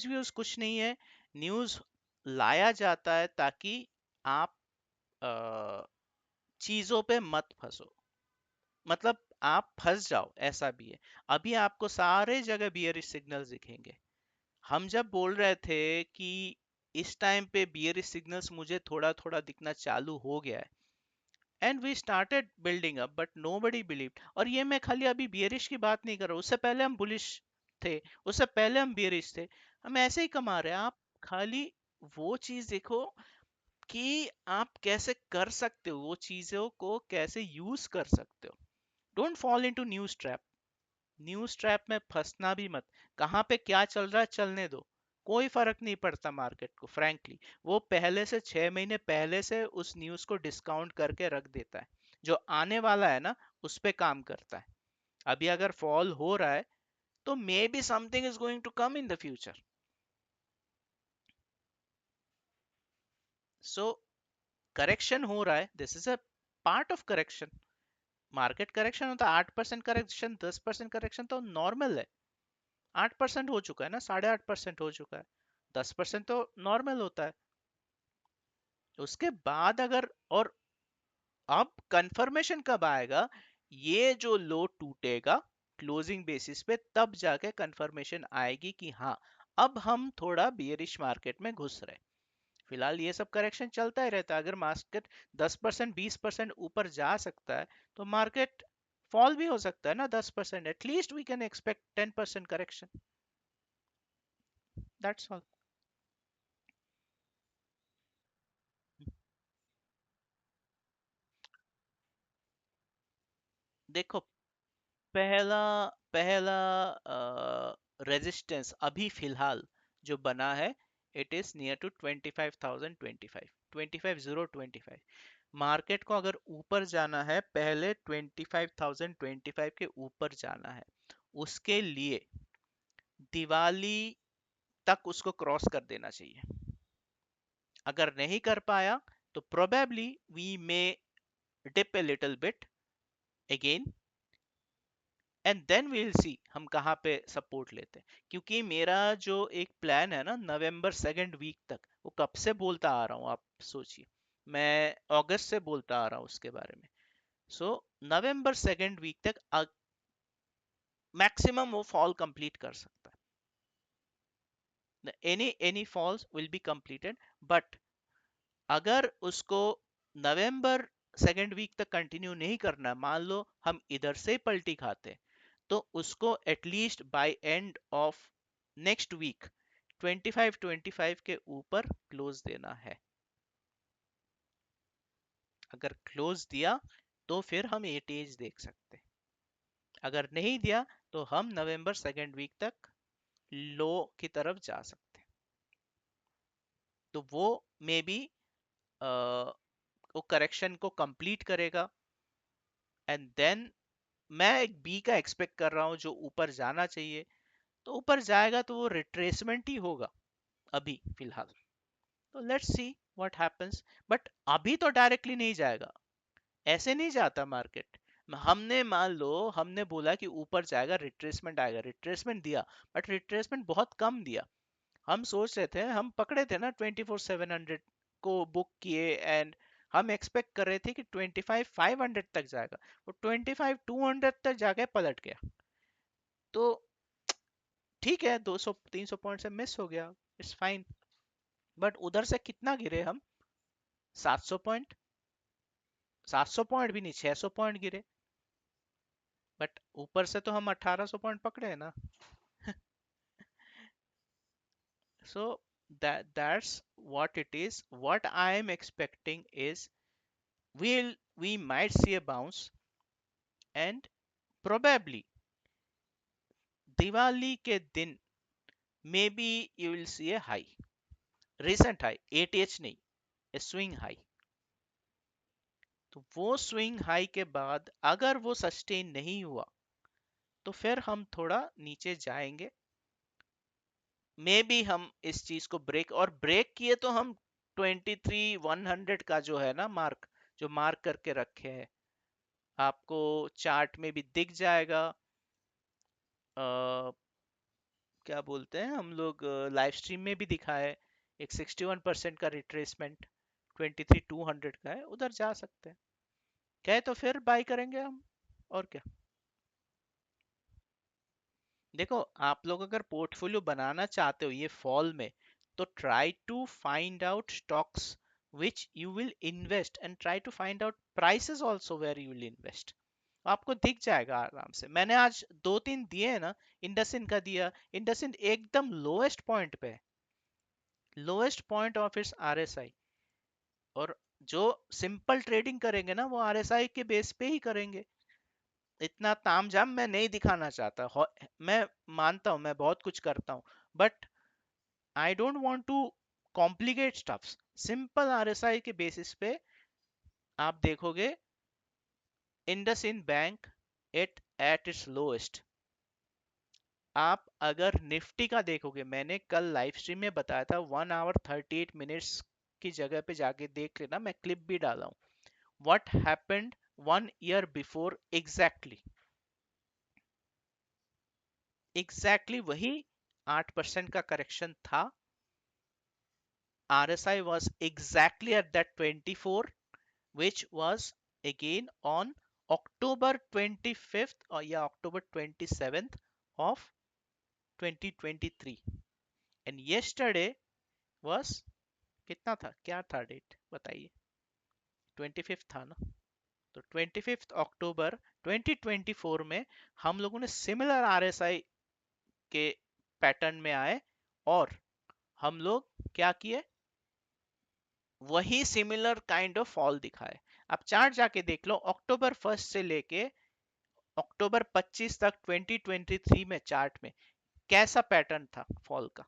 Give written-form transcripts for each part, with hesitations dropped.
Views कुछ नहीं है। न्यूज लाया जाता है ताकि आप चीजों पे मत फंसो, मतलब आप फंस जाओ, ऐसा भी है। अभी आपको सारे जगह बियरिश सिग्नल्स दिखेंगे। हम जब बोल रहे थे कि इस टाइम पे बियरिश सिग्नल्स मुझे थोड़ा थोड़ा दिखना चालू हो गया है, and we started building up, but nobody believed. और ये मैं खाली अभी बियरिश की बात नहीं कर रहा हूँ, उससे पहले हम बुलिश थे, उससे पहले हम बियरिश थे। हम ऐसे ही कमा रहे हैं। आप खाली वो चीज देखो कि आप कैसे कर सकते हो, वो चीजों को कैसे यूज कर सकते हो। Don't fall into news trap. News trap में फंसना भी मत। कहाँ पे क्या चल रहा है चलने दो, कोई फर्क नहीं पड़ता मार्केट को फ्रैंकली। वो पहले से 6 महीने पहले से उस न्यूज को डिस्काउंट करके रख देता है। जो आने वाला है ना, उस पे काम करता है। अभी अगर फॉल हो रहा है तो maybe something is going to come in the future. So correction हो रहा है, this is a part of correction. Market correction होता है 8% करेक्शन, 10% करेक्शन तो नॉर्मल है। 8% हो चुका है ना, 8.5% हो चुका है। 10% तो नॉर्मल होता है। उसके बाद अगर, और अब कंफर्मेशन कब आएगा, ये जो लो टूटेगा क्लोजिंग बेसिस पे, तब जाके कंफर्मेशन आएगी कि हाँ, अब हम थोड़ा बियरिश मार्केट में घुस रहे। फिलहाल ये सब करेक्शन चलता ही रहता है। अगर मार्केट 10% 20% ऊपर जा सकता है, तो मार्केट फॉल भी हो सकता है ना 10%। At least we can expect 10% correction. That's all. देखो, पहला पहला रेजिस्टेंस अभी फिलहाल जो बना है, it is near to 25,025, 25,025। Market को अगर ऊपर जाना है, पहले 25,025 के ऊपर जाना है। उसके लिए दिवाली तक उसको क्रॉस कर देना चाहिए। अगर नहीं कर पाया तो probably we may dip a little bit again, and then we'll see हम कहाँ पे सपोर्ट लेते हैं। क्योंकि मेरा जो एक प्लान है ना, नवंबर सेकेंड वीक तक, वो कब से बोलता आ रहा हूँ आप सोचिए। मैं अगस्त से बोलता आ रहा हूँ उसके बारे में। सो नवंबर सेकेंड वीक तक मैक्सिमम वो फॉल कंप्लीट कर सकता है। Any falls will be completed, but अगर उसको नवंबर सेकेंड वीक तक कंटिन्यू नहीं करना, मान लो हम इधर से पलटी खाते, तो उसको at least by end of next week 25 के ऊपर क्लोज देना है। अगर क्लोज दिया तो फिर हम एटीएज देख सकते हैं। अगर नहीं दिया तो हम नवंबर सेकेंड वीक तक लो की तरफ जा सकते हैं। तो वो मे बी वो करेक्शन को कंप्लीट करेगा, एंड देन मैं एक बी का एक्सपेक्ट कर रहा हूँ जो ऊपर जाना चाहिए। तो ऊपर जाएगा तो वो रिट्रेसमेंट ही होगा अभी फिलहाल। तो let's see what happens. But अभी तो डायरेक्टली नहीं जाएगा, ऐसे नहीं जाता मार्केट। हमने मान लो हमने बोला कि ऊपर जाएगा, रिट्रेसमेंट आएगा, रिट्रेसमेंट दिया, बट रिट्रेसमेंट बहुत कम दिया। हम सोच रहे थे, हम पकड़े थे ना 24,700 को बुक किए, एंड हम एक्सपेक्ट कर रहे थे कि 25,500 तक जाएगा। वो 25,200 तक जाके पलट गया। तो ठीक है, 200 300 पॉइंट से मिस हो गया, इट्स फाइन। बट उधर से कितना गिरे हम? 700 पॉइंट। 700 पॉइंट भी नहीं, 600 पॉइंट गिरे। बट ऊपर से तो हम 1,800 पॉइंट पकड़े हैं ना। सो that's what it is. What I am expecting is we might see a bounce, and probably Diwali के दिन maybe you will see a high, recent high, ATH नहीं, a swing high। तो वो स्विंग हाई के बाद अगर वो sustain नहीं हुआ, तो फिर हम थोड़ा नीचे जाएंगे। मे बी हम इस चीज को ब्रेक, और ब्रेक किए तो हम 23,100 का जो है ना मार्क, जो मार्क करके रखे हैं, आपको चार्ट में भी दिख जाएगा। क्या बोलते हैं हम लोग, लाइव स्ट्रीम में भी दिखा है, एक 61% का रिट्रेसमेंट 23,200 का है, उधर जा सकते हैं। कहे तो फिर बाय करेंगे हम, और क्या। देखो, आप लोग अगर पोर्टफोलियो बनाना चाहते हो ये फॉल में, तो try to find out stocks which you will invest, and try to find out prices also where you will invest. आपको दिख जाएगा आराम से। मैंने आज दो तीन दिए हैं ना, इंडसइंड का दिया, इंडसइंड एकदम लोएस्ट पॉइंट पे, lowest point of its RSI. और जो सिंपल ट्रेडिंग करेंगे ना, वो आरएसआई के बेस पे ही करेंगे। इतना तामझाम मैं नहीं दिखाना चाहता। मैं मानता हूं मैं बहुत कुछ करता हूं, but I don't want to complicate stuffs. Simple RSI के बेसिस पे आप देखोगे IndusInd bank at its lowest. आप अगर निफ्टी का देखोगे, मैंने कल लाइव स्ट्रीम में बताया था 1 आवर 38 मिनट्स की जगह पे जाके देख लेना, मैं क्लिप भी डाला हूं। What happened 1 year before, exactly वही 8% का करेक्शन था। RSI was exactly at that 24, which was again on October 25th or yeah October 27th of 2023, and yesterday was, कितना था, क्या था डेट बताइए, 25th था ना। तो 25 अक्टूबर 2024 में हम लोगों ने सिमिलर RSI के पैटर्न में आए, और हम लोग क्या किए, वही सिमिलर काइंड ऑफ फॉल दिखाए। आप चार्ट जाके देख लो, अक्टूबर 1 से लेके अक्टूबर 25 तक 2023 में चार्ट में कैसा पैटर्न था फॉल का,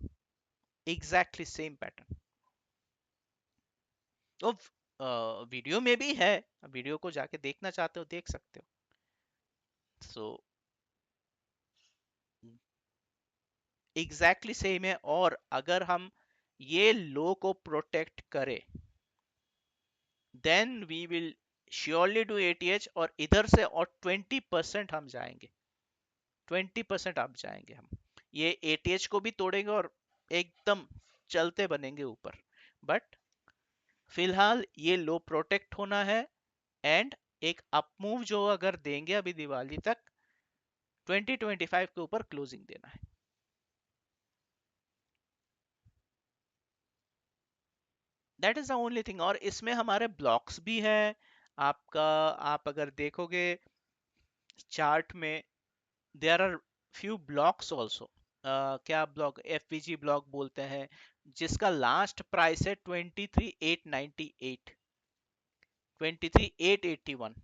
एग्जैक्टली सेम पैटर्न। तो वीडियो में भी है, वीडियो को जाके देखना चाहते हो देख सकते हो। सो एग्जैक्टली सेम है। और अगर हम ये लो को प्रोटेक्ट करें, then we will surely do ATH, और इधर से और 20% हम जाएंगे, 20% आप जाएंगे हम। ये एटीएच को भी तोड़ेंगे और एकदम चलते बनेंगे ऊपर। बट फिलहाल ये लो प्रोटेक्ट होना है, एंड एक अप मूव जो अगर देंगे अभी दिवाली तक, 2025 के ऊपर क्लोजिंग देना है। That is the only thing. और इसमें हमारे ब्लॉक्स भी हैं आपका। आप अगर देखोगे चार्ट में, there are few blocks also. क्या ब्लॉक, एफवीजी ब्लॉक बोलते हैं, जिसका लास्ट प्राइस है 23,898, 23,881।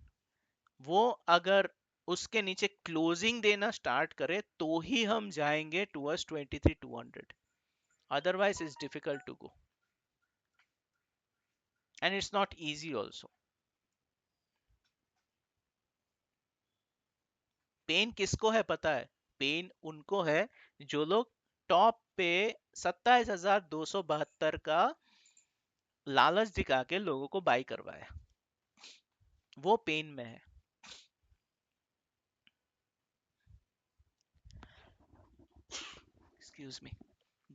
वो अगर उसके नीचे क्लोजिंग देना स्टार्ट करे तो ही हम जाएंगे towards 23,200, otherwise it's difficult to go, and it's not easy also. Pain किसको है पता है? पेन उनको है जो लोग टॉप पे 27,272 का लालच दिखा के लोगों को बाई करवाया, वो पेन में है। Excuse me,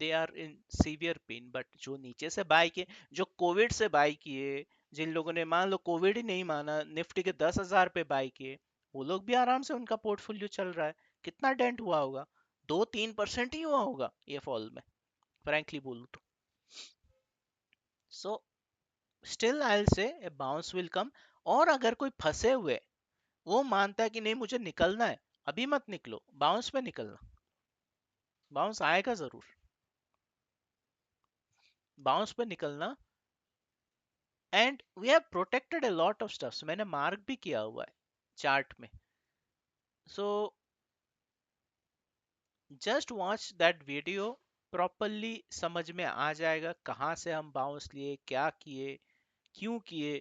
they are in severe pain. But जो नीचे से बाई किए, जो कोविड से बाई किए, जिन लोगों ने मान लो कोविड ही नहीं माना, निफ्टी के 10,000 पे बाई किए, वो लोग भी आराम से, उनका पोर्टफोलियो चल रहा है। कितना डेंट हुआ होगा? 2-3% ही हुआ होगा ये फॉल में, फ्रैंकली बोलूं तो। सो स्टिल आई विल से ए बाउंस विल कम। और अगर कोई फंसे हुए, वो मानता है कि नहीं मुझे निकलना है, अभी मत निकलो, बाउंस पे निकलना। बाउंस आएगा जरूर, बाउंस पे निकलना। And we have protected a lot of stuffs, मैंने मार्क भी किया हुआ है चार्ट में। So just watch that video, properly समझ में आ जाएगा कहाँ से हम बाउंस लिए, क्या किए, क्यों किए,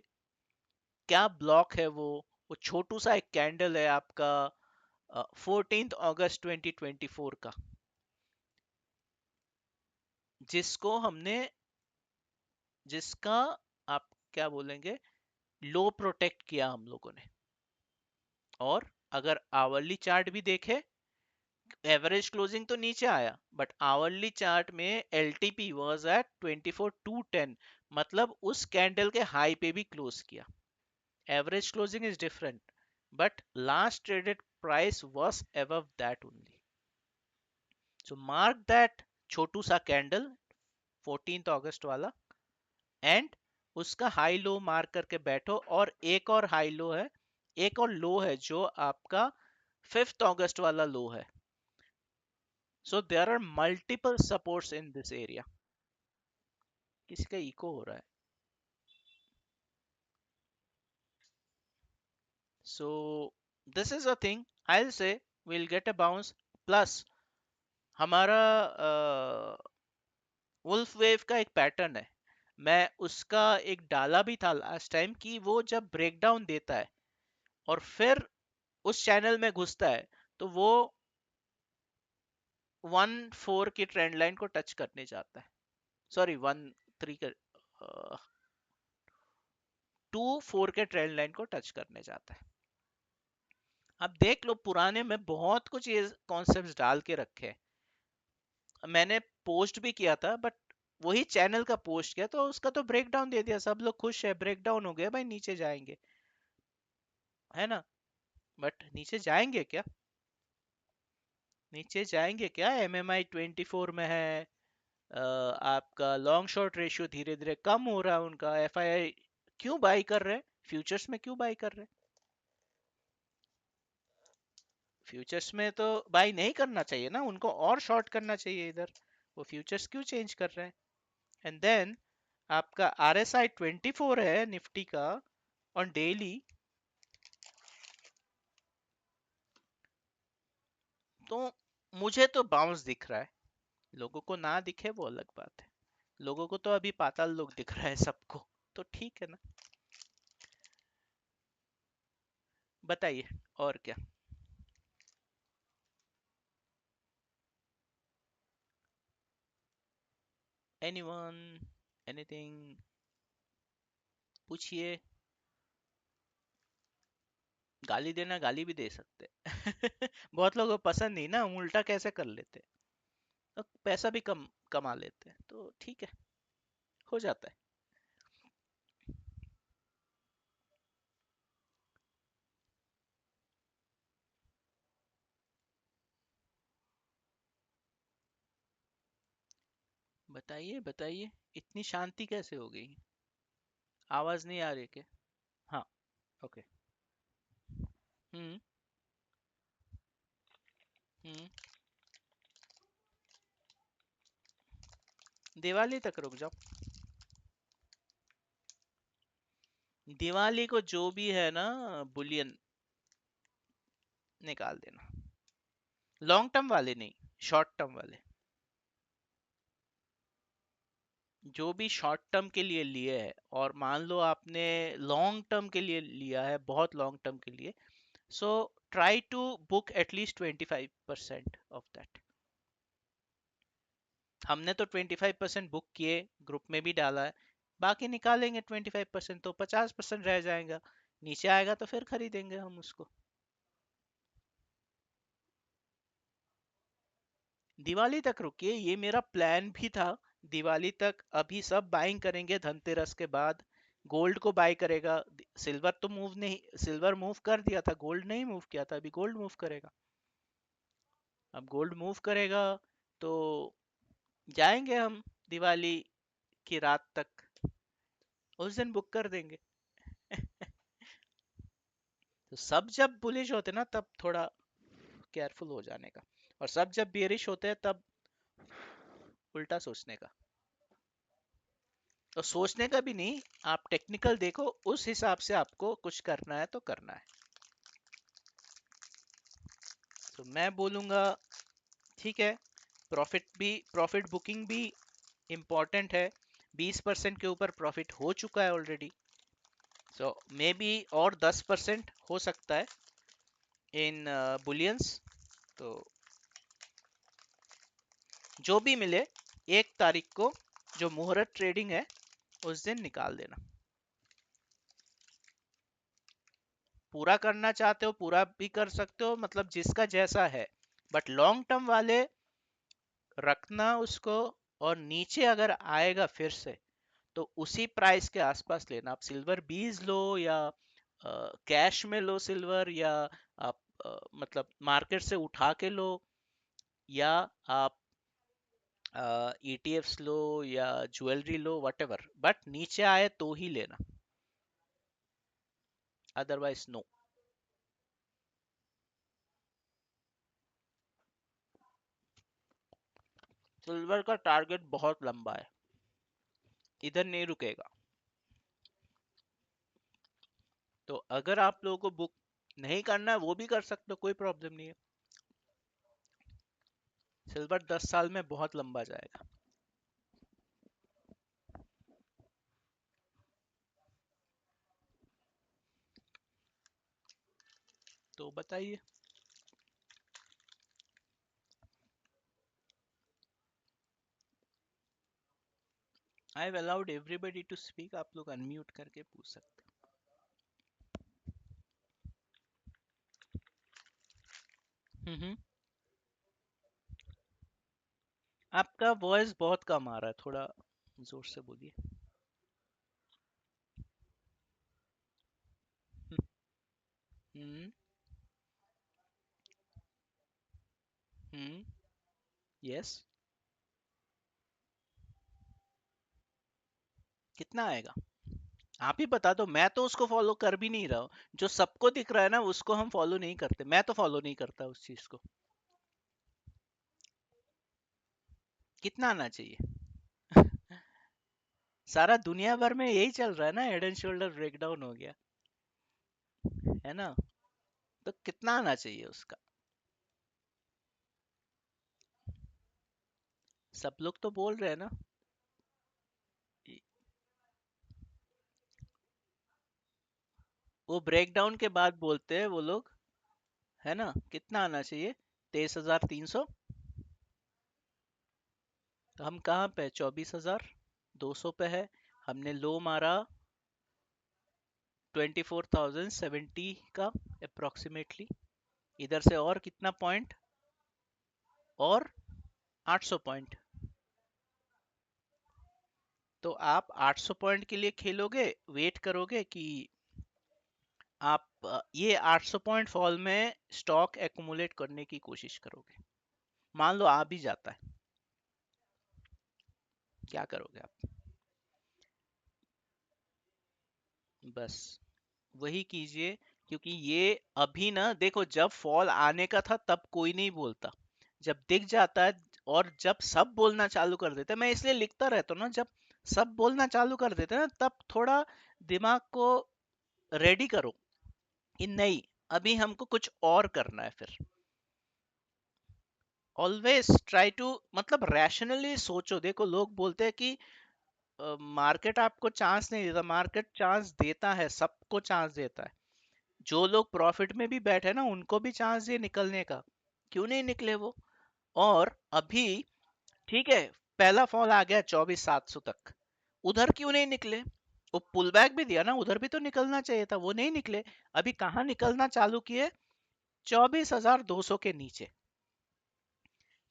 क्या ब्लॉक है वो छोटू सा एक कैंडल है आपका 14 अगस्त 2024 का, जिसको हमने, जिसका आप क्या बोलेंगे, लो प्रोटेक्ट किया हम लोगों ने। और अगर आवरली चार्ट भी देखे, एवरेज क्लोजिंग तो नीचे आया, बट आवरली चार्ट में एलटीपी वाज एट 24,210, मतलब उस कैंडल के हाई पे भी क्लोज किया. Average closing is different, but last traded price was above that only. So mark that छोटू सा कैंडल 14th अगस्त वाला, एंड उसका हाई लो मार्क करके बैठो. और एक और हाई लो है, एक और लो है जो आपका 5th अगस्त वाला लो है. So there are multiple supports in this area. किसी का इको हो रहा है. So this is a thing. I'll say we'll get a bounce. Plus हमारा वुल्फ वेव का एक पैटर्न है. मैं उसका एक डाला भी था लास्ट टाइम कि वो जब ब्रेकडाउन देता है और फिर उस चैनल में घुसता है, तो वो 1-4 की ट्रेंड लाइन को टच करने जाता है. सॉरी 1-3 के 2-4 के ट्रेंड लाइन को टच करने जाता है. अब देख लो, पुराने में बहुत कुछ ये कॉन्सेप्ट्स डाल के रखे हैं. मैंने पोस्ट भी किया था, बट वही चैनल का पोस्ट किया तो उसका तो ब्रेक डाउन दे दिया, सब लोग खुश है, ब्रेक डाउन हो गया भाई, नीचे जाएंगे, है ना. बट नीचे जाएंगे क्या? नीचे जाएंगे क्या? एमएमआई 24 में है. आपका लॉन्ग शॉर्ट रेशियो धीरे धीरे कम हो रहा है उनका. एफआईआई क्यों बाई कर रहे हैं? फ्यूचर्स में क्यों बाई कर रहे हैं? फ्यूचर्स में तो बाई नहीं करना चाहिए ना उनको, और शॉर्ट करना चाहिए इधर. वो फ्यूचर्स क्यों चेंज कर रहे हैं? एंड देन आपका आर एस आई 24 है निफ्टी का ऑन डेली. तो मुझे तो बाउंस दिख रहा है. लोगों को ना दिखे वो अलग बात है. लोगों को तो अभी पाताल लोग दिख रहा है सबको, तो ठीक है ना. बताइए और क्या. एनीवन, एनीथिंग, पूछिए. गाली देना, गाली भी दे सकते हैं. बहुत लोगों को पसंद नहीं ना, हम उल्टा कैसे कर लेते हैं. तो पैसा भी कम कमा लेते हैं, तो ठीक है, हो जाता है. बताइए बताइए, इतनी शांति कैसे हो गई? आवाज नहीं आ रही क्या? हाँ. ओके. हम्म. हम्म. दिवाली तक रुक जाओ. दिवाली को जो भी है ना, बुलियन निकाल देना. लॉन्ग टर्म वाले नहीं, शॉर्ट टर्म वाले. जो भी शॉर्ट टर्म के लिए लिए है, और मान लो आपने लॉन्ग टर्म के लिए लिया है, बहुत लॉन्ग टर्म के लिए, so try to book at least 25% of that. हमने तो 25% बुक किए, ग्रुप में भी डाला है. बाकी निकालेंगे 25%, तो 50% रह जाएगा. नीचे आएगा तो फिर खरीदेंगे हम उसको. दिवाली तक रुकिए, ये मेरा प्लान भी था. दिवाली तक अभी सब बाइंग करेंगे धनतेरस के बाद. गोल्ड को बाय करेगा. सिल्वर तो मूव नहीं, सिल्वर मूव कर दिया था, गोल्ड नहीं मूव किया था. अभी गोल्ड मूव करेगा. अब गोल्ड मूव करेगा तो जाएंगे हम दिवाली की रात तक, उस दिन बुक कर देंगे. तो सब जब बुलिश होते ना तब थोड़ा केयरफुल हो जाने का, और सब जब बेरिश होते हैं तब उल्टा सोचने का. तो सोचने का भी नहीं, आप टेक्निकल देखो, उस हिसाब से आपको कुछ करना है तो करना है. तो मैं बोलूंगा ठीक है, प्रॉफिट बुकिंग भी इम्पोर्टेंट है. 20% के ऊपर प्रॉफिट हो चुका है ऑलरेडी. सो मे बी और 10% हो सकता है इन बुलियंस. तो जो भी मिले 1 तारीख को, जो मुहूर्त ट्रेडिंग है, उस दिन निकाल देना. पूरा करना चाहते हो पूरा भी कर सकते हो, मतलब जिसका जैसा है. बट लॉन्ग टर्म वाले रखना उसको, और नीचे अगर आएगा फिर से तो उसी प्राइस के आसपास लेना। आप सिल्वर बीज लो या कैश में लो सिल्वर, या आप मतलब मार्केट से उठा के लो, या आप ईटीएफ्स लो या ज्वेलरी लो, वटेवर, बट नीचे आए तो ही लेना, अदरवाइज नो। सिल्वर का टारगेट बहुत लंबा है, इधर नहीं रुकेगा। तो अगर आप लोगों को बुक नहीं करना है वो भी कर सकते हो, कोई प्रॉब्लम नहीं है। सिल्वर 10 साल में बहुत लंबा जाएगा। तो बताइए। I have allowed everybody to speak, आप लोग अनम्यूट करके पूछ सकते हैं। आपका वॉइस बहुत कम आ रहा है, थोड़ा जोर से बोलिए। हम्म। हम्म। यस। कितना आएगा? आप ही बता दो, मैं तो उसको फॉलो कर भी नहीं रहा हूँ। जो सबको दिख रहा है ना उसको हम फॉलो नहीं करते, मैं तो फॉलो नहीं करता उस चीज को। कितना आना चाहिए? सारा दुनिया भर में यही चल रहा है ना, हेड एंड शोल्डर ब्रेकडाउन हो गया है ना। तो कितना आना चाहिए उसका? सब लोग तो बोल रहे हैं ना। वो ब्रेकडाउन के बाद बोलते हैं वो लोग, है ना। कितना आना चाहिए? 23,300। तो हम कहाँ पे? 24,200 पे है। हमने लो मारा 24,070 का अप्रोक्सीमेटली। इधर से और कितना पॉइंट? और 800 पॉइंट। तो आप 800 पॉइंट के लिए खेलोगे, वेट करोगे कि आप ये 800 पॉइंट फॉल में स्टॉक एक्यूमुलेट करने की कोशिश करोगे। मान लो आ भी जाता है, क्या करोगे आप? बस वही कीजिए। क्योंकि ये अभी ना देखो, जब फॉल आने का था तब कोई नहीं बोलता, जब दिख जाता है और जब सब बोलना चालू कर देते हैं, मैं इसलिए लिखता रहता हूँ ना, जब सब बोलना चालू कर देते हैं ना तब थोड़ा दिमाग को रेडी करो कि नहीं, अभी हमको कुछ और करना है फिर। ऑलवेज ट्राई टू, मतलब रैशनली सोचो। देखो लोग बोलते हैं कि मार्केट आपको चांस नहीं देता, मार्केट चांस देता है, सबको चांस देता है। जो लोग प्रॉफिट में भी बैठे ना उनको भी चांस दिए निकलने का, क्यों नहीं निकले वो? और अभी ठीक है, पहला फॉल आ गया 24,700 तक, उधर क्यों नहीं निकले? वो पुल बैक भी दिया ना, उधर भी तो निकलना चाहिए था, वो नहीं निकले। अभी कहाँ निकलना चालू किए? 24,200 के नीचे।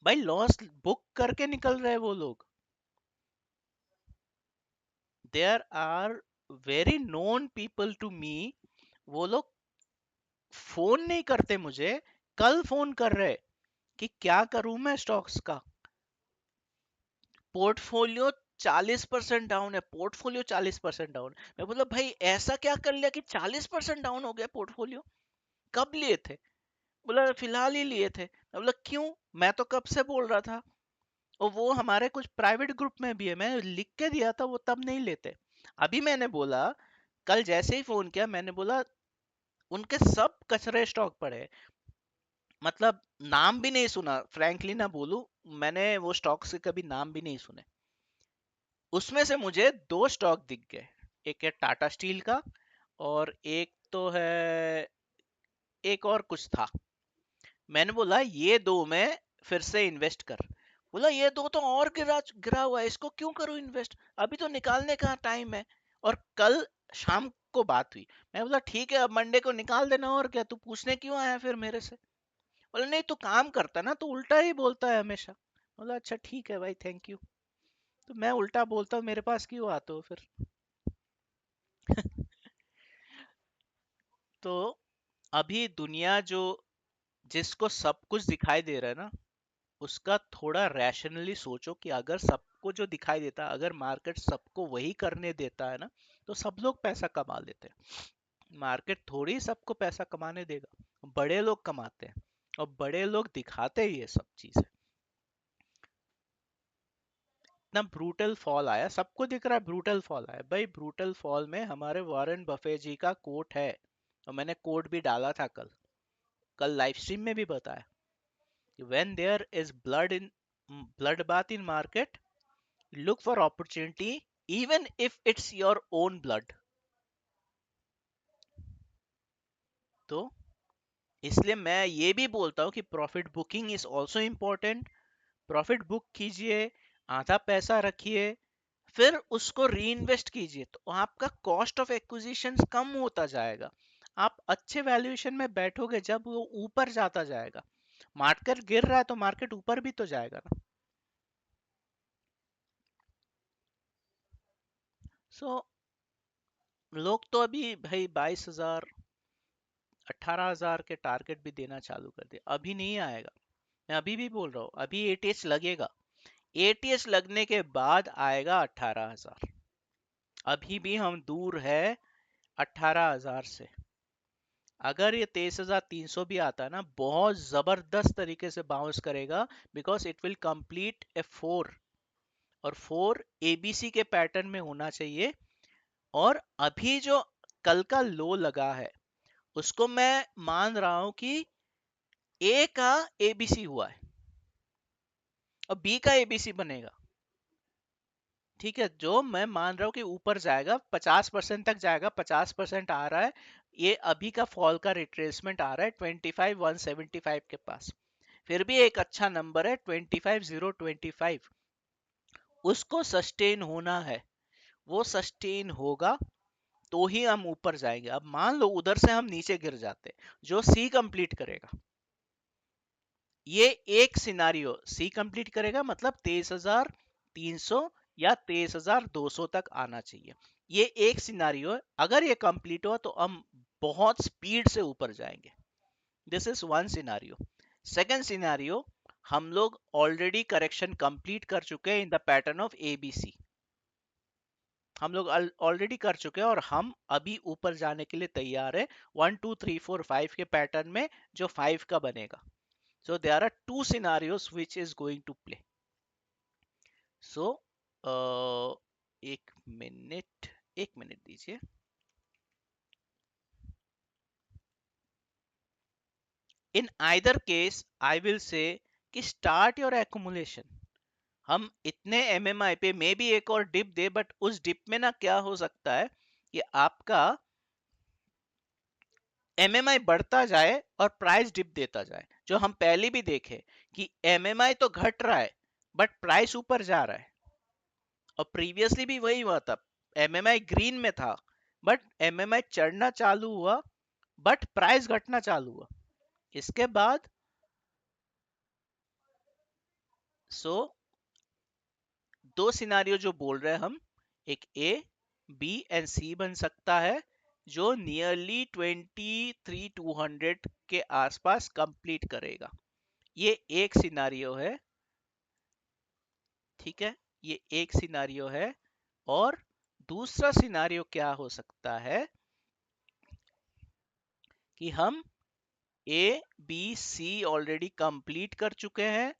भाई लॉस बुक करके निकल रहे वो लोग। There are very known people to me, वो लोग फोन नहीं करते मुझे, कल फोन कर रहे कि क्या करूं मैं स्टॉक्स का, पोर्टफोलियो 40% डाउन है, पोर्टफोलियो 40% डाउन। मैं बोला भाई ऐसा क्या कर लिया कि 40% डाउन हो गया पोर्टफोलियो? कब लिए थे? बोला फिलहाल ही लिए थे। मैं बोला क्यों? मैं तो कब से बोल रहा था। और वो हमारे कुछ प्राइवेट ग्रुप में भी है, मैंने लिख के दिया था, वो तब नहीं लेते। अभी मैंने बोला, कल जैसे ही फोन किया मैंने बोला उनके सब कचरे स्टॉक पड़े, मतलब नाम भी नहीं सुना, फ्रैंकली ना बोलूं, मैंने वो स्टॉक से कभी नाम भी नहीं सुने। उसमें से मुझे दो स्टॉक दिख गए, एक है टाटा स्टील का, और एक तो है, एक और कुछ था। मैंने बोला ये दो में फिर से इन्वेस्ट कर। बोला ये दो तो और गिरा गिरा हुआ है, इसको क्यों करूं इन्वेस्ट, अभी तो निकालने का टाइम है। और कल शाम को बात हुई, मैं बोला ठीक है अब मंडे को निकाल देना, और क्या तू पूछने क्यों आया फिर मेरे से? बोला नहीं तो काम करता ना, तो उल्टा ही बोलता है हमेशा। बोला अच्छा ठीक है भाई, थैंक यू। तो मैं उल्टा बोलता हूँ, मेरे पास क्यों आते हो फिर? तो अभी दुनिया जो, जिसको सब कुछ दिखाई दे रहा है ना, उसका थोड़ा रैशनली सोचो कि अगर सबको जो दिखाई देता है, अगर मार्केट सबको वही करने देता है ना, तो सब लोग पैसा कमा लेते हैं। मार्केट थोड़ी सबको पैसा कमाने देगा, बड़े लोग कमाते हैं, और बड़े लोग दिखाते ही ये सब चीजें। इतना ब्रूटल फॉल आया, सबको दिख रहा है ब्रूटल फॉल आया भाई। ब्रूटल फॉल में हमारे वॉरेन बफे जी का कोट है, और मैंने कोट भी डाला था कल, लाइव स्ट्रीम में भी बताया। When there is bloodbath in market, look for opportunity even if it's your own blood. तो इसलिए मैं ये भी बोलता हूँ कि profit booking is also important. Profit book कीजिए, आधा पैसा रखिए, फिर उसको री इन्वेस्ट कीजिए, तो आपका कॉस्ट ऑफ एक्विजिशन कम होता जाएगा। आप अच्छे वैल्यूएशन में बैठोगे जब वो ऊपर जाता जाएगा। मार्केट गिर रहा है तो मार्केट ऊपर भी तो जाएगा ना। सो लोग तो अभी भाई 22,000 18,000 के टारगेट भी देना चालू कर दे, अभी नहीं आएगा। मैं अभी भी बोल रहा हूँ, अभी एटीएस लगेगा, एटीएस लगने के बाद आएगा 18,000। अभी भी हम दूर है 18,000 से। अगर ये 23,300 भी आता है ना, बहुत जबरदस्त तरीके से बाउंस करेगा, because it will complete A four, और फोर एबीसी के पैटर्न में होना चाहिए। और अभी जो कल का लो लगा है, उसको मैं मान रहा हूं कि ए का एबीसी हुआ है, और बी का एबीसी बनेगा। ठीक है, जो मैं मान रहा हूँ कि ऊपर जाएगा, 50% तक जाएगा, 50% आ रहा है। ये अभी का फॉल का रिट्रेसमेंट आ रहा है 25,175 के पास। फिर भी एक अच्छा नंबर है 25,025, उसको सस्टेन होना है। वो सस्टेन होगा तो ही हम ऊपर जाएंगे। अब मान लो उधर से हम नीचे गिर जाते, जो सी कंप्लीट करेगा, ये एक सिनारियो, सी कंप्लीट करेगा मतलब 23,300 या 23,200 तक आना चाहिए। ये एक सिनारियो है, अगर ये कंप्लीट हुआ तो हम बहुत स्पीड से ऊपर जाएंगे। This is one scenario. Second scenario, हम लोग ऑलरेडी करेक्शन कंप्लीट कर चुके हैं in the pattern of ABC. हम लोग ऑलरेडी कर चुके हैं और हम अभी ऊपर जाने के लिए तैयार है 1 2 3 4 5 के पैटर्न में, जो 5 का बनेगा। So there are two scenarios which is going to play. So एक मिनट दीजिए। In either case, I will say कि start your accumulation। हम इतने एमएमआई पे मे भी एक और डिप दे, बट उस डिप में ना क्या हो सकता है कि आपका एमएमआई बढ़ता जाए और प्राइस डिप देता जाए, जो हम पहले भी देखे कि एमएमआई तो घट रहा है बट प्राइस ऊपर जा रहा है। और प्रीवियसली भी वही हुआ था, एमएमआई ग्रीन में था बट एमएमआई चढ़ना चालू हुआ, बट प्राइस घटना चालू हुआ। इसके बाद सो दो सिनारियो जो बोल रहे हैं हम, एक ए बी एंड सी बन सकता है, जो नियरली 23,200 के आसपास कंप्लीट करेगा। ये एक सिनारियो है, ठीक है, ये एक सिनारियो है। और दूसरा सिनारियो क्या हो सकता है कि हम A B C already complete कर चुके हैं।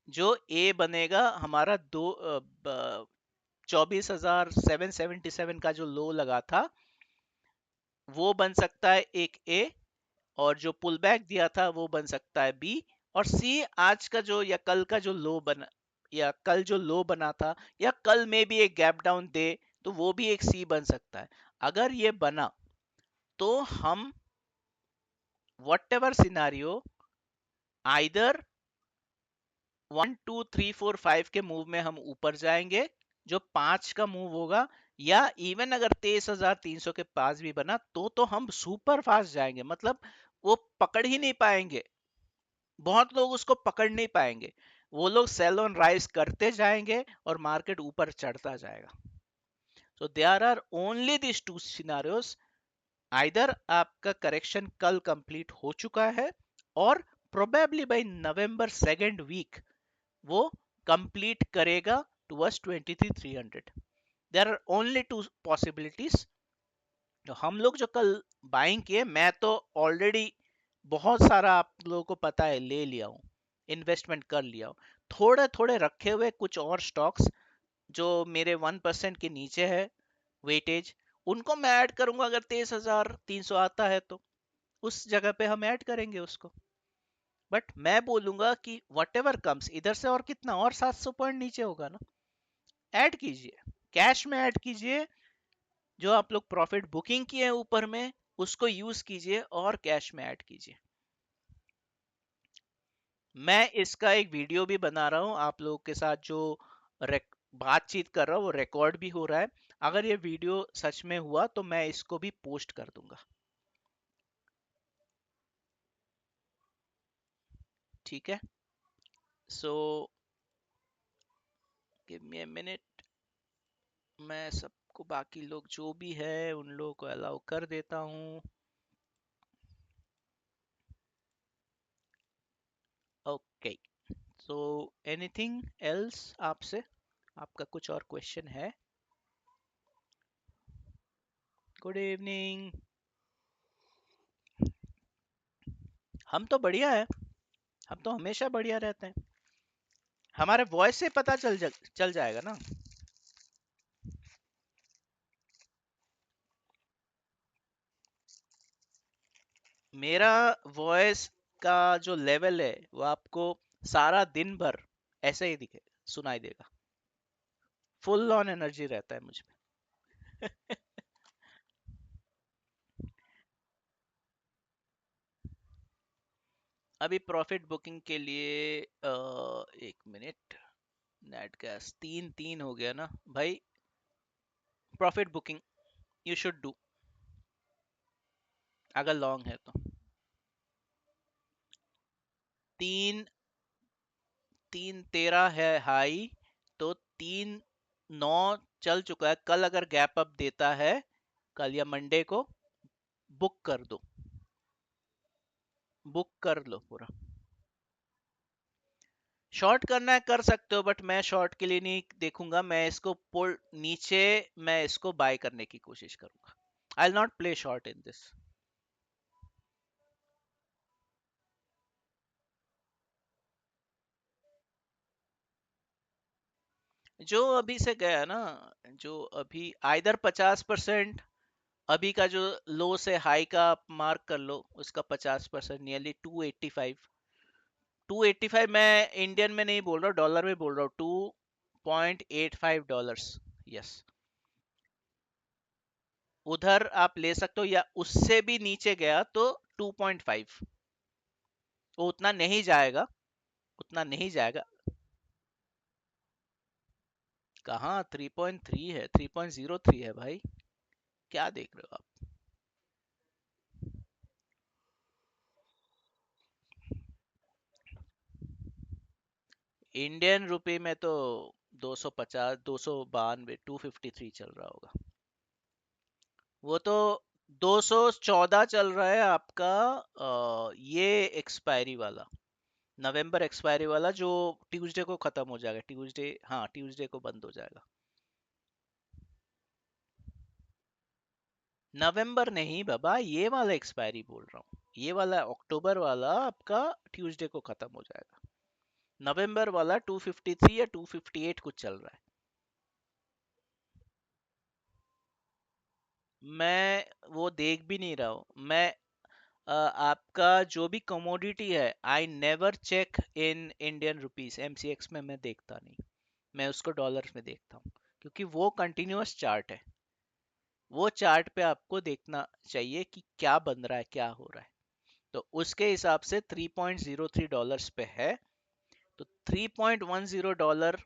जो ए बनेगा हमारा 24,777 का जो लो लगा था, वो बन सकता है एक ए, और जो पुल बैक दिया था वो बन सकता है बी। और सी आज का जो या कल का जो लो बना, या कल जो लो बना था, या कल में भी एक गैप डाउन दे, तो वो भी एक सी बन सकता है। अगर ये बना तो हम वट एवर सिनारियो, आइदर 1 2 3 4 5 के मूव में हम ऊपर जाएंगे, जो 5 का मूव होगा, या इवन अगर 23,300 के पास भी बना तो हम सुपर फास्ट जाएंगे, मतलब वो पकड़ ही नहीं पाएंगे। बहुत लोग उसको पकड़ नहीं पाएंगे, वो लोग सेल ऑन राइज करते जाएंगे और मार्केट ऊपर चढ़ता जाएगा। तो there are only this two scenarios, either आपका करेक्शन कल कंप्लीट हो चुका है और probably by November second week वो कंप्लीट करेगा towards 23,300। There are only two possibilities. तो हम लोग जो कल बाइंग किए, मैं तो ऑलरेडी बहुत सारा आप लोगों को पता है ले लिया हूँ, इन्वेस्टमेंट कर लिया हूँ। थोड़े थोड़े रखे हुए कुछ और स्टॉक्स जो मेरे 1% के नीचे है वेटेज, उनको मैं ऐड करूंगा। अगर 23,300 आता है तो उस जगह पे हम ऐड करेंगे उसको। बट मैं बोलूंगा कि वट एवर कम्स इधर से, और कितना और 700 पॉइंट नीचे होगा ना, ऐड कीजिए, कैश में ऐड कीजिए। जो आप लोग प्रॉफिट बुकिंग किए हैं ऊपर में, उसको यूज कीजिए और कैश में ऐड कीजिए। मैं इसका एक वीडियो भी बना रहा हूं आप लोगों के साथ, जो बातचीत कर रहा हूं वो रिकॉर्ड भी हो रहा है। अगर ये वीडियो सच में हुआ तो मैं इसको भी पोस्ट कर दूंगा। ठीक है, so give me a minute, मैं सबको बाकी लोग जो भी है उन लोगों को अलाउ कर देता हूँ। ओके, सो एनीथिंग एल्स आपसे, आपका कुछ और क्वेश्चन है? Good evening. हम तो बढ़िया है, हम तो हमेशा बढ़िया रहते हैं। हमारे वॉइस से पता चल जाएगा ना। मेरा वॉइस का जो लेवल है वो आपको सारा दिन भर ऐसे ही दिखे सुनाई देगा। फुल ऑन एनर्जी रहता है मुझ में। अभी प्रॉफिट बुकिंग के लिए एक मिनट, नेट गैस तीन तीन हो गया ना भाई। Profit booking you should do, अगर लॉन्ग है तो। तीन, 3.13 है हाई, तो 3.9 चल चुका है। कल अगर गैप अप देता है, कल या मंडे को, बुक कर दो, बुक कर लो पूरा। शॉर्ट करना है कर सकते हो, बट मैं शॉर्ट के लिए नहीं देखूंगा, मैं इसको पुल नीचे, मैं इसको बाय करने की कोशिश करूंगा। I will not play short in this. जो अभी से गया ना, जो अभी आइदर 50%, अभी का जो लो से हाई का आप मार्क कर लो, उसका 50%, नियरली 285। 285 मैं इंडियन में नहीं बोल रहा हूँ, डॉलर में बोल रहा हूँ, $2.85। यस, उधर आप ले सकते हो, या उससे भी नीचे गया तो 2.5। वो उतना नहीं जाएगा, उतना नहीं जाएगा। कहाँ 3.3 है, 3.03 है भाई, क्या देख रहे हो आप? इंडियन रुपए में तो 250, 292, 253 चल रहा होगा। वो तो 214 चल रहा है आपका। ये एक्सपायरी वाला, नवंबर एक्सपायरी वाला, जो ट्यूसडे को खत्म हो जाएगा, ट्यूसडे, हाँ ट्यूसडे को बंद हो जाएगा। नवंबर नहीं बाबा, ये वाला एक्सपायरी बोल रहा हूँ, ये वाला अक्टूबर वाला आपका ट्यूसडे को खत्म हो जाएगा। नवंबर वाला 253 या 258 कुछ चल रहा है। मैं वो देख भी नहीं रहा हूँ मैं। आपका जो भी कमोडिटी है, I never check in Indian rupees, MCX में मैं देखता नहीं, मैं उसको डॉलर्स में देखता हूँ, क्योंकि वो कंटिन्यूअस चार्ट है। वो चार्ट पे आपको देखना चाहिए कि क्या बन रहा है, क्या हो रहा है। तो उसके हिसाब से $3.03 पे है, तो $3.10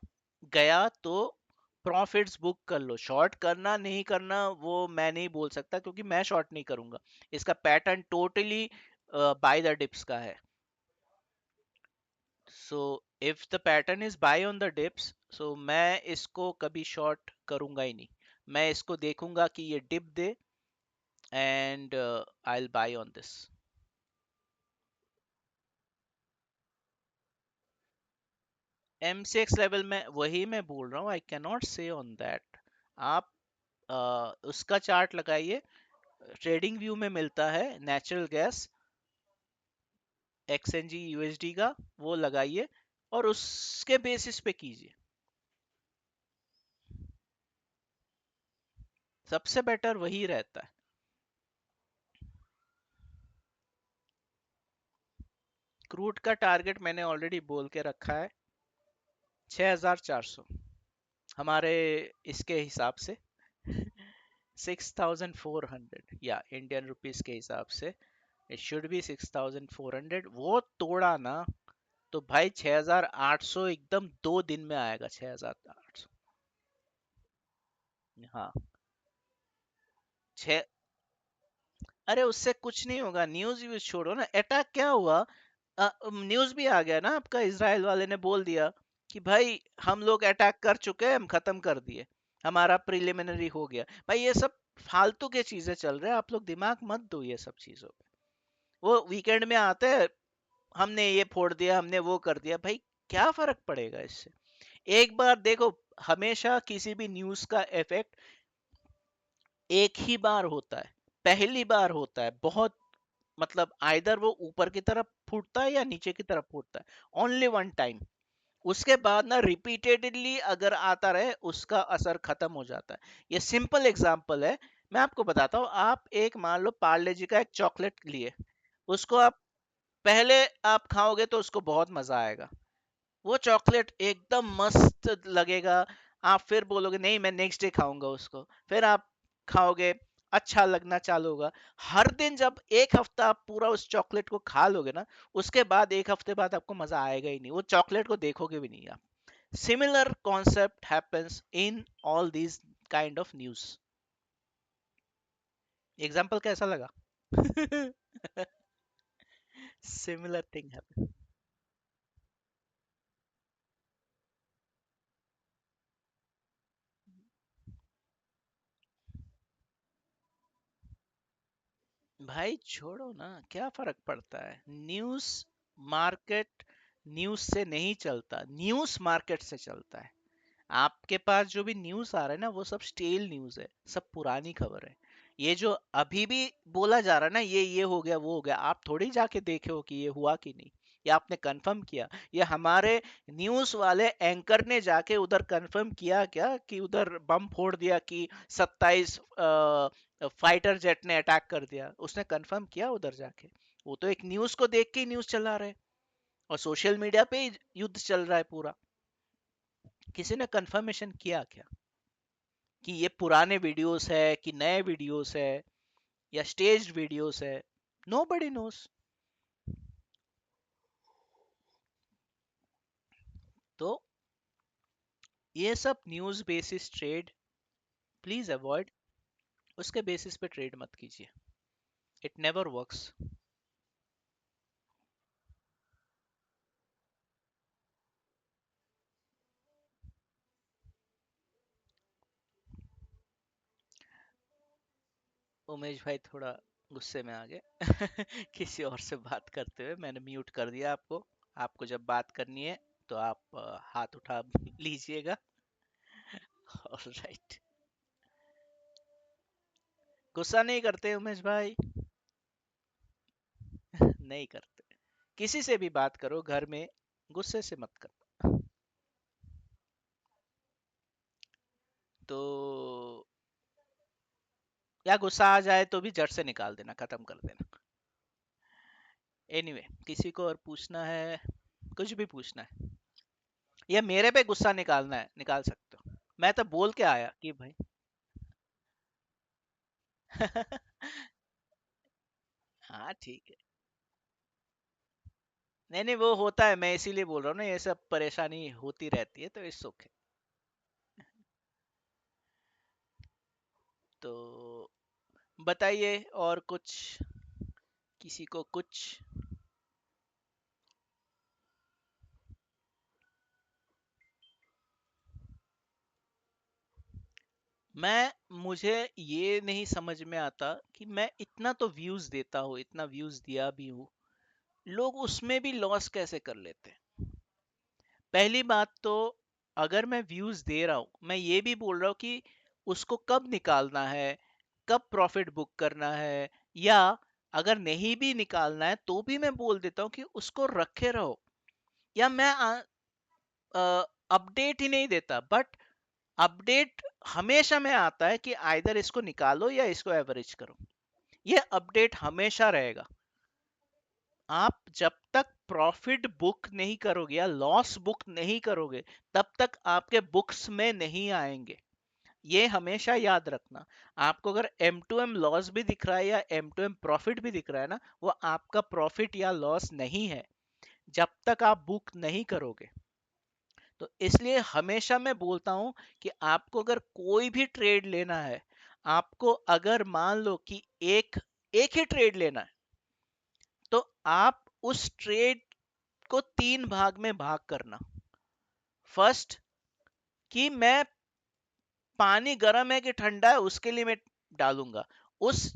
गया तो प्रॉफिट्स बुक कर लो। शॉर्ट करना नहीं करना वो मैं नहीं बोल सकता, क्योंकि मैं शॉर्ट नहीं करूंगा। इसका pattern totally buy the dips का है। So if the pattern is buy on the dips, so मैं इसको कभी शॉर्ट करूंगा ही नहीं। मैं इसको देखूंगा कि ये डिप दे, and I will buy on this. MCX level में वही मैं बोल रहा हूँ, I can not say on that. आप उसका चार्ट लगाइए, ट्रेडिंग व्यू में मिलता है नेचुरल गैस XNG USD का, वो लगाइए और उसके बेसिस पे कीजिए, सबसे बेटर वही रहता है। क्रूड का टारगेट मैंने ऑलरेडी बोल के रखा है 6400, हमारे इसके हिसाब से 6400, या इंडियन रुपीस के हिसाब से इट शुड बी 6400। वो तोड़ा ना तो भाई 6800 एकदम 2 दिन में आएगा 6800। हाँ, छह। अरे उससे कुछ नहीं होगा, न्यूज व्यूज छोड़ो ना, अटैक क्या हुआ? न्यूज भी आ गया ना आपका, इसराइल वाले ने बोल दिया कि भाई हम लोग अटैक कर चुके हैं, हम खत्म कर दिए, हमारा प्रिलिमिनरी हो गया। भाई ये सब फालतू के चीजें चल रहे हैं, आप लोग दिमाग मत दो ये सब चीजों पे। वो वीकेंड में आते हैं, हमने ये फोड़ दिया, हमने वो कर दिया, भाई क्या फर्क पड़ेगा इससे? एक बार देखो, हमेशा किसी भी न्यूज का इफेक्ट एक ही बार होता है, पहली बार होता है बहुत, मतलब आइदर वो ऊपर की तरफ फूटता है या नीचे की तरफ फूटता है, ओनली वन टाइम। उसके बाद ना रिपीटेडली अगर आता रहे, उसका असर खत्म हो जाता है। ये सिंपल एग्जांपल है, मैं आपको बताता हूँ। आप एक मान लो पार्ले जी का एक चॉकलेट लिए, उसको आप पहले आप खाओगे तो उसको बहुत मजा आएगा, वो चॉकलेट एकदम मस्त लगेगा। आप फिर बोलोगे नहीं मैं नेक्स्ट डे खाऊंगा उसको, फिर आप खाओगे, अच्छा लगना चालू होगा। हर दिन जब एक हफ्ता आप पूरा उस चॉकलेट को खा लोगे ना, उसके बाद एक हफ्ते बाद आपको मजा आएगा ही नहीं, वो चॉकलेट को देखोगे भी नहीं आप। Similar concept happens in all these kind of news. Example कैसा लगा? सिमिलर थिंग है। भाई छोड़ो ना, क्या फर्क पड़ता है? न्यूज़ मार्केट न्यूज़ से नहीं चलता, न्यूज़ मार्केट से चलता है। आपके पास जो भी न्यूज़ आ रहा है ना, वो सब स्टेल न्यूज़ है, सब पुरानी खबर है। ये जो अभी भी बोला जा रहा है ना, ये हो गया वो हो गया, आप थोड़ी जाके देखे हो कि ये हुआ कि नहीं, ये आपने कंफर्म किया? ये हमारे न्यूज़ वाले एंकर ने जाके उधर कंफर्म किया क्या कि उधर बम फोड़ दिया कि 27 फाइटर जेट ने अटैक कर दिया? उसने कंफर्म किया उधर जाके? वो तो एक न्यूज़ को देख के ही न्यूज़ चला रहे, और सोशल मीडिया पे ही युद्ध चल रहा है पूरा। किसी ने कंफर्मेशन किया क्या कि ये पुराने वीडियोस है कि नए वीडियोस है या स्टेज्ड वीडियोस है? नो बडी नोस। तो ये सब news basis trade please avoid, उसके बेसिस पे ट्रेड मत कीजिए, इट नेवर वर्क्स। उमेश भाई थोड़ा गुस्से में आ गए किसी और से बात करते हुए, मैंने म्यूट कर दिया आपको। आपको जब बात करनी है तो आप हाथ उठा लीजिएगा। ऑलराइट, गुस्सा नहीं करते उमेश भाई। नहीं करते, किसी से भी बात करो घर में, गुस्से से मत करो। तो या गुस्सा आ जाए तो भी जड़ से निकाल देना, खत्म कर देना। एनीवे किसी को और पूछना है, कुछ भी पूछना है, या मेरे पे गुस्सा निकालना है, निकाल सकते हो। मैं तो बोल के आया कि भाई हाँ ठीक है। नहीं नहीं, वो होता है, मैं इसीलिए बोल रहा हूँ ना, ये सब परेशानी होती रहती है, तो इट्स ओके। तो बताइए और कुछ, किसी को कुछ। मुझे ये नहीं समझ में आता कि मैं इतना तो व्यूज देता हूँ, इतना व्यूज दिया भी हूँ, लोग उसमें भी लॉस कैसे कर लेते हैं। पहली बात तो, अगर मैं व्यूज दे रहा हूं, मैं ये भी बोल रहा हूं कि उसको कब निकालना है, कब प्रॉफिट बुक करना है, या अगर नहीं भी निकालना है तो भी मैं बोल देता हूं कि उसको रखे रहो। या मैं अपडेट ही नहीं देता, बट अपडेट हमेशा में आता है कि आइदर इसको निकालो या इसको एवरेज करो। ये अपडेट हमेशा रहेगा। आप जब तक प्रॉफिट बुक नहीं करोगे या लॉस बुक नहीं करोगे, तब तक आपके बुक्स में नहीं आएंगे। ये हमेशा याद रखना। आपको अगर एम टू एम लॉस भी दिख रहा है या एम टू एम प्रॉफिट भी दिख रहा है ना, वो आपका प्रॉफिट या लॉस नहीं है जब तक आप बुक नहीं करोगे। तो इसलिए हमेशा मैं बोलता हूं कि आपको अगर कोई भी ट्रेड लेना है, आपको अगर मान लो कि एक एक ही ट्रेड लेना है, तो आप उस ट्रेड को 3 भाग में भाग करना। फर्स्ट, कि मैं पानी गर्म है कि ठंडा है उसके लिए मैं डालूंगा। उस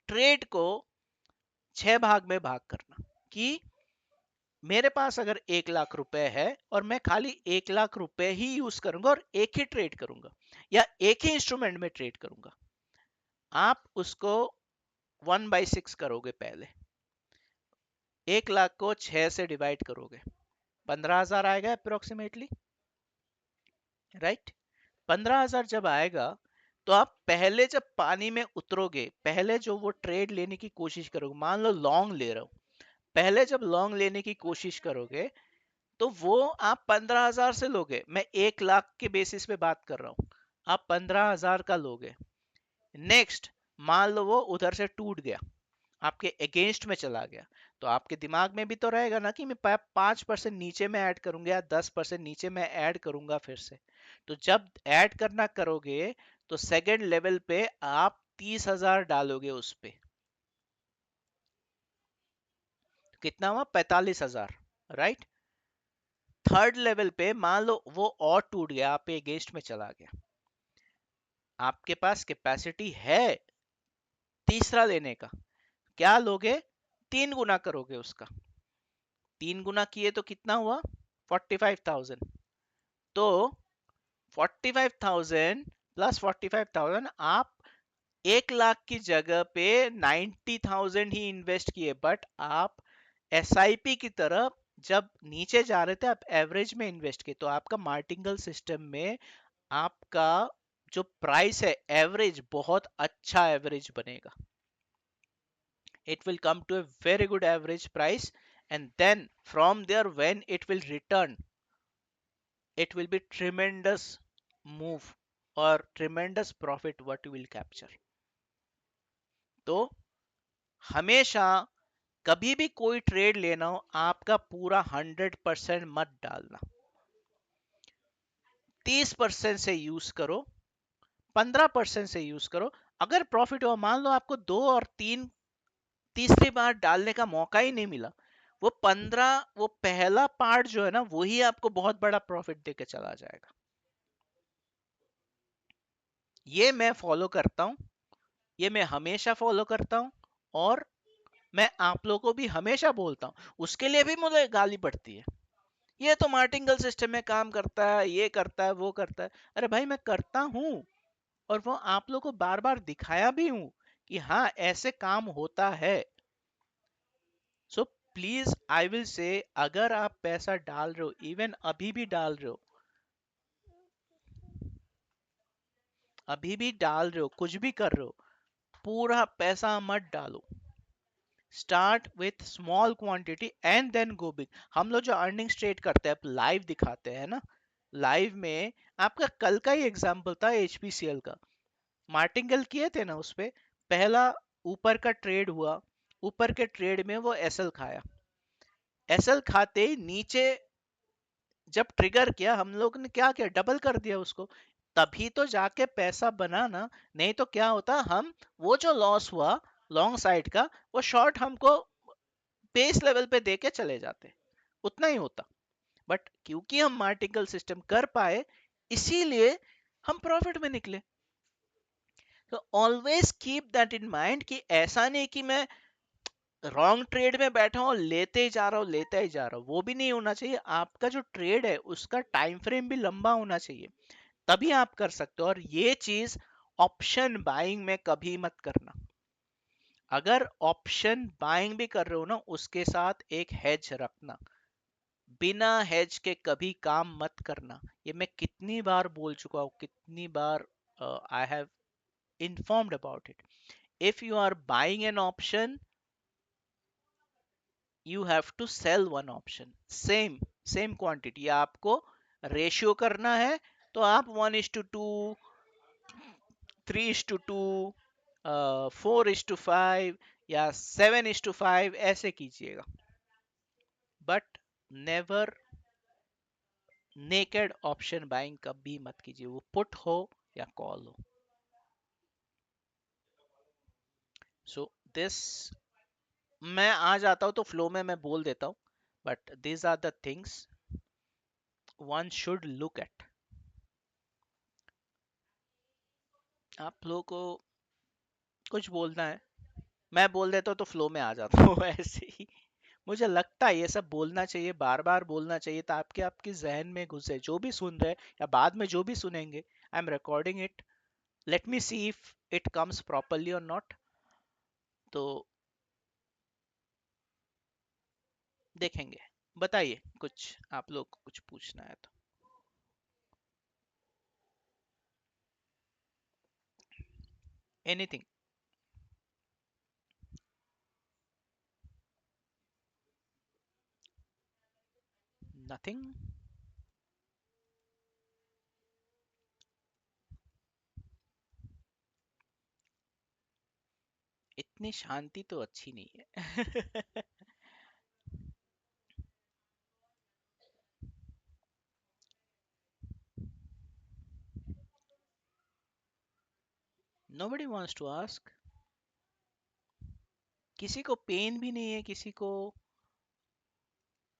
ट्रेड को 6 भाग में भाग करना, कि मेरे पास अगर 1 लाख रुपए है और मैं खाली 1 लाख रुपए ही यूज करूंगा और एक ही ट्रेड करूंगा या एक ही इंस्ट्रूमेंट में ट्रेड करूंगा। आप उसको 1/6 करोगे। पहले 1 लाख को 6 से डिवाइड करोगे, 15,000 आएगा अप्रोक्सीमेटली, राइट। 15,000 जब आएगा, तो आप पहले जब पानी में उतरोगे, पहले जो वो ट्रेड लेने की कोशिश करोगे, मान लो लॉन्ग ले रहा हूं, पहले जब लॉन्ग लेने की कोशिश करोगे, तो वो आप 15,000 से लोगे। मैं 1 लाख के बेसिस पे बात कर रहा हूं, आप 15,000 का लोगे। नेक्स्ट, मान लो वो उधर से टूट गया, आपके अगेंस्ट में चला गया, तो आपके दिमाग में भी तो रहेगा ना कि मैं 5% नीचे में ऐड करूंगा या 10% नीचे में ऐड करूंगा फिर से। तो जब ऐड करना करोगे, तो सेकेंड लेवल पे आप 30,000 डालोगे उस पे। कितना हुआ? 45,000, राइट। थर्ड लेवल पे मान लो वो और टूट गया, आप पे अगेंस्ट में चला गया, आपके पास कैपेसिटी है तीसरा लेने का, क्या लोगे? 3 गुना करोगे उसका। 3 गुना किए तो कितना हुआ? 45,000। तो 45,000 प्लस 45,000, आप 1 लाख की जगह पे 90,000 ही इन्वेस्ट किए, बट आप एसआईपी की तरफ जब नीचे जा रहे थे, आप एवरेज में इन्वेस्ट किए, तो आपका मार्टिंगल सिस्टम में आपका जो प्राइस है एवरेज, बहुत अच्छा एवरेज बनेगा। It will come to a very good average price, and then from there when it will return, it will be tremendous move or tremendous profit what you will capture. तो हमेशा कभी भी कोई trade लेना हो, आपका पूरा 100% मत डालना, 30% से यूज करो, 15% से यूज करो। अगर प्रॉफिट हो, मान लो आपको 2 और 3 तीसरी बार डालने का मौका ही नहीं मिला, वो 15, वो पहला पार्ट जो है ना, वही आपको बहुत बड़ा प्रॉफिट देके चला जाएगा। ये मैं फॉलो करता हूं, ये मैं हमेशा फॉलो करता हूं, और मैं आप लोगों को भी हमेशा बोलता हूं। उसके लिए भी मुझे गाली पड़ती है, ये तो मार्टिंगल सिस्टम में काम करता है, ये करता है, वो करता है। अरे भाई, मैं करता हूं, और वो आप लोगों को बार बार दिखाया भी हूं कि हाँ, ऐसे काम होता है। सो प्लीज, आई विल से, अगर आप पैसा डाल रहे हो, इवन अभी भी डाल रहे हो, अभी भी डाल रहे हो, कुछ भी कर रहे हो, पूरा पैसा मत डालो। Start with small quantity and then go big. हम लोग जो अर्निंग ट्रेड करते हैं, लाइव दिखाते हैं ना, लाइव में आपका कल का ही एग्जांपल था एचपीसीएल का, मार्टिंगल किए थे ना, उस पे पहला ऊपर का ट्रेड हुआ, ऊपर के ट्रेड में वो एसएल खाया, एसएल खाते ही नीचे जब ट्रिगर किया, हम लोग ने क्या किया? डबल कर दिया उसको, तभी तो जाके पैसा बना ना। नहीं तो क्या होता, हम वो जो लॉस हुआ लॉन्ग साइड का, वो शॉर्ट हमको बेस लेवल पे देके चले जाते, उतना ही होता। बट क्योंकि हम मार्टिकल सिस्टम कर पाए, इसीलिए हम प्रॉफिट में निकले। तो always keep that in mind कि ऐसा नहीं कि मैं रॉन्ग ट्रेड में बैठा हूँ, लेते ही जा रहा हूँ, लेते ही जा रहा हूँ, वो भी नहीं होना चाहिए। आपका जो ट्रेड है उसका टाइम फ्रेम भी लंबा होना चाहिए, तभी आप कर सकते हो। और ये चीज ऑप्शन बाइंग में कभी मत करना। अगर ऑप्शन बाइंग भी कर रहे हो ना, उसके साथ एक हेज रखना। बिना हेज के कभी काम मत करना। ये मैं कितनी बार बोल चुका हूँ, कितनी बार I have informed about it. If you are buying an option, you have to sell one option. Same quantity आपको रेशियो करना है, तो आप 1:2, 3:2, 4:5 या 7:5 ऐसे कीजिएगा। But never naked option buying कभी मत कीजिए, वो पुट हो या कॉल हो। सो दिस, मैं आ जाता हूँ तो फ्लो में मैं बोल देता हूँ, but these are the things one should look at। आप लोगों को कुछ बोलना है, मैं बोल देता हूँ तो फ्लो में आ जाता हूँ ऐसे ही। मुझे लगता है ये सब बोलना चाहिए, बार बार बोलना चाहिए, ताकि आपके जहन में घुसे। जो भी सुन रहे हैं या बाद में जो भी सुनेंगे, आई am recording it, let me see if it comes properly और नॉट। तो देखेंगे। बताइए, कुछ आप लोग को कुछ पूछना है तो। एनीथिंग। नथिंग। इतनी शांति तो अच्छी नहीं है। Nobody wants to ask। किसी को पेन भी नहीं है, किसी को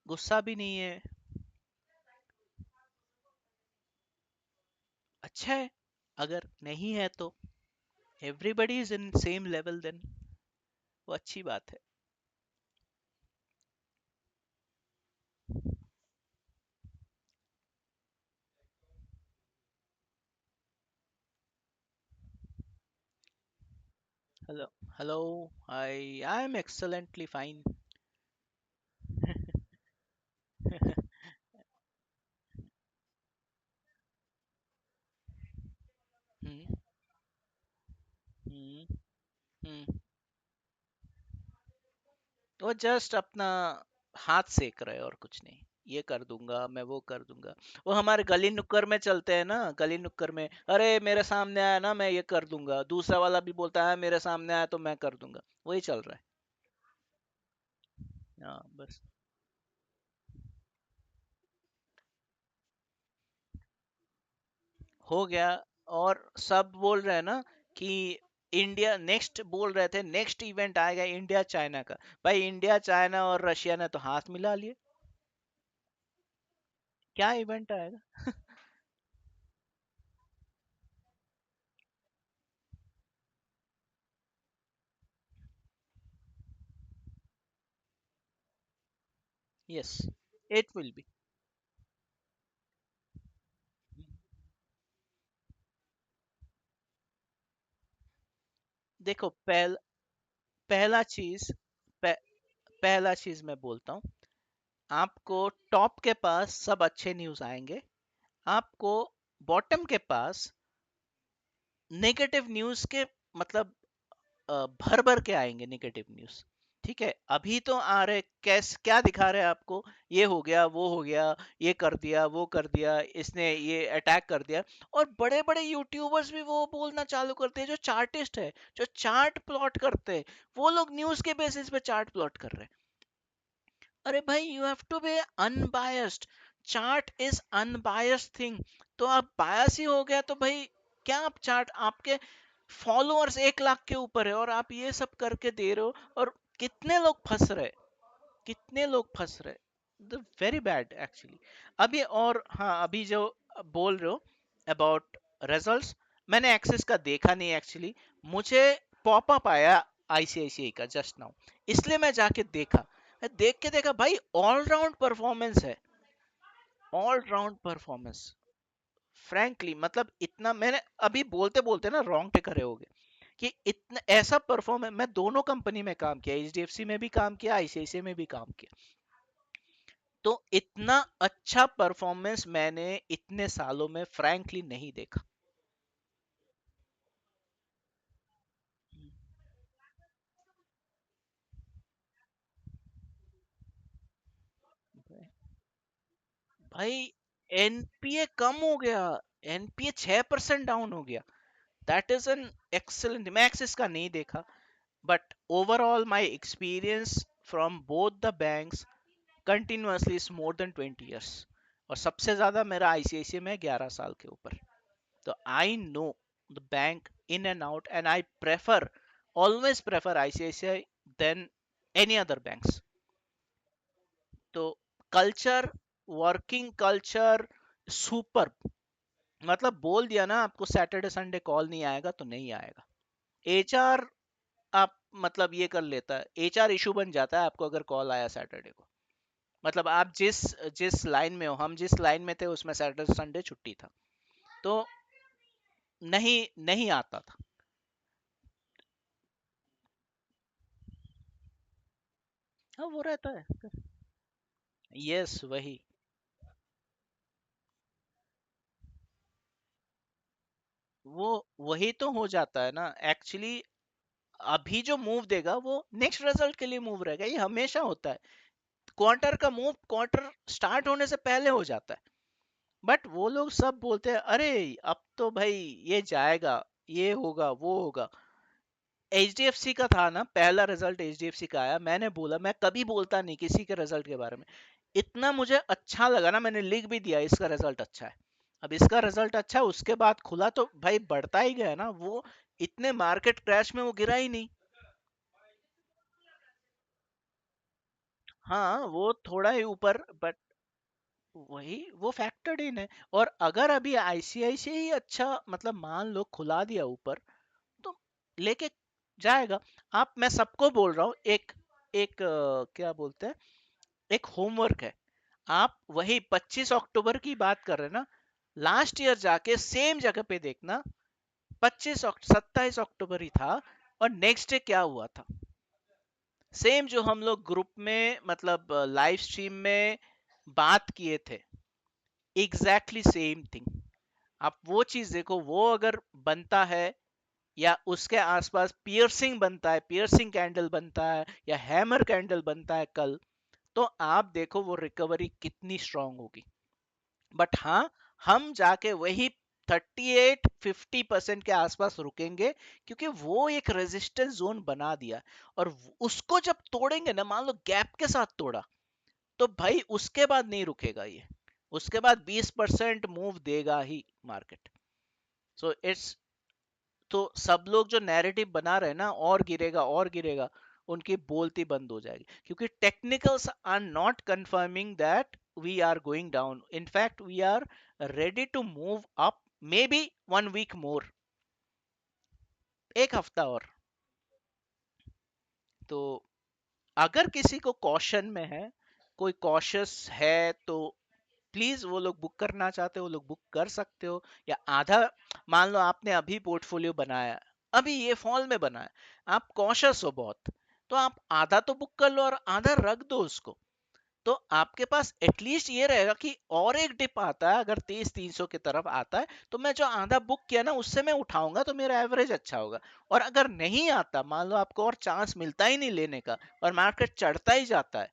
गुस्सा भी नहीं है। अच्छा है। अगर नहीं है तो everybody is in same level, then वो अच्छी बात है। Hello. Hello. I am excellently fine. Hmm. Hmm. Hmm. वो जस्ट अपना हाथ सेक रहे हैं और कुछ नहीं। ये कर दूंगा, मैं वो कर दूंगा। वो हमारे गली नुक्कड़ में चलते हैं ना, गली नुक्कड़ में, अरे मेरे सामने आया ना मैं ये कर दूंगा, दूसरा वाला भी बोलता है मेरे सामने आया तो मैं कर दूंगा। वही चल रहा है। हाँ बस। हो गया। और सब बोल रहे हैं ना कि इंडिया नेक्स्ट, बोल रहे थे नेक्स्ट इवेंट आएगा इंडिया चाइना का। भाई इंडिया चाइना और रशिया ने तो हाथ मिला लिए। क्या इवेंट आएगा? Yes, it will be. देखो पहला चीज, पह, पहला चीज मैं बोलता हूँ, आपको टॉप के पास सब अच्छे न्यूज आएंगे, आपको बॉटम के पास नेगेटिव न्यूज के, मतलब भर भर के आएंगे नेगेटिव न्यूज। ठीक है, अभी तो आ रहे कैस, क्या दिखा रहे हैं आपको, ये हो गया, वो हो गया, ये कर दिया, वो कर दिया, इसने ये अटैक कर दिया। और बड़े बड़े यूट्यूबर्स भी वो बोलना चालू करते हैं, जो चार्टिस्ट है, जो चार्ट प्लॉट करते हैं, वो लोग न्यूज के बेसिस पे चार्ट प्लॉट कर रहे हैं। अरे भाई you have to be unbiased. Chart is unbiased thing. तो आप बायस ही हो गया तो भाई, क्या आप चार्ट, आपके फॉलोअर्स 1 लाख के ऊपर है और आप ये सब करके दे रहे हो, और कितने लोग फंस रहे, कितने लोग फंस रहे, वेरी बैड एक्चुअली। अभी और हाँ, अभी जो बोल रहे हो अबाउट रिजल्ट्स मैंने एक्सिस का देखा नहीं एक्चुअली, मुझे पॉपअप आया आईसीआईसीआई का जस्ट नाउ, इसलिए मैं जाके देखा। मैं देख के देखा भाई ऑलराउंड परफॉर्मेंस है, ऑल राउंड परफॉर्मेंस। फ्रैंकली मतलब इतना मैंने अभी बोलते बोलते ना रोंगटे खड़े हो गए कि इतना ऐसा परफॉर्म है। मैं दोनों कंपनी में काम किया, एचडीएफसी में भी काम किया, आईसीआईसीआई में भी काम किया, तो इतना अच्छा परफॉर्मेंस मैंने इतने सालों में फ्रैंकली नहीं देखा। भाई एनपीए कम हो गया, एनपीए 6% डाउन हो गया। दैट इज एन एक्सेलेंट, मैं एक्सिस का नहीं देखा, but overall my experience from both the banks continuously is more than 20 years, और सबसे ज्यादा मेरा आईसीआईसीआई में 11 साल के ऊपर। तो I know the bank in and out, and I prefer, always prefer ICICI then any other banks. तो कल्चर, वर्किंग कल्चर सुपर, मतलब बोल दिया ना आपको सैटरडे संडे कॉल नहीं आएगा तो नहीं आएगा। एचआर आप मतलब ये कर लेता है, एचआर इशू बन जाता है आपको अगर कॉल आया सैटरडे को। मतलब आप जिस जिस लाइन में हो, हम जिस लाइन में थे उसमें सैटरडे संडे छुट्टी था, तो नहीं नहीं आता था। हाँ वो रहता है। यस वही। वो वही तो हो जाता है ना एक्चुअली। अभी जो मूव देगा वो नेक्स्ट रिजल्ट के लिए मूव रहेगा, ये हमेशा होता है। क्वार्टर का मूव क्वार्टर स्टार्ट होने से पहले हो जाता है, बट वो लोग सब बोलते हैं अरे अब तो भाई ये जाएगा, ये होगा वो होगा। एचडीएफसी का था ना, पहला रिजल्ट एचडीएफसी का आया, मैंने बोला, मैं कभी बोलता नहीं किसी के रिजल्ट के बारे में, इतना मुझे अच्छा लगा ना, मैंने लिख भी दिया इसका रिजल्ट अच्छा है। अब इसका रिजल्ट अच्छा है, उसके बाद खुला तो भाई बढ़ता ही गया ना वो, इतने मार्केट क्रैश में वो गिरा ही नहीं। हाँ वो थोड़ा ही ऊपर, बट वही वो फैक्टर्ड इन है। और अगर अभी आईसीआईसीआई ही अच्छा मतलब मान लो खुला दिया ऊपर, तो लेके जाएगा। आप, मैं सबको बोल रहा हूँ, एक एक क्या बोलते हैं, एक होमवर्क है। आप वही 25 अक्टूबर की बात कर रहे हैं ना, लास्ट ईयर जाके सेम जगह पे देखना, 27 अक्टूबर ही था, और नेक्स्ट डे क्या हुआ था, सेम जो हम लोग ग्रुप में मतलब लाइव स्ट्रीम में बात किए थे, एग्जैक्टली सेम थिंग। आप वो चीज देखो, वो अगर बनता है या उसके आसपास पियर्सिंग बनता है, पियर्सिंग कैंडल बनता है या हैमर कैंडल बनता है कल, तो आप देखो वो रिकवरी कितनी स्ट्रांग होगी। बट हाँ, हम जाके वही 38-50% के आसपास रुकेंगे, क्योंकि वो एक रेजिस्टेंस जोन बना दिया। और उसको जब तोड़ेंगे ना, मान लो गैप के साथ तोड़ा, तो भाई उसके बाद नहीं रुकेगा ये, उसके बाद 20% मूव देगा ही मार्केट। सो इट्स, तो सब लोग जो नैरेटिव बना रहे हैं ना और गिरेगा और गिरेगा, उनकी बोलती बंद हो जाएगी, क्योंकि technicals are not confirming that we are going down, in fact we are ready to move up, may be 1 week more, एक हफ्ता और। तो अगर किसी को कॉशन में है, कोई कॉशियस है, तो प्लीज वो लोग बुक करना चाहते हो वो लोग बुक कर सकते हो, या आधा, मान लो आपने अभी पोर्टफोलियो बनाया, अभी ये फॉल में बनाया, आप कॉशियस हो बहुत, तो आप आधा तो बुक कर लो और आधा रख दो उसको। तो आपके पास एटलीस्ट ये रहेगा कि और एक डिप आता है अगर 2300 की तरफ आता है, तो मैं जो आधा बुक किया ना उससे मैं उठाऊंगा, तो मेरा एवरेज अच्छा होगा। और अगर नहीं आता, मान लो आपको और चांस मिलता ही नहीं लेने का, और मार्केट चढ़ता ही जाता है,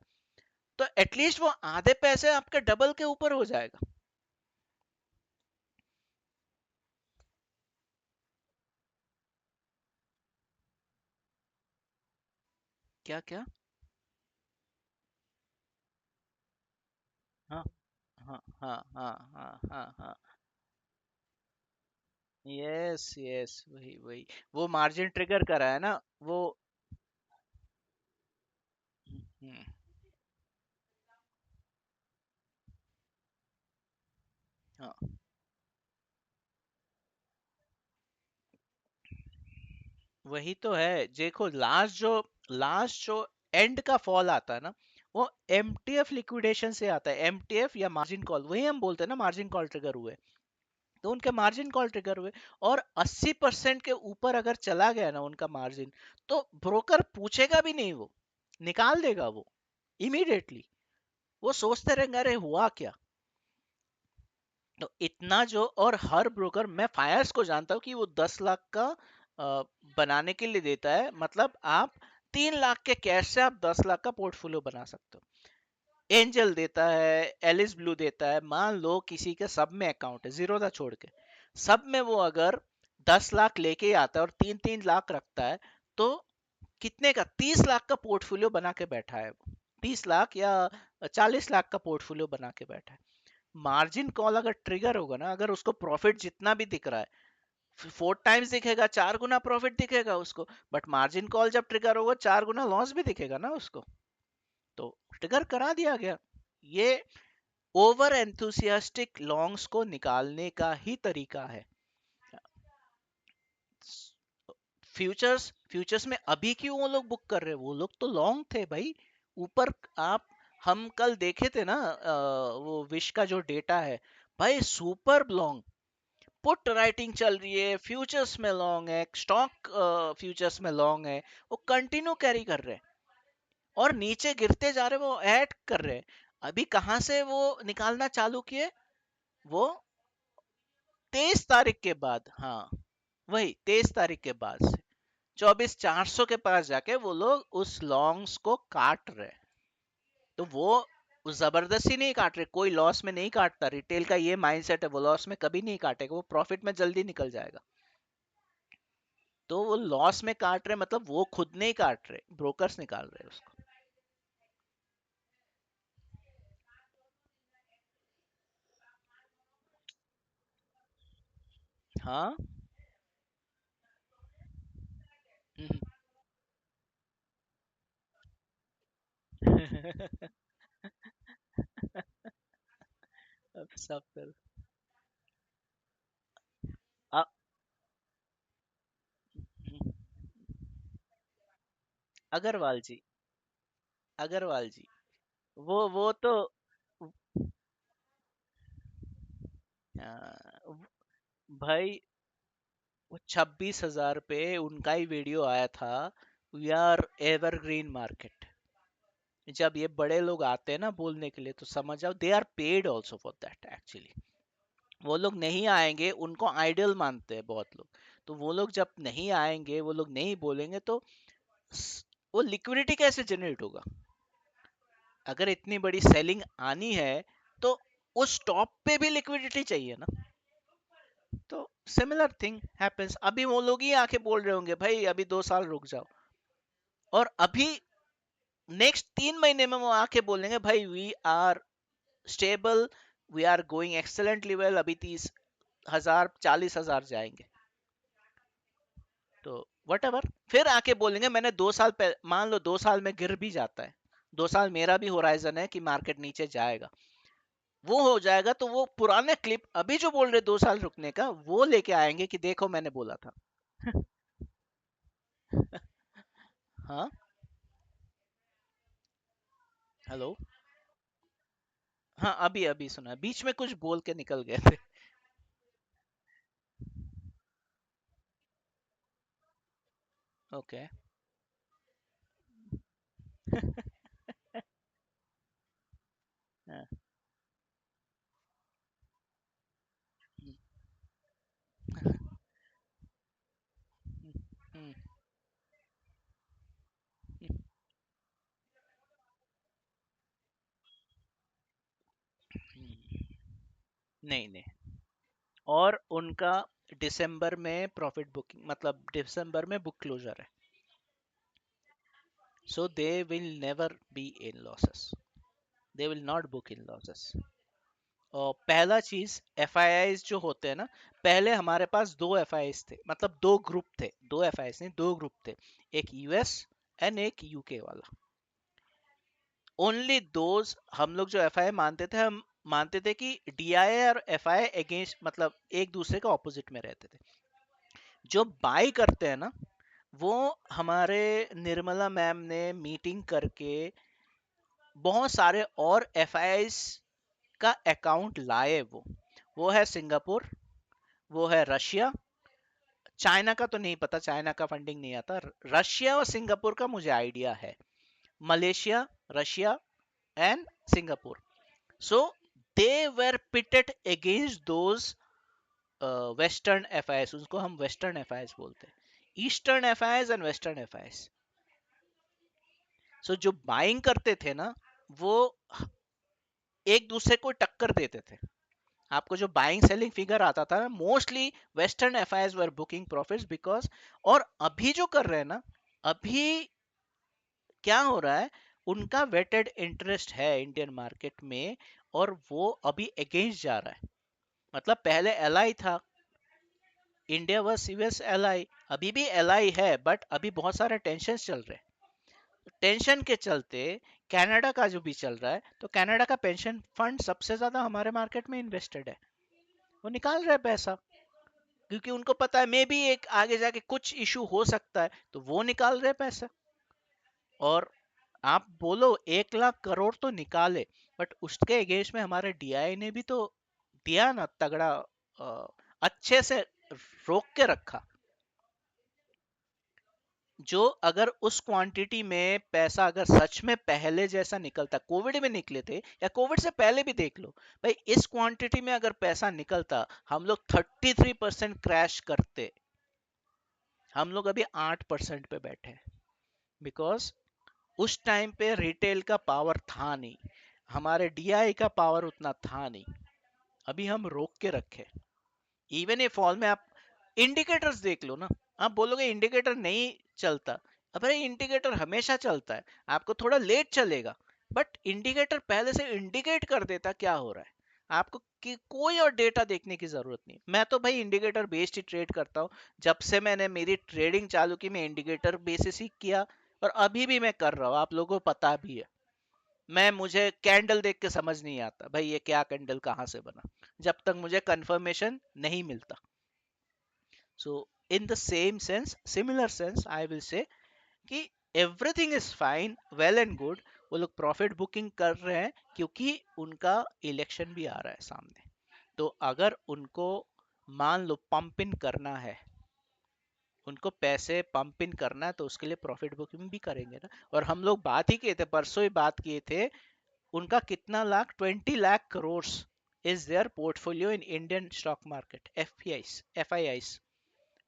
तो एटलीस्ट वो आधे पैसे आपके डबल के ऊपर हो जाएगा। क्या क्या? हाँ हाँ हाँ हाँ हाँ हाँ हाँ। यस यस वही वही, वो मार्जिन ट्रिगर करा है ना वो। हम्म, हाँ वही तो है, देखो लास्ट जो एंड का फॉल आता है ना, वो एमटीएफ लिक्विडेशन से आता है। एमटीएफ या मार्जिन कॉल, वही हम बोलते हैं ना, मार्जिन कॉल ट्रिगर हुए, तो उनके मार्जिन कॉल ट्रिगर हुए। और 80% के ऊपर अगर चला गया ना उनका मार्जिन, तो ब्रोकर पूछेगा भी नहीं, वो निकाल देगा वो इमीडिएटली। वो सोचते रहेंगे अरे हुआ क्या। तो इतना जो, और हर ब्रोकर, मैं फायर्स को जानता हूँ कि वो 10 लाख का बनाने के लिए देता है, मतलब आप 3 लाख के कैश से आप 10 लाख का पोर्टफोलियो बना सकते हो। एंजल देता है, एलिस ब्लू देता है, मान लो किसी के सब में अकाउंट है, जीरोधा छोड़ के, सब में वो अगर 10 लाख लेके ही आता है और 3-3 लाख रखता है, तो कितने का, 30 लाख का पोर्टफोलियो बना के बैठा है वो। 30 लाख या 40 लाख का पोर्टफोलियो बना के बैठा है। मार्जिन कॉल अगर ट्रिगर होगा ना, अगर उसको प्रॉफिट जितना भी दिख रहा है, 4 टाइम्स दिखेगा, 4 गुना प्रॉफिट दिखेगा उसको, बट मार्जिन कॉल जब ट्रिगर होगा 4 गुना लॉस भी दिखेगा ना उसको। तो ट्रिगर करा दिया गया। ये ओवर एंथुसियास्टिक लॉन्ग्स को निकालने का ही तरीका है। फ्यूचर्स में अभी क्यों वो लोग बुक कर रहे हैं, वो लोग तो लॉन्ग थे भाई ऊपर। आप, हम कल देखे थे ना, वो विश का जो डेटा है, भाई सुपर लॉन्ग, पुट राइटिंग चल रही है, फ्यूचर्स में लॉन्ग है, स्टॉक फ्यूचर्स में लॉन्ग है, वो कंटिन्यू कैरी कर रहे हैं। और नीचे गिरते जा रहे हैं, वो ऐड कर रहे हैं। अभी कहाँ से वो निकालना चालू किए, वो 23 तारीख के बाद, हाँ, वही 23 तारीख के बाद से 24,400 के पास जाके वो लोग उस लॉन्ग्स को काट रहे हैं। तो वो जबरदस्ती नहीं काट रहे, कोई लॉस में नहीं काटता। रिटेल का ये माइंडसेट है, वो लॉस में कभी नहीं काटेगा, वो प्रॉफिट में जल्दी निकल जाएगा। तो वो लॉस में काट रहे, मतलब वो खुद नहीं काट रहे, ब्रोकर्स निकाल रहे हैं उसको। हाँ। अब सब कर, अ- अग्रवाल जी, अग्रवाल जी, वो तो, भाई वो 26,000 पे उनका ही वीडियो आया था, वी आर एवरग्रीन मार्केट। जब ये बड़े लोग आते हैं ना बोलने के लिए, तो समझ जाओ they are paid also for that actually. वो लोग नहीं आएंगे, उनको आइडल मानते हैं बहुत लोग। तो वो लोग जब नहीं आएंगे, वो लोग नहीं बोलेंगे, तो वो लिक्विडिटी कैसे जनरेट होगा। अगर इतनी बड़ी सेलिंग आनी है, तो उस टॉप पे भी लिक्विडिटी चाहिए ना। तो सिमिलर थिंग हैपेंस, अभी वो लोग ही आके बोल रहे होंगे भाई अभी 2 साल रुक जाओ, और अभी नेक्स्ट 3 महीने में वो आके बोलेंगे भाई we are stable, we are going excellently well, अभी 30,000 40,000 जाएंगे। तो वट एवर, फिर आके बोलेंगे मैंने 2 साल पहले, मान लो 2 साल में गिर भी जाता है, 2 साल मेरा भी होराइजन है कि मार्केट नीचे जाएगा, वो हो जाएगा, तो वो पुराने क्लिप अभी जो बोल रहे 2 साल रुकने का, वो लेके आएंगे कि देखो मैंने बोला था। हाँ। हेलो। हाँ, अभी अभी सुना, बीच में कुछ बोल के निकल गए थे। ओके। हाँ, हम्म, हम्म, हम्म, नहीं नहीं। और उनका दिसंबर में प्रॉफिट बुकिंग, मतलब दिसंबर में बुक क्लोजर है, so they will never be in losses, they will not book in losses. और पहला चीज, एफ आई आईज जो होते हैं ना, पहले हमारे पास दो एफ आई आईज थे, मतलब दो ग्रुप थे, दो एफ आई आईज नहीं, दो ग्रुप थे, एक यूएस एंड एक यूके वाला। ओनली दोज, हम लोग जो एफ आई आई मानते थे, हम मानते थे कि डी आई और एफ आई आई अगेंस्ट, मतलब एक दूसरे के ऑपोजिट में रहते थे। जो बाई करते हैं ना, वो हमारे निर्मला मैम ने मीटिंग करके बहुत सारे और एफआईआईज का अकाउंट लाए। वो है सिंगापुर, वो है रशिया, चाइना का तो नहीं पता, चाइना का फंडिंग नहीं आता। रशिया और सिंगापुर का मुझे आइडिया है, Malaysia, Russia and Singapore. So they were pitted against those western FIIs, उसको हम वेस्टर्न एफआईएस बोलते हैं, eastern FIIs and western FIIs. So जो बाइंग करते थे ना, वो एक दूसरे को टक्कर देते थे। आपको जो बाइंग सेलिंग फिगर आता था ना, mostly western FIS were booking profits because. और अभी जो कर रहे हैं ना, अभी क्या हो रहा है, उनका वेटेड इंटरेस्ट है इंडियन मार्केट में, और वो अभी अगेंस्ट जा रहा है। मतलब पहले एलआई था, इंडिया वर्स यूएस एलआई, अभी भी एलआई है, बट अभी बहुत सारे टेंशन चल रहे हैं। टेंशन के चलते कनाडा का जो भी चल रहा है, तो कनाडा का पेंशन फंड सबसे ज्यादा हमारे मार्केट में इन्वेस्टेड है, वो निकाल रहे हैं पैसा, क्योंकि उनको पता है मे भी एक आगे जाके कुछ इशू हो सकता है, तो वो निकाल रहे हैं पैसा। और आप बोलो 1 लाख करोड़ तो निकाले, बट उसके अगेंस्ट में हमारे डीआई ने भी तो दिया ना तगड़ा, अच्छे से रोक के रखा। जो अगर उस क्वांटिटी में पैसा अगर सच में पहले जैसा निकलता, कोविड में निकले थे या कोविड से पहले भी देख लो भाई, इस क्वांटिटी में अगर पैसा निकलता, हम लोग 33% क्रैश करते, हम लोग अभी 8% पे बैठे हैं। बिकॉज उस टाइम पे रिटेल का पावर था नहीं, हमारे डीआई का पावर उतना था नहीं, अभी हम रोक के रखे। इवन ये फॉल में आप इंडिकेटर्स देख लो ना, आप बोलोगे इंडिकेटर नहीं चलता, अरे इंडिकेटर हमेशा चलता है, आपको थोड़ा लेट चलेगा, बट इंडिकेटर पहले से इंडिकेट कर देता क्या हो रहा है। आपको कि कोई और डेटा देखने की जरूरत नहीं। मैं तो भाई इंडिकेटर बेस्ड ही ट्रेड करता हूँ, जब से मैंने मेरी ट्रेडिंग चालू की मैं इंडिकेटर बेसिस ही किया, और अभी भी मैं कर रहा हूँ, आप लोगों को पता भी है। मैं मुझे कैंडल देख के समझ नहीं आता भाई ये क्या कैंडल कहाँ से बना, जब तक मुझे कंफर्मेशन नहीं मिलता। So in the same sense, similar sense I will say कि everything is fine, well and good. वो लोग प्रॉफिट बुकिंग कर रहे हैं क्योंकि उनका इलेक्शन भी आ रहा है सामने। तो अगर उनको मान लो पंप इन करना है, उनको पैसे पंप इन करना है, तो उसके लिए प्रॉफिट बुकिंग भी करेंगे ना। और हम लोग बात ही किए थे, परसों ही बात किए थे, उनका कितना lakh, 20 lakh crore is their portfolio in Indian stock market, F I Is.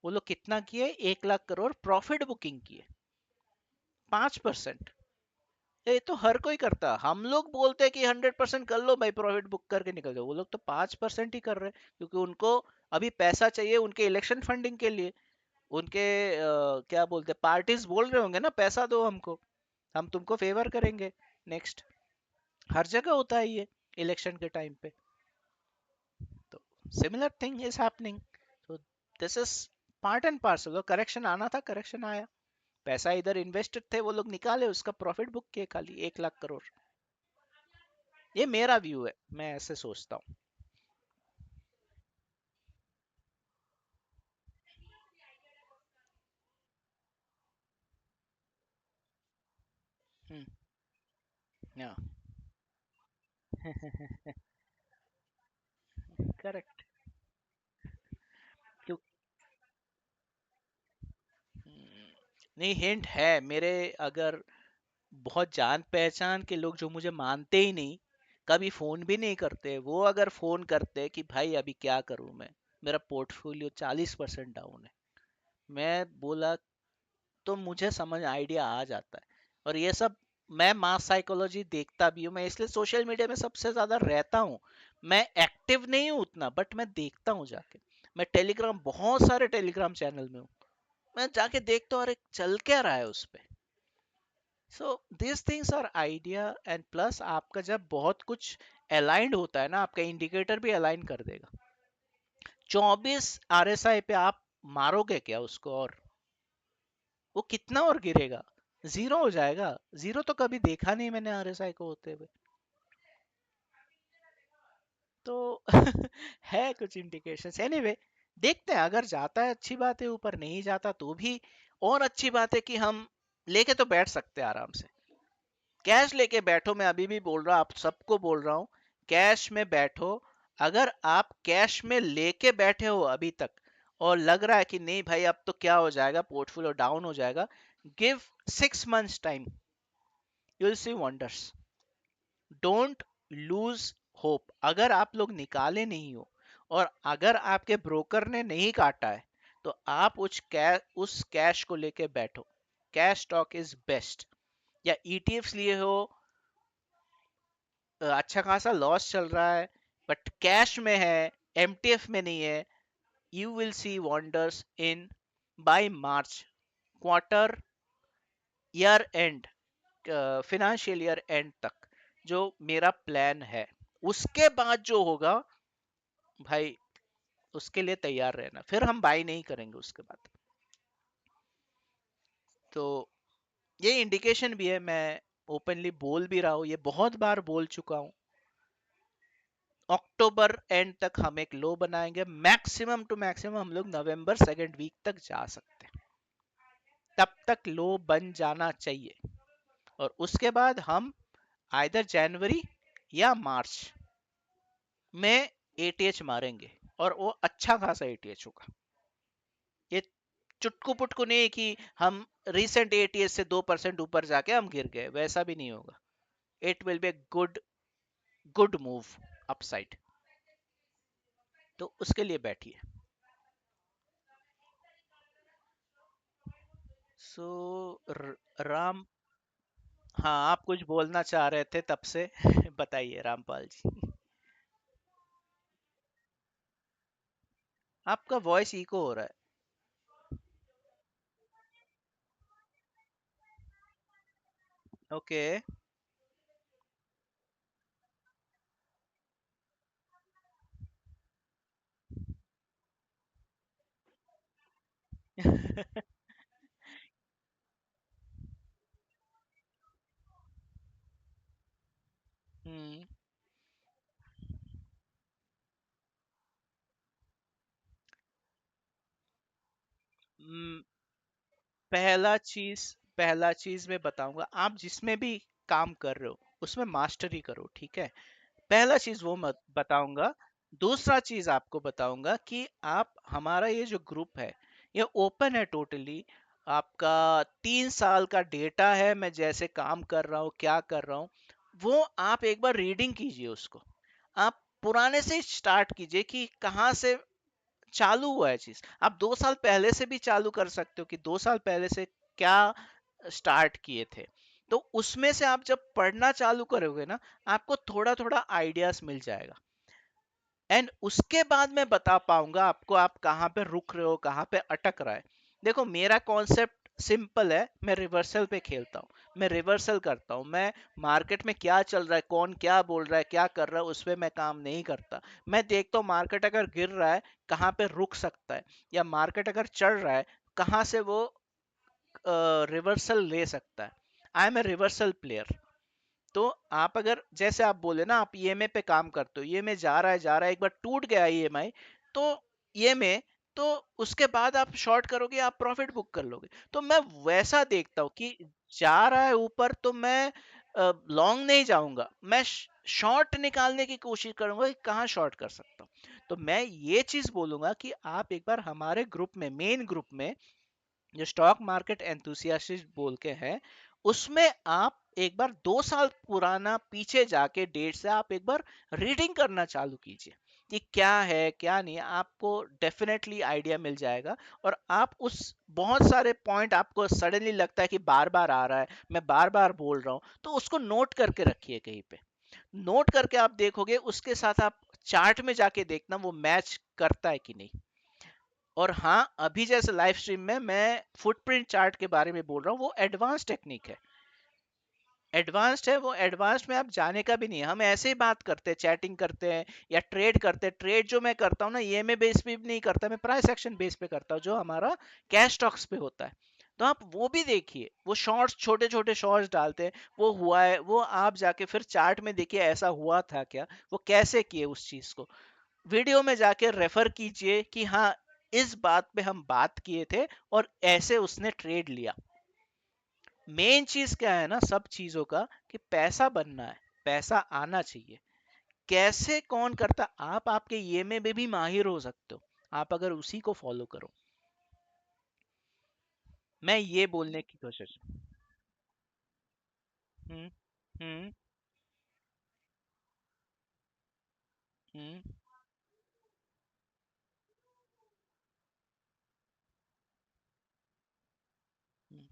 वो लोग कितना किए, 1 लाख करोड़ प्रॉफिट बुकिंग किए, 5%। ये तो हर कोई करता, हम लोग बोलते हैं कि 100% कर लो भाई, प्रॉफिट बुक करके निकल जाओ, वो लोग तो 5% ही कर रहे हैं, क्योंकि उनको अभी पैसा चाहिए उनके इलेक्शन फंडिंग के लिए। उनके क्या बोलते, पार्टीज बोल रहे होंगे ना, पैसा दो हमको, हम तुमको फेवर करेंगे नेक्स्ट। हर जगह होता है ये इलेक्शन के टाइम पे। तो सिमिलर थिंग इज हैपनिंग। तो this is part and parcel. Correction आना था, करेक्शन आया, पैसा इधर इन्वेस्टेड थे, वो लोग निकाले, उसका प्रॉफिट बुक किए खाली 1 लाख करोड़। ये मेरा व्यू है, मैं ऐसे सोचता हूँ। हम्म। या करेक्ट। क्यों? नहीं, हिंट है मेरे, अगर बहुत जान पहचान के लोग जो मुझे मानते ही नहीं, कभी फोन भी नहीं करते, वो अगर फोन करते कि भाई अभी क्या करूं मैं, मेरा पोर्टफोलियो 40% डाउन है, मैं बोला, तो मुझे समझ आइडिया आ जाता है। और ये सब मैं मास साइकोलॉजी देखता भी हूँ, मैं इसलिए सोशल मीडिया में सबसे ज्यादा रहता हूँ। मैं एक्टिव नहीं हूँ उतना, बट मैं देखता हूँ जाके। मैं टेलीग्राम, बहुत सारे टेलीग्राम चैनल में हूँ, मैं जाके देखता हूँ अरे चल क्या रहा है उस पे। So this things are idea, and plus आपका जब बहुत कुछ अलाइंड होता है ना, आपका इंडिकेटर भी अलाइन कर देगा। 24 RSI पे आप मारोगे क्या उसको, और वो कितना और गिरेगा, जीरो हो जाएगा। जीरो तो कभी देखा नहीं मैंने आरएसआई को होते हुए। तो है कुछ इंडिकेशंस, एनीवे। देखते हैं, अगर जाता है अच्छी बात है, ऊपर नहीं जाता तो भी और अच्छी बात है कि हम लेके तो बैठ सकते हैं आराम से। कैश लेके बैठो, मैं अभी भी बोल रहा हूँ, आप सबको बोल रहा हूँ, कैश में बैठो। अगर आप कैश में लेके बैठे हो अभी तक और लग रहा है कि नहीं भाई अब तो क्या हो जाएगा, पोर्टफोलियो डाउन हो जाएगा, give 6 months time, you will see wonders. Don't lose hope. अगर आप लोग निकाले नहीं हो और अगर आपके ब्रोकर ने नहीं काटा है, तो आप उस कैश को लेके बैठो। Cash stock is best. या ईटीएफ्स लिए हो, अच्छा खासा लॉस चल रहा है बट कैश में है, एमटीएफ में नहीं है, you will see wonders in by March quarter, year and, financial year and तक जो मेरा प्लान है। उसके बाद जो होगा भाई, उसके लिए तैयार रहना, फिर हम बाई नहीं करेंगे उसके बाद। तो ये इंडिकेशन भी है, मैं ओपनली बोल भी रहा हूँ, ये बहुत बार बोल चुका हूँ। अक्टूबर एंड तक हम एक लो बनाएंगे, मैक्सिमम टू मैक्सिमम हम लोग नवंबर सेकेंड वीक तक जा सकते हैं, तब तक लो बन जाना चाहिए। और उसके बाद हम आइदर जनवरी या मार्च में एटीएच मारेंगे, और वो अच्छा खासा एटीएच होगा। ये चुटकू पुटकू नहीं कि हम रिसेंट एटीएच से 2% ऊपर जाके हम गिर गए, वैसा भी नहीं होगा। It will be good, good move upside. तो उसके लिए बैठिए। सो राम, हाँ आप कुछ बोलना चाह रहे थे तब से बताइए रामपाल जी। आपका वॉइस इको हो रहा है। ओके। हम्म। हम्म, पहला चीज मैं बताऊंगा, आप जिसमें भी काम कर रहे हो उसमें मास्टरी करो, ठीक है। पहला चीज वो मत बताऊंगा। दूसरा चीज आपको बताऊंगा कि आप, हमारा ये जो ग्रुप है ये ओपन है टोटली। आपका 3 साल का डेटा है, मैं जैसे काम कर रहा हूँ, क्या कर रहा हूँ, वो आप एक बार रीडिंग कीजिए उसको। आप पुराने से स्टार्ट कीजिए कि कहाँ से चालू हुआ है चीज। आप 2 साल पहले से भी चालू कर सकते हो कि 2 साल पहले से क्या स्टार्ट किए थे। तो उसमें से आप जब पढ़ना चालू करोगे ना, आपको थोड़ा थोड़ा आइडियाज मिल जाएगा। एंड उसके बाद मैं बता पाऊंगा आपको आप कहाँ पे रुक रहे हो, कहाँ पे अटक रहा है। देखो मेरा कॉन्सेप्ट सिंपल है, मैं रिवर्सल पे खेलता हूँ, मैं रिवर्सल करता हूँ। मैं मार्केट में क्या चल रहा है, कौन क्या बोल रहा है, क्या कर रहा है, उस पर मैं काम नहीं करता। मैं देखता हूँ मार्केट अगर गिर रहा है कहाँ पे रुक सकता है, या मार्केट अगर चढ़ रहा है कहाँ से वो रिवर्सल ले सकता है। I am a reversal player. तो आप अगर जैसे आप बोले ना, आप ईएमआई पे काम करते हो, ईएमआई जा रहा है, एक बार टूट गया ईएमआई, तो ईएमआई, तो उसके बाद आप शॉर्ट करोगे, आप प्रॉफिट बुक कर लोगे। तो मैं वैसा देखता हूँ कि जा रहा है ऊपर तो मैं लॉन्ग नहीं जाऊंगा, मैं शॉर्ट निकालने की कोशिश करूंगा कि कहाँ शॉर्ट कर सकता हूँ। तो मैं ये चीज बोलूंगा कि आप एक बार हमारे ग्रुप में, मेन ग्रुप में, जो स्टॉक मार्केट एंथुसियास्ट बोल के है, उसमें आप एक बार 2 साल पुराना पीछे जाके डेट से आप एक बार रीडिंग करना चालू कीजिए कि क्या है क्या नहीं, आपको डेफिनेटली आइडिया मिल जाएगा। और आप उस, बहुत सारे पॉइंट आपको सडनली लगता है कि बार बार आ रहा है, मैं बार बार बोल रहा हूँ, तो उसको नोट करके रखिए कहीं पे। नोट करके आप देखोगे, उसके साथ आप चार्ट में जाके देखना वो मैच करता है कि नहीं। और हाँ, अभी जैसे लाइव स्ट्रीम में मैं फुटप्रिंट चार्ट के बारे में बोल रहा हूँ, वो एडवांस टेक्निक है, एडवांस्ड है वो। एडवांस्ड में आप जाने का भी नहीं है, हम ऐसे ही बात करते हैं, चैटिंग करते हैं या ट्रेड करते हैं। ट्रेड जो मैं करता हूँ ना, ये मैं बेस पे भी नहीं करता, मैं प्राइस एक्शन बेस पे करता हूँ, जो हमारा कैश स्टॉक्स पे होता है। तो आप वो भी देखिए, वो शॉर्ट्स, छोटे छोटे शॉर्ट्स डालते हैं, वो हुआ है, वो आप जाके फिर चार्ट में देखिए ऐसा हुआ था क्या, वो कैसे किए उस चीज को। वीडियो में जाके रेफर कीजिए कि हाँ, इस बात पे हम बात किए थे और ऐसे उसने ट्रेड लिया। मेन चीज क्या है ना सब चीजों का, कि पैसा बनना है, पैसा आना चाहिए। कैसे कौन करता, आप आपके ये में भी माहिर हो सकते हो, आप अगर उसी को फॉलो करो। मैं ये बोलने की कोशिश। हम्म। हम्म। हम्म। हम्म।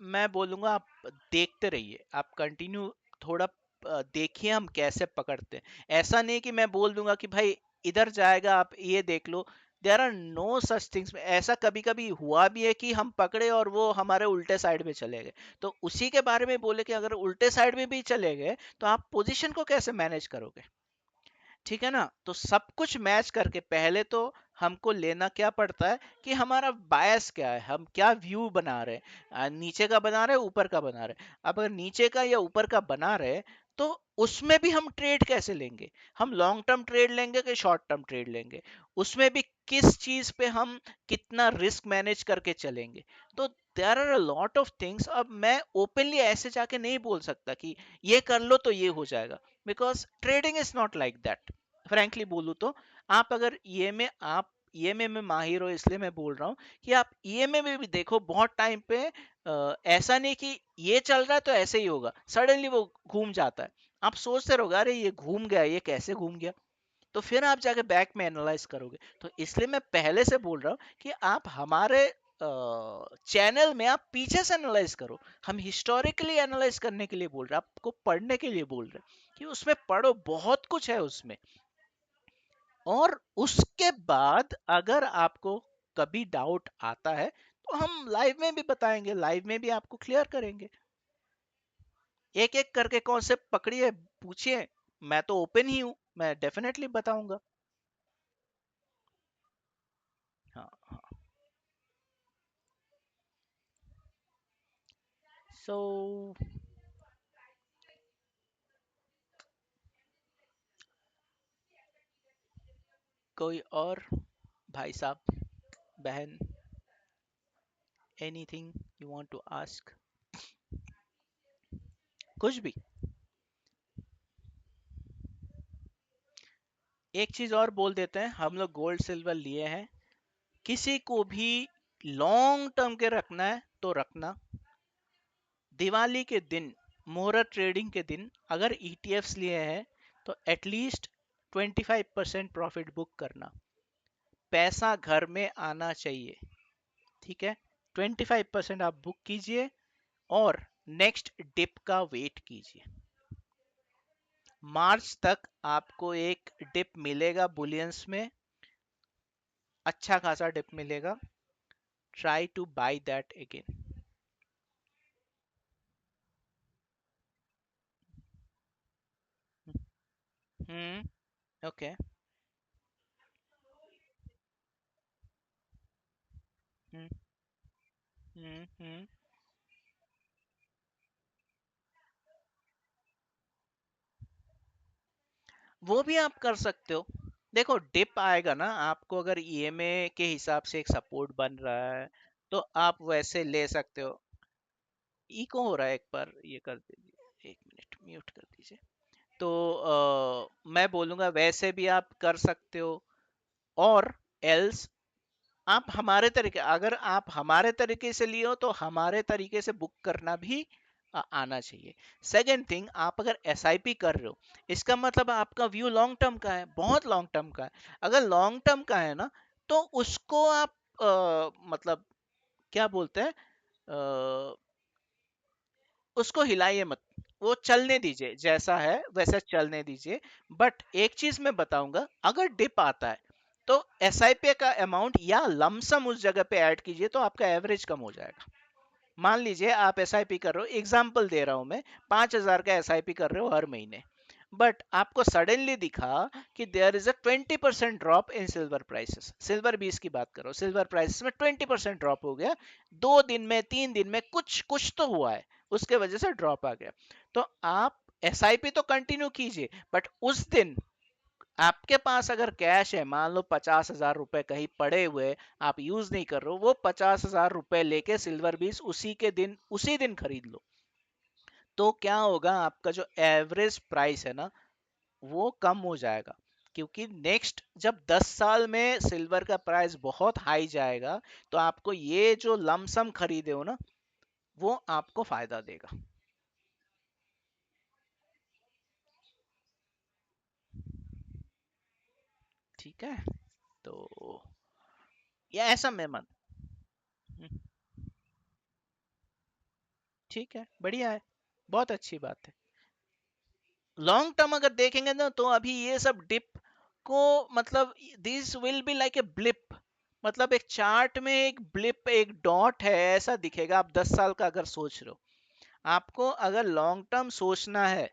मैं बोलूंगा आप देखते रहिए, आप कंटिन्यू थोड़ा देखिए हम कैसे पकड़ते हैं। ऐसा नहीं कि मैं बोल दूंगा कि भाई इधर जाएगा आप ये देख लो। There are no such things. ऐसा कभी कभी हुआ भी है कि हम पकड़े और वो हमारे उल्टे साइड में चले गए, तो उसी के बारे में बोले कि अगर उल्टे साइड में भी चले गए तो आप पोजीशन को कैसे मैनेज करोगे। ठीक है ना, तो सब कुछ मैच करके पहले तो हमको लेना क्या पड़ता है कि हमारा बायस क्या है, हम क्या व्यू बना रहे हैं, नीचे का बना रहे हैं ऊपर का बना रहे हैं। अब अगर नीचे का या ऊपर का बना रहे हैं, तो उसमें भी हम ट्रेड कैसे लेंगे, हम लॉन्ग टर्म ट्रेड लेंगे कि शॉर्ट टर्म ट्रेड लेंगे, उसमें भी किस चीज पे हम कितना रिस्क मैनेज करके चलेंगे। तो there are a lot of things. अब मैं ओपनली ऐसे जाके नहीं बोल सकता कि ये कर लो तो ये हो जाएगा, because trading is not like that. Frankly बोलूं तो आप अगर ईएमए में माहिर हो, इसलिए मैं बोल रहा हूँ कि आप ईएमए में भी देखो बहुत टाइम पे ऐसा नहीं कि ये चल रहा है तो ऐसे ही होगा, सडनली वो घूम जाता है। आप सोचते रहोगे अरे ये घूम गया, ये कैसे घूम गया, तो फिर आप जाके बैक में एनालाइज करोगे। तो इसलिए मैं पहले से बोल रहा हूँ कि आप हमारे चैनल में आप पीछे से एनालाइज करो। हम हिस्टोरिकली एनालाइज करने के लिए बोल रहे हैं, आपको पढ़ने के लिए बोल रहे हैं कि उसमें पढ़ो, बहुत कुछ है उसमें। और उसके बाद अगर आपको कभी डाउट आता है तो हम लाइव में भी बताएंगे, लाइव में भी आपको क्लियर करेंगे। एक एक करके कॉन्सेप्ट पकड़िए, पूछिए, मैं तो ओपन ही हूं, मैं डेफिनेटली बताऊंगा। हाँ हाँ। सो कोई और भाई साहब, बहन, anything you want to ask, कुछ भी। एक चीज और बोल देते हैं, हम लोग गोल्ड सिल्वर लिए हैं, किसी को भी लॉन्ग टर्म के रखना है तो रखना। दिवाली के दिन, मुहूर्त ट्रेडिंग के दिन अगर ईटीएफ्स लिए हैं तो एटलीस्ट 25% प्रॉफिट बुक करना। पैसा घर में आना चाहिए, ठीक है। 25% आप बुक कीजिए और नेक्स्ट डिप का वेट कीजिए। मार्च तक आपको एक डिप मिलेगा बुलियंस में, अच्छा खासा डिप मिलेगा। Try to buy that again. Hmm. Okay. Hmm. Hmm. वो भी आप कर सकते हो। देखो डिप आएगा ना, आपको अगर ईएमए के हिसाब से एक सपोर्ट बन रहा है तो आप वैसे ले सकते हो। इको हो रहा है, एक बार ये कर दीजिए, एक मिनट म्यूट कर दीजिए। तो मैं बोलूंगा वैसे भी आप कर सकते हो। और एल्स आप हमारे तरीके, अगर आप हमारे तरीके से लिए हो तो हमारे तरीके से बुक करना भी आना चाहिए। सेकेंड थिंग, आप अगर एसआईपी कर रहे हो, इसका मतलब आपका व्यू लॉन्ग टर्म का है, बहुत लॉन्ग टर्म का है। अगर लॉन्ग टर्म का है ना, तो उसको आप मतलब क्या बोलते हैं, उसको हिलाइए मत, वो चलने दीजिए, जैसा है वैसा चलने दीजिए। बट एक चीज मैं बताऊंगा, अगर डिप आता है तो एसआईपी का अमाउंट या लमसम उस जगह पे ऐड कीजिए तो आपका एवरेज कम हो जाएगा। मान लीजिए आप एसआईपी कर रहे हो, एग्जाम्पल दे रहा हूं मैं, 5,000 का एसआईपी कर रहे हो हर महीने, बट आपको सडनली दिखा कि there is a 20% drop in silver prices, silver 20 की बात करो, सिल्वर प्राइसेस में 20% ड्रॉप हो गया, 2 दिन में 3 दिन में कुछ कुछ तो हुआ है, उसके वजह से ड्रॉप आ गया। तो आप एसआईपी तो कंटिन्यू कीजिए, बट उस दिन आपके पास अगर कैश है, मान लो 50,000 रुपए कहीं पड़े हुए, आप यूज नहीं कर रहे हो, वो 50,000 रुपए लेके सिल्वर बीस उसी दिन खरीद लो। तो क्या होगा, आपका जो एवरेज प्राइस है ना, वो कम हो जाएगा। क्योंकि नेक्स्ट जब 10 साल में सिल्वर का प्राइस बहुत हाई जाएगा, तो आपको ये जो लमसम खरीदे हो ना, वो आपको फायदा देगा। ठीक है, तो ये ऐसा मैं मान। हम्म, ठीक है, बढ़िया है, बहुत अच्छी बात है। लॉन्ग टर्म अगर देखेंगे ना, तो अभी ये सब डिप को, मतलब this will be like a blip. मतलब एक चार्ट में एक ब्लिप, एक डॉट है ऐसा दिखेगा। आप 10 साल का अगर सोच रहे हो, आपको अगर लॉन्ग टर्म सोचना है,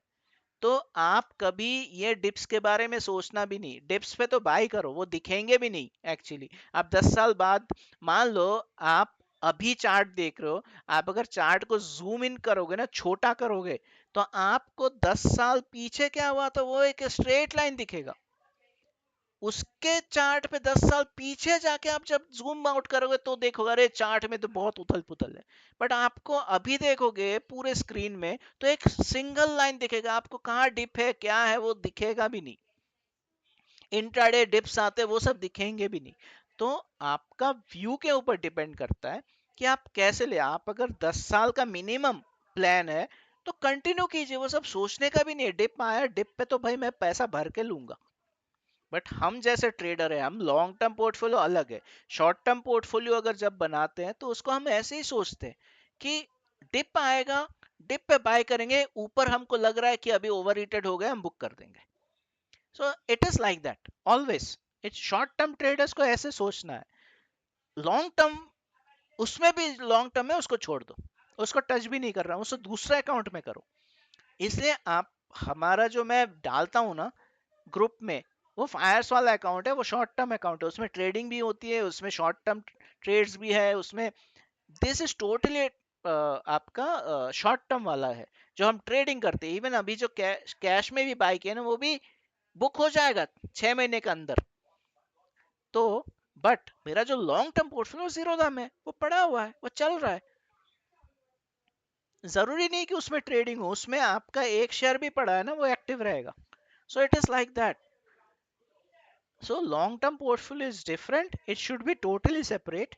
तो आप कभी ये डिप्स के बारे में सोचना भी नहीं। डिप्स पे तो बाई करो, वो दिखेंगे भी नहीं एक्चुअली। आप 10 साल बाद, मान लो आप अभी चार्ट देख रहे हो, आप अगर चार्ट को जूम इन करोगे ना, छोटा करोगे, तो आपको 10 साल पीछे क्या हुआ था वो एक स्ट्रेट लाइन दिखेगा। उसके चार्ट पे 10 साल पीछे जाके आप जब जूम आउट करोगे, तो देखोगे अरे चार्ट में तो बहुत उथल पुथल है। बट आपको अभी देखोगे पूरे स्क्रीन में, तो एक सिंगल लाइन दिखेगा। आपको कहाँ डिप है क्या है वो दिखेगा भी नहीं। इंट्राडे डिप्स आते हैं, वो सब दिखेंगे भी नहीं। तो आपका व्यू के ऊपर डिपेंड करता है कि आप कैसे ले। आप अगर 10 साल का मिनिमम प्लान है, तो कंटिन्यू कीजिए, वो सब सोचने का भी नहीं है। डिप आया, डिप पे तो भाई मैं पैसा भर के लूंगा। बट हम जैसे ट्रेडर है, हम लॉन्ग टर्म पोर्टफोलियो अलग है। शॉर्ट टर्म पोर्टफोलियो अगर जब बनाते हैं, तो उसको हम ऐसे ही सोचते हैं कि डिप आएगा, डिप पे बाय करेंगे, ऊपर हमको लग रहा है कि अभी ओवर हीटेड हो गए, हम बुक कर देंगे। So it is like that always. It's short term traders को ऐसे सोचना है। लॉन्ग टर्म, उसमें भी लॉन्ग टर्म में उसको छोड़ दो, उसको टच भी नहीं कर रहा हूं, उसको दूसरा अकाउंट में करो। इसलिए आप, हमारा जो मैं डालता हूं ना ग्रुप में, वो फायर्स वाला अकाउंट है, वो शॉर्ट टर्म अकाउंट है। उसमें ट्रेडिंग भी होती है, उसमें शॉर्ट टर्म ट्रेड्स भी है उसमें। दिस इज टोटली आपका शॉर्ट टर्म वाला है, जो हम ट्रेडिंग करते हैं। इवन अभी जो कैश में भी बाई किया ना, वो भी बुक हो जाएगा 6 महीने के अंदर। तो बट मेरा जो लॉन्ग टर्म पोर्टफोलियो जीरो दाम है, वो पड़ा हुआ है, वो चल रहा है। जरूरी नहीं कि उसमें ट्रेडिंग हो, उसमें आपका एक शेयर भी पड़ा है ना, वो एक्टिव रहेगा। So it is like that. So long term portfolio is different. It should be totally separate.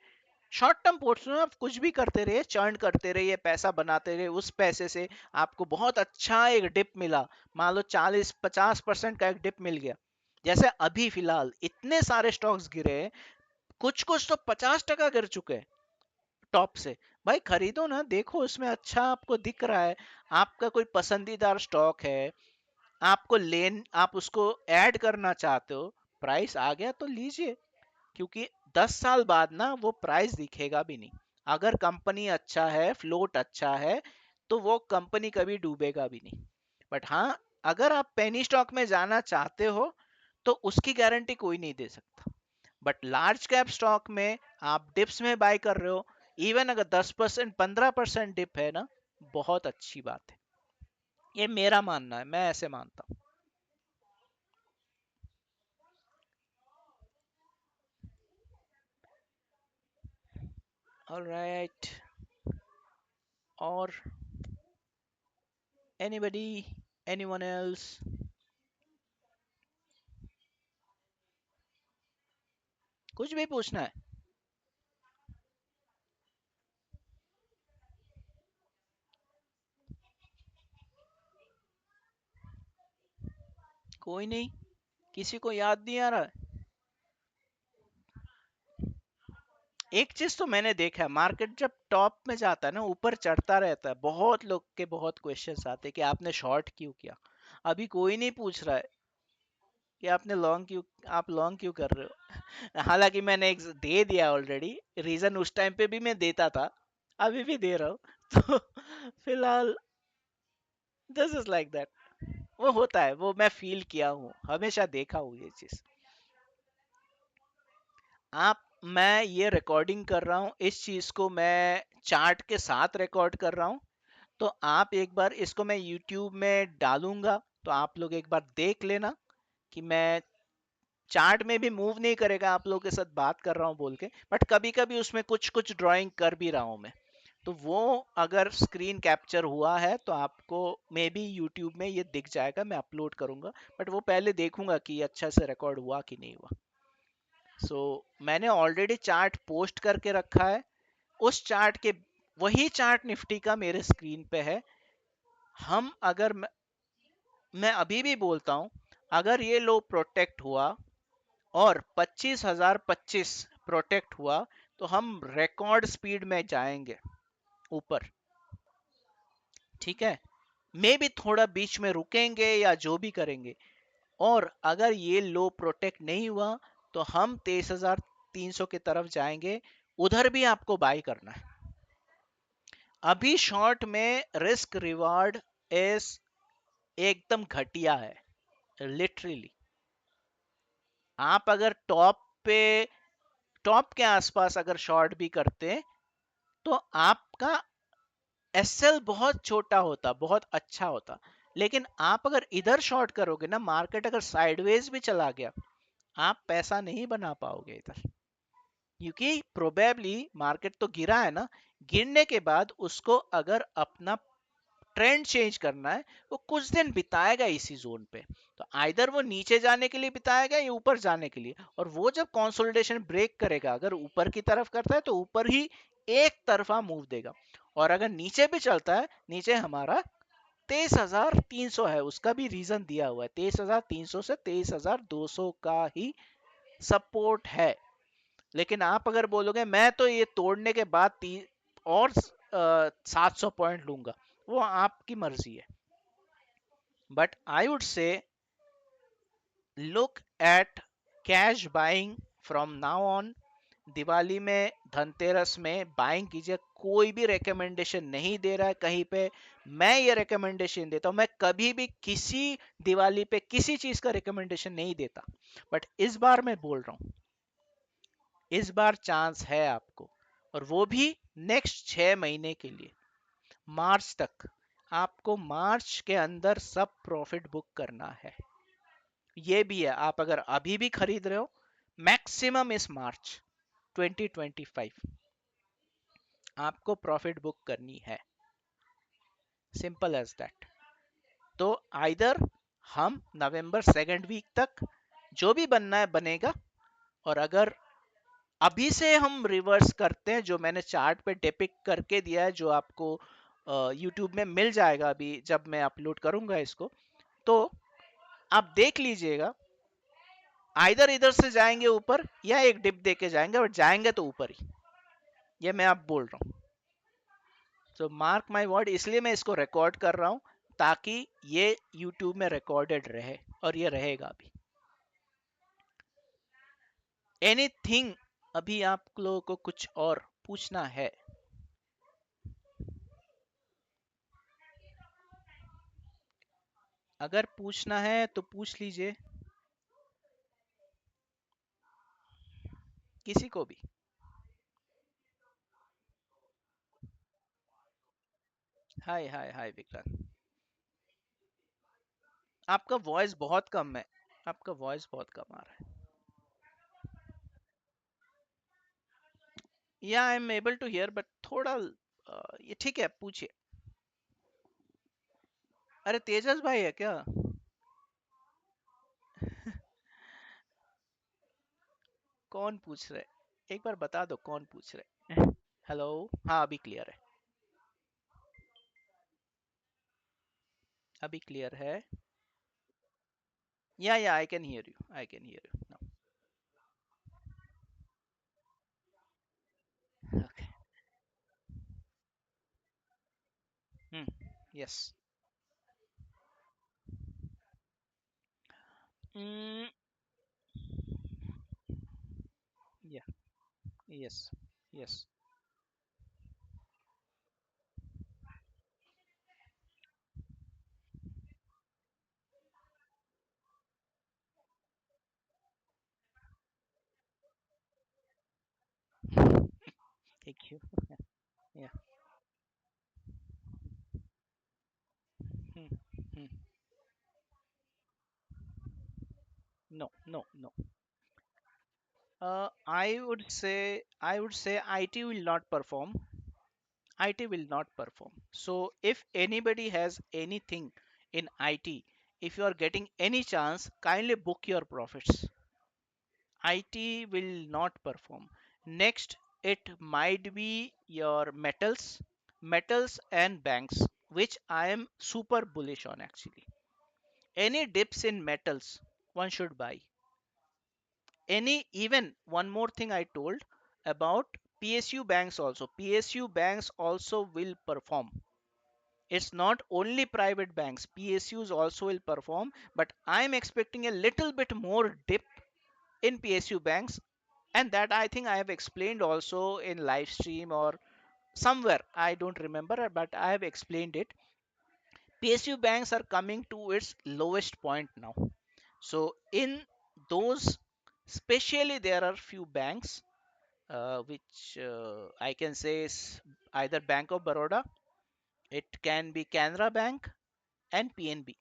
Short term portfolio आप कुछ भी करते रहिए, चर्न करते रहिए, पैसा बनाते रहिए। उस पैसे से आपको बहुत अच्छा एक डिप मिला, मान लो 40-50% का एक डिप मिल गया। जैसे अभी फिलहाल इतने सारे स्टॉक्स गिरे, कुछ कुछ तो 50% गिर चुके हैं टॉप से। भाई खरीदो ना, देखो उसमें अच्छा आपको दिख रहा है, आपका कोई पसंदीदार स्टॉक है, आपको लेन, आप उसको ऐड करना चाहते हो, प्राइस आ गया तो लीजिए। क्योंकि 10 साल बाद ना वो प्राइस दिखेगा भी नहीं। अगर कंपनी अच्छा है, फ्लोट अच्छा है, तो वो कंपनी कभी डूबेगा भी नहीं। बट हाँ, अगर आप पेनी स्टॉक में जाना चाहते हो, तो उसकी गारंटी कोई नहीं दे सकता। बट लार्ज कैप स्टॉक में आप डिप्स में बाय कर रहे हो, इवन अगर 10% 15% डिप है ना, बहुत अच्छी बात है। ये मेरा मानना है, मैं ऐसे मानता हूँ। ऑलराइट, और एनीबडी, एनीवन एल्स? कुछ भी पूछना है? कोई नहीं, किसी को याद नहीं आ रहा है? एक चीज तो मैंने देखा है, मार्केट जब टॉप में जाता है ना, ऊपर चढ़ता रहता है, बहुत लोग के बहुत क्वेश्चंस आते हैं कि आपने शॉर्ट क्यों किया। अभी कोई नहीं पूछ रहा है कि आपने लॉन्ग क्यों, आप लॉन्ग क्यों कर रहे हो। हालांकि मैंने एक दे दिया ऑलरेडी रीजन, उस टाइम पे भी मैं देता था, अभी भी दे रहा हूँ। तो फिलहाल दिस इज लाइक दैट। वो होता है, वो मैं फील किया हूँ, हमेशा देखा हूँ ये चीज। आप, मैं ये रिकॉर्डिंग कर रहा हूँ, इस चीज को मैं चार्ट के साथ रिकॉर्ड कर रहा हूँ। तो आप एक बार इसको मैं YouTube में डालूंगा, तो आप लोग एक बार देख लेना कि मैं चार्ट में भी मूव नहीं करेगा, आप लोगों के साथ बात कर रहा हूँ बोल के, बट कभी कभी उसमें कुछ कुछ ड्राइंग कर भी रहा हूँ मैं। तो वो अगर स्क्रीन कैप्चर हुआ है तो आपको मे बी यूट्यूब में ये दिख जाएगा, मैं अपलोड करूंगा, बट वो पहले देखूंगा कि ये अच्छा से रिकॉर्ड हुआ कि नहीं हुआ। मैंने ऑलरेडी चार्ट पोस्ट करके रखा है, उस चार्ट के वही चार्ट निफ्टी का मेरे स्क्रीन पे है। हम अगर मैं अभी भी बोलता हूं, अगर ये लो प्रोटेक्ट हुआ और 25,025 प्रोटेक्ट हुआ तो हम रिकॉर्ड स्पीड में जाएंगे ऊपर, ठीक है। मे भी थोड़ा बीच में रुकेंगे या जो भी करेंगे, और अगर ये लो प्रोटेक्ट नहीं हुआ तो हम 23,300 की तरफ जाएंगे, उधर भी आपको बाय करना है। अभी शॉर्ट में रिस्क रिवार्ड इज एकदम घटिया है, लिटरली। आप अगर पे टॉप के आसपास अगर शॉर्ट भी करते तो आपका एसएल बहुत छोटा होता, बहुत अच्छा होता। लेकिन आप अगर इधर शॉर्ट करोगे ना, मार्केट अगर साइडवेज भी चला गया, आप पैसा नहीं बना पाओगे इधर, क्योंकि प्रोबेबली मार्केट तो गिरा है ना, गिरने के बाद उसको अगर अपना ट्रेंड चेंज करना है, वो कुछ दिन बिताएगा इसी जोन पे। तो आइदर वो नीचे जाने के लिए बिताएगा या ऊपर जाने के लिए, और वो जब कंसोलिडेशन ब्रेक करेगा, अगर ऊपर की तरफ करता है तो ऊपर ही एक तरफा मूव देगा, और अगर नीचे भी चलता है, नीचे हमारा 23,300 है, उसका भी रीजन दिया हुआ है, 23,300 से 23,200 का ही सपोर्ट है। लेकिन आप अगर बोलोगे मैं तो ये तोड़ने के बाद और 700 पॉइंट लूंगा, वो आपकी मर्जी है। But I would say look at cash buying from now on. Diwali में, धनतेरस में बाइंग कीजिए, कोई भी रिकमेंडेशन नहीं दे रहा है कहीं पे। मैं ये रिकमेंडेशन देता हूं, मैं कभी भी किसी दिवाली पे किसी चीज का रिकमेंडेशन नहीं देता, बट इस बार मैं बोल रहा हूं, इस बार चांस है आपको, और वो भी नेक्स्ट 6 महीने के लिए, मार्च तक। आपको मार्च के अंदर सब प्रॉफिट बुक करना है। ये भी है, आप अगर अभी भी खरीद रहे हो, मैक्सिमम इस मार्च 2025 आपको प्रॉफिट बुक करनी है, सिंपल एज दैट। तो आइदर हम नवंबर सेकेंड वीक तक जो भी बनना है बनेगा, और अगर अभी से हम रिवर्स करते हैं, जो मैंने चार्ट पे डिपिक्ट करके दिया है, जो आपको यूट्यूब में मिल जाएगा अभी जब मैं अपलोड करूंगा इसको, तो आप देख लीजिएगा, आइदर इधर से जाएंगे ऊपर या एक डिप दे के जाएंगे, बट जाएंगे तो ऊपर ही, ये मैं आप बोल रहा हूँ। तो मार्क माई वर्ड, इसलिए मैं इसको रिकॉर्ड कर रहा हूँ, ताकि ये यूट्यूब में रिकॉर्डेड रहे, और ये रहेगा भी। एनीथिंग अभी आप लोगों को कुछ और पूछना है? अगर पूछना है तो पूछ लीजिए, किसी को भी। हाय हाय हाय विक्रांत, आपका वॉइस बहुत कम है, आपका वॉइस बहुत कम आ रहा है। या I am able to hear, but थोड़ा ये ठीक है, पूछिए। अरे तेजस भाई है क्या? कौन पूछ रहे? एक बार बता दो कौन पूछ रहे। हेलो, हाँ अभी क्लियर है, अभी क्लियर है। या I can hear you, I can hear you now. Okay. Yes. Yeah, yes, yes. Thank you. Yeah. No no no. I would say IT will not perform. IT will not perform. So if anybody has anything in IT, if you are getting any chance, kindly book your profits. IT will not perform. Next, it might be your metals and banks, which I am super bullish on actually. Any dips in metals, one should buy. Any, even one more thing I told about PSU banks also. PSU banks also will perform. It's not only private banks, PSUs also will perform, but I'm expecting a little bit more dip in PSU banks, and that I think I have explained also in live stream or somewhere. I don't remember, but I have explained it. PSU banks are coming to its lowest point now. So in those, especially there are few banks which I can say is either Bank of Baroda, it can be Canara Bank and PNB.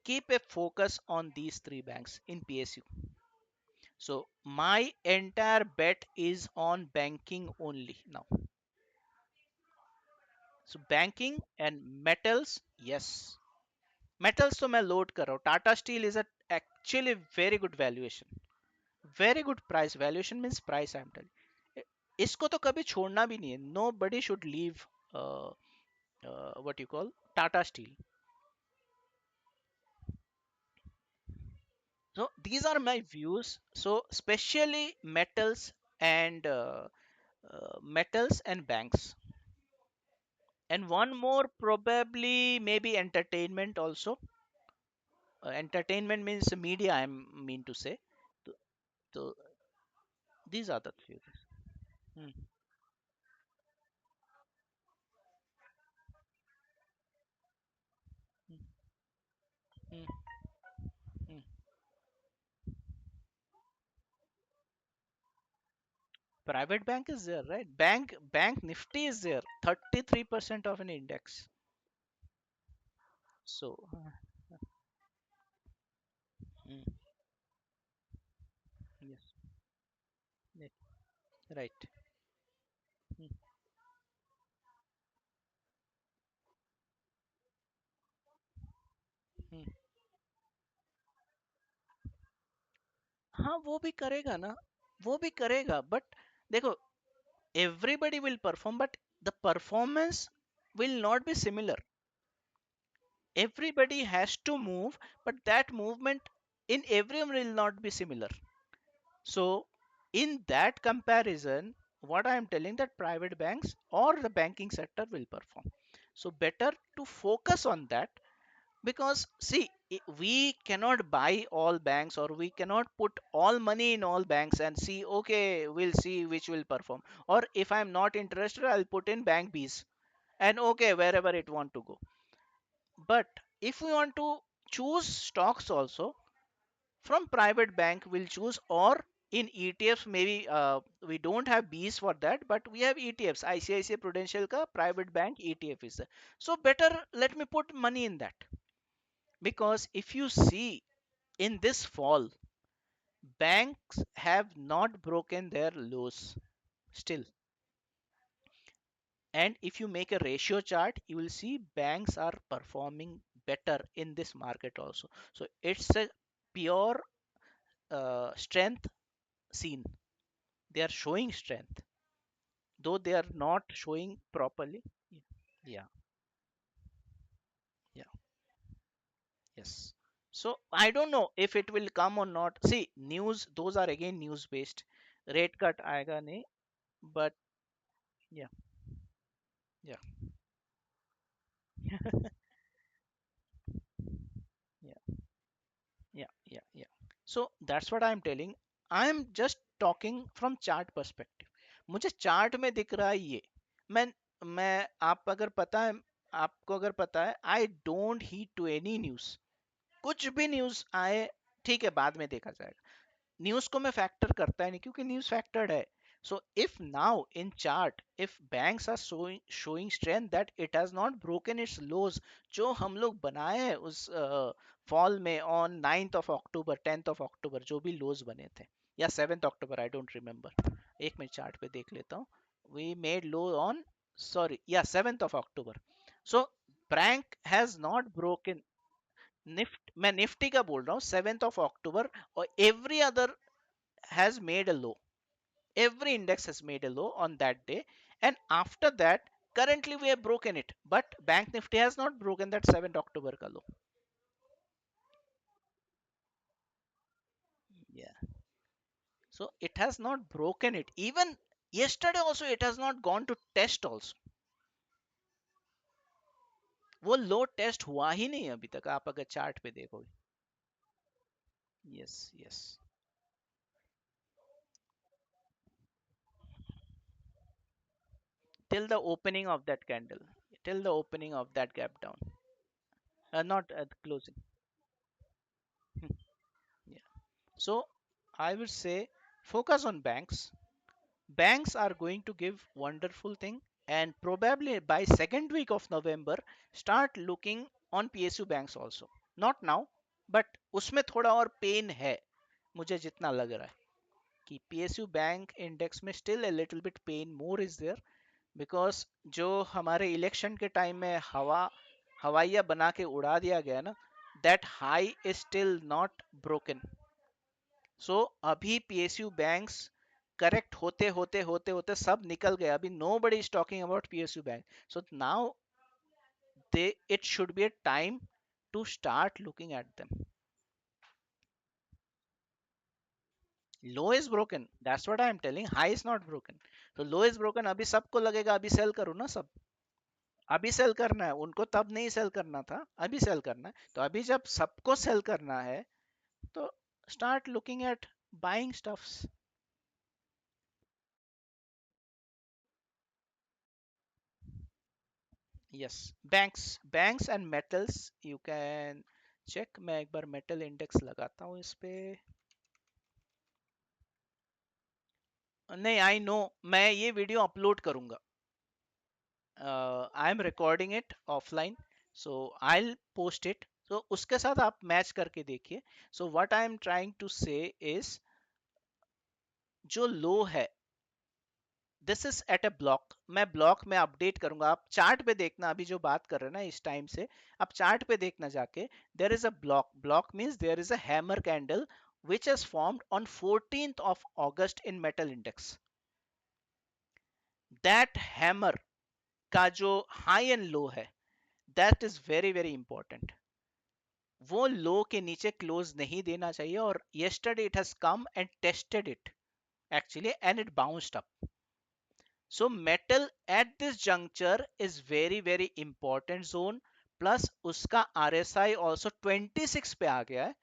Keep a focus on these three banks in PSU. So my entire bet is on banking only now. So banking and metals, yes. Metals तो मैं load कर रहा हूँ. Tata steel is actually very good valuation. Very good price. Valuation means price, I'm telling. इसको तो कभी छोड़ना भी नहीं है. Nobody should leave what you call Tata Steel. So these are my views. So especially metals and banks. And one more probably maybe entertainment also. Entertainment means media, I mean to say. So, so these are the few things. Hmm, hmm, hmm, hmm. Private bank is there, right? Bank Nifty is there, 33% of an index. So hmm, yes, yeah, right. Hmm, hmm. हाँ वो भी करेगा ना, वो भी करेगा, but देखो, everybody will perform, but the performance will not be similar. Everybody has to move, but that movement in everyone will not be similar. So in that comparison, what I am telling, that private banks or the banking sector will perform. So better to focus on that, because see, we cannot buy all banks, or we cannot put all money in all banks and see, okay, we'll see which will perform. Or if I'm not interested, I'll put in bank B's and okay, wherever it want to go. But if we want to choose stocks also, from private bank we'll choose, or in ETFs maybe, we don't have B's for that, but we have ETFs. ICICI Prudential ka private bank ETF is there. So better let me put money in that, because if you see in this fall, banks have not broken their lows still. And if you make a ratio chart, you will see banks are performing better in this market also. So it's a pure strength seen. They are showing strength, though they are not showing properly. Yeah, yeah, yes. So I don't know if it will come or not. See, news, those are again news based. Rate cut आएगा नहीं, but yeah, yeah, yeah, yeah, yeah, yeah. So that's what I'm telling. I'm just talking from chart perspective. मुझे chart में दिख रहा है ये. मैं मैं आप अगर पता है, आपको अगर पता है, I don't heed to any news. कुछ भी न्यूज आए, ठीक है, बाद में देखा जाएगा. न्यूज को मैं फैक्टर करता ही नहीं, क्योंकि न्यूज फैक्टर्ड है. So if now in chart, if banks are showing strength, that it has not broken its lows जो हम लोग बनाए हैं उस फॉल में on 9th of October 10th of October जो भी लोज बने थे, या 7th October, I don't remember, एक मिनट चार्ट पे देख लेता हूँ. We made low on, sorry या 7th of October. So bank has not broken. मैं निफ्टी का बोल रहा हूँ, 7th ऑफ अक्टूबर, और every other has made a low. Every index has made a low on that day, and after that currently we have broken it, but bank nifty has not broken that 7th October ka low. Yeah, so it has not broken it. Even yesterday also it has not gone to test also. वो लो test हुआ ही नहीं अभी तक, आप अगर chart पे देखोगे. Yes yes. Till the opening of that candle, till the opening of that gap down, not at the closing. Yeah, so I would say focus on banks. Banks are going to give wonderful thing, and probably by second week of November start looking on PSU banks also. Not now, but उसमें थोड़ा और pen है, मुझे जितना लग रहा है कि PSU बैंक इंडेक्स में still a little bit pain more is there, because जो हमारे इलेक्शन के टाइम में हवाइया बना के उड़ा दिया गया ना, that high is still not broken. सो अभी पीएसयू बैंक्स करेक्ट होते होते होते होते सब निकल गए, अभी nobody is talking about PSU bank. So now they it should be a time to start looking at them. Low is broken, that's what I am telling, high is not broken. तो low is broken, अभी सबको लगेगा अभी cell करो ना सब. अभी cell करना है उनको, तब नहीं सेल करना था, अभी सेल करना है. तो अभी जब सबको सेल करना है, तो start looking at buying stuffs. Yes, banks and metals you can check. मैं एक बार मेटल इंडेक्स लगाता हूँ इस पे. नहीं, आई नो, मैं ये वीडियो अपलोड करूंगा. I am recording it offline, so I post it. तो उसके साथ आप मैच करके देखिए. So what I am trying to say is, जो लो है, this is at a block. मैं ब्लॉक में अपडेट करूंगा, आप चार्ट पे देखना, अभी जो बात कर रहे हैं ना इस टाइम से, आप चार्ट पे देखना जाके. There is a block. Block means there is a hammer candle which has formed on 14th of August in metal index. That hammer का जो हाई एंड लो है, that is very very important. वो लो के नीचे close नहीं देना चाहिए, और yesterday it has come and tested it actually, and it bounced up. So metal at this juncture is very very important zone. Plus उसका RSI also 26 पे आ गया है,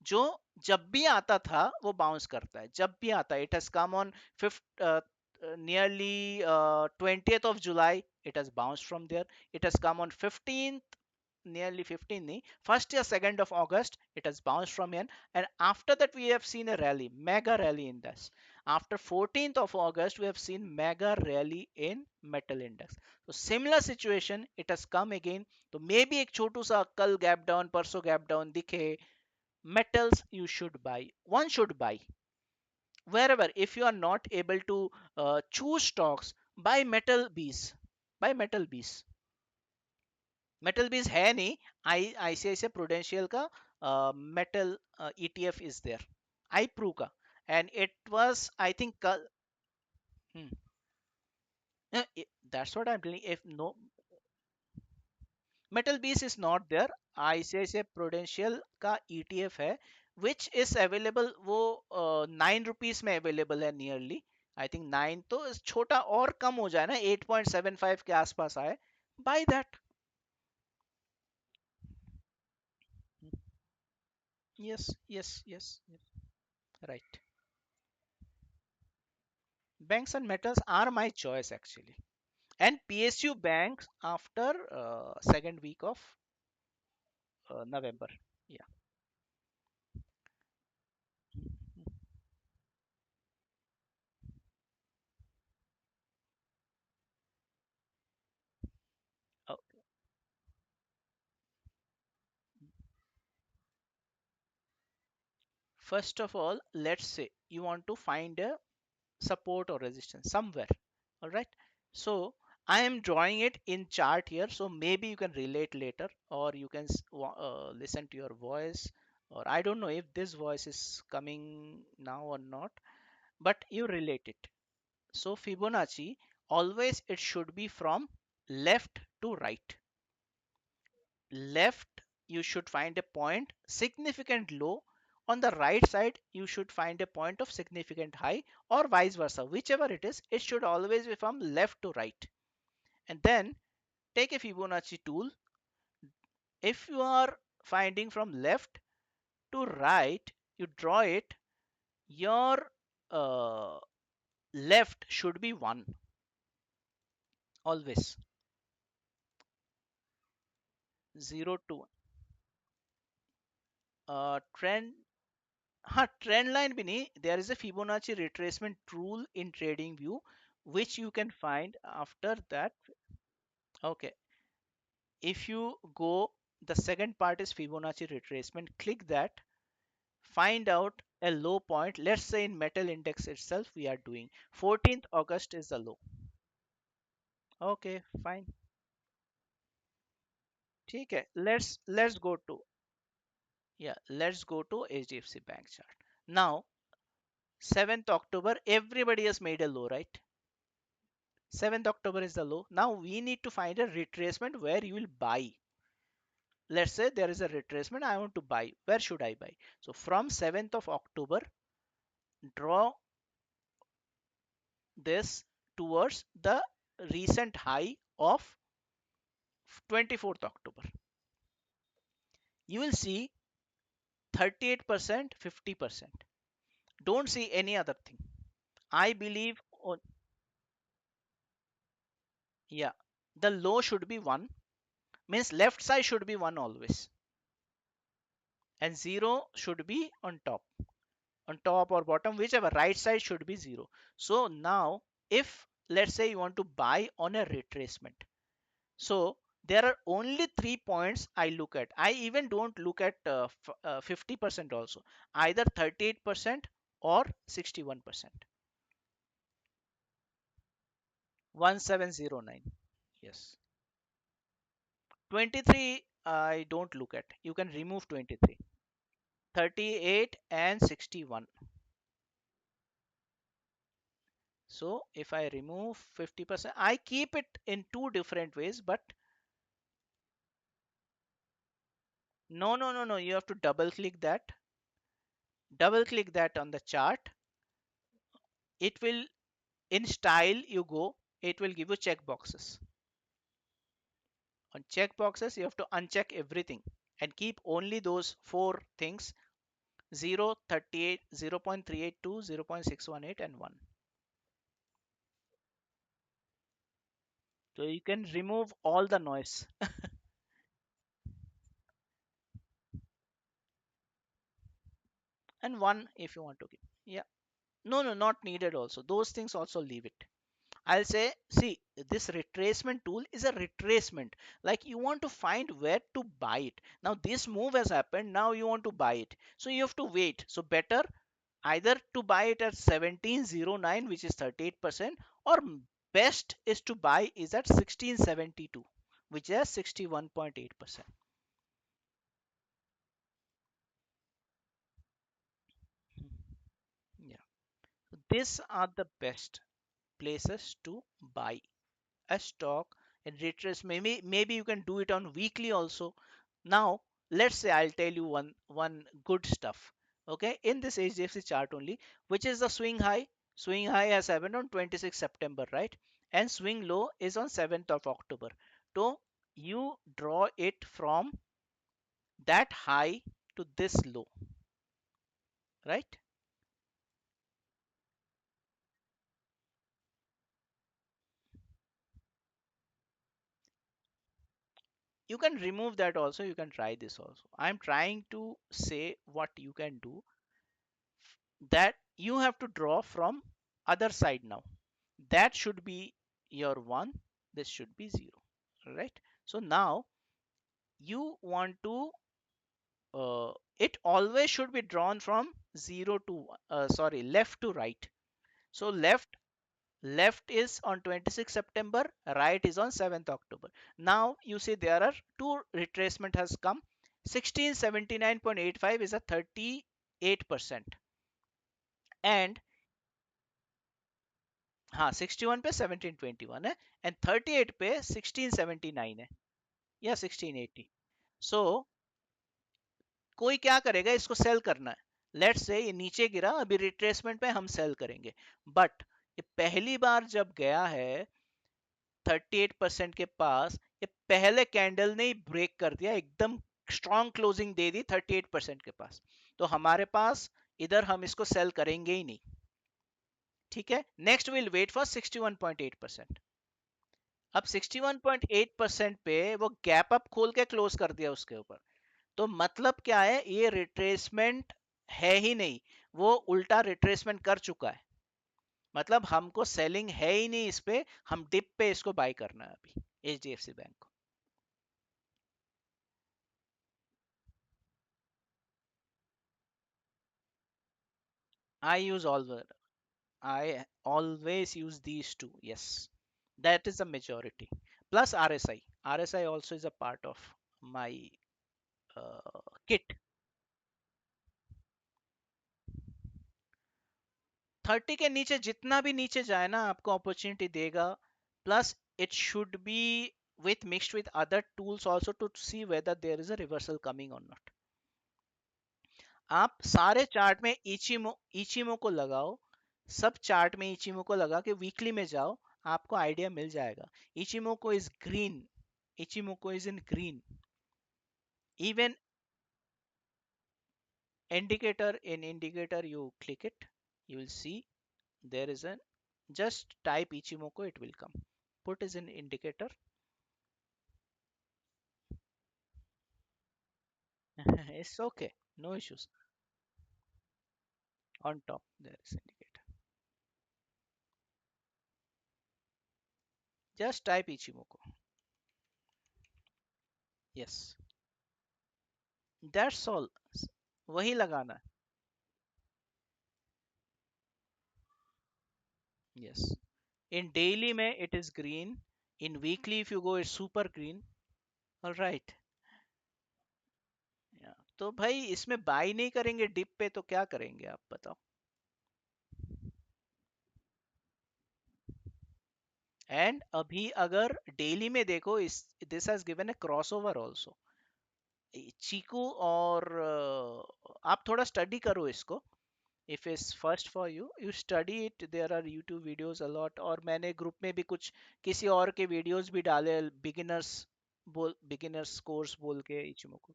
जो जब भी आता था वो बाउंस करता है, जब भी आता है. It has come on 5th nearly 20th of July, it has bounced from there. It has come on 15th, nearly 15 nahi, first या 2nd of August, it has bounced from here. And after that we have seen a rally, mega rally in this. After 14th of August we have seen mega rally in metal index. So similar situation it has come again. तो maybe एक छोटू सा कल gap down, परसों gap down दिखे, metals you should buy, one should buy wherever. If you are not able to choose stocks, buy metal bees, buy metal bees. Metal bees है नहीं, I ICICI Prudential का metal ETF is there, I Pru का. And it was I think, that's what I am telling. If no, metal bees is not there. ICICI Prudential का ETF है, which is available. वो 9 rupees में available है nearly, I think 9, तो छोटा और कम हो जाए ना, 8.75 के आसपास आए, by that. Yes yes yes, right. Banks and metals are my choice actually, and PSU banks after second week of November. Yeah. Oh, First of all, let's say you want to find a support or resistance somewhere. All right. So I am drawing it in chart here. So maybe you can relate later, or you can listen to your voice, or I don't know if this voice is coming now or not, but you relate it. So Fibonacci, always it should be from left to right. Left, you should find a point significant low. On the right side, you should find a point of significant high, or vice versa. Whichever it is, it should always be from left to right. And then take a Fibonacci tool. If you are finding from left to right, you draw it. Your uh, left should be 1 always. 0 to trend. Trend line भी नहीं, there is a Fibonacci retracement tool in TradingView which you can find after that. Okay, if you go, the second part is Fibonacci retracement. Click that, find out a low point. Let's say in metal index itself we are doing 14th August is the low. Okay, fine. ठीक है, let's go to, yeah, let's go to HDFC Bank chart. Now 7th October, everybody has made a low, right? 7th October is the low. Now we need to find a retracement where you will buy. Let's say there is a retracement, I want to buy. Where should I buy? So from 7th of October, draw this towards the recent high of 24th October. You will see 38%, 50%. Don't see any other thing. I believe on, yeah, the low should be 1, means left side should be 1 always, and 0 should be on top or bottom, whichever, right side should be 0. So now if let's say you want to buy on a retracement, so there are only 3 points I look at. I even don't look at 50% also, either 38% or 61%. 1709, yes. 23 I don't look at, you can remove 23. 38 and 61. So if I remove 50%, I keep it in two different ways, but no, you have to double click that on the chart. It will, in style you go, it will give you check boxes. On check boxes, you have to uncheck everything and keep only those four things: 0, 38, 0.382, 0.618, and 1. So you can remove all the noise. And 1 if you want to give. Yeah. No, not needed also. Those things also leave it. I'll say, see, this retracement tool is a retracement. Like you want to find where to buy it. Now this move has happened. Now you want to buy it. So you have to wait. So better either to buy it at 1709, which is 38%, or best is to buy is at 1672, which is 61.8%. Yeah. These are the best places to buy a stock and retrace. Maybe you can do it on weekly also. Now let's say I'll tell you one good stuff. Okay, in this HDFC chart only, which is the swing high. Swing high has happened on 26 September, right? And swing low is on 7th of October. So you draw it from that high to this low, right? You can remove that also, you can try this also. I'm trying to say what you can do, that you have to draw from other side. Now that should be your 1, this should be 0, right? So now you want to it always should be drawn from 0 to sorry, left to right. So left is on 26 September, right is on 7th October. Now you see there are two retracement has come. 1679.85 is a 38%, and हाँ 61 पे 1721 है, and 38 पे 1679 है, या 1680. सो कोई क्या करेगा, इसको सेल करना है, लेट्स से ये नीचे गिरा, अभी रिट्रेसमेंट पे हम सेल करेंगे, बट ये पहली बार जब गया है 38% के पास, ये पहले कैंडल ने ही ब्रेक कर दिया, एकदम स्ट्रॉन्ग क्लोजिंग दे दी 38% के पास, तो हमारे पास इधर हम इसको सेल करेंगे ही नहीं. ठीक है, नेक्स्ट विल वेट फॉर 61.8%. अब 61.8% पे वो गैप अप खोल के क्लोज कर दिया उसके ऊपर, तो मतलब क्या है, ये रिट्रेसमेंट है ही नहीं, वो उल्टा रिट्रेसमेंट कर चुका है, मतलब हमको सेलिंग है ही नहीं इस पे, हम डिप पे इसको बाय करना है अभी H D F C bank को. I use all I always use these two. Yes, that is the majority. Plus RSI. RSI also is a part of my kit. 30 के नीचे जितना भी नीचे जाए ना, आपको अपॉर्चुनिटी देगा. Plus it should B with mixed with other tools also to see whether there is a reversal coming or not. आप सारे चार्ट में इचिमो को लगाओ, सब चार्ट में इचिमो को लगा के वीकली में जाओ, आपको आइडिया मिल जाएगा. इचिमो को इज ग्रीन, इचिमो को is in green. Even indicator you click it, you will see there is an, just type ichimoku, it will come. Put is an indicator. It's okay, no issues. On top there is indicator, just type ichimoku. Yes, that's all. वही लगाना है. Yes, in daily में it is green, in weekly if you go it's super green. All right. Yeah. तो भाई इसमें by नहीं करेंगे dip पे तो क्या करेंगे आप बताओ. एंड अभी अगर डेली में देखो, इस this has given a crossover also. चीकू और आप थोड़ा स्टडी करो इसको. If is first for you, you study it, there are YouTube videos a lot, और मैंने ग्रुप में भी कुछ किसी और के वीडियोस भी डाले, बिगिनर्स कोर्स बोल के इचिमोको.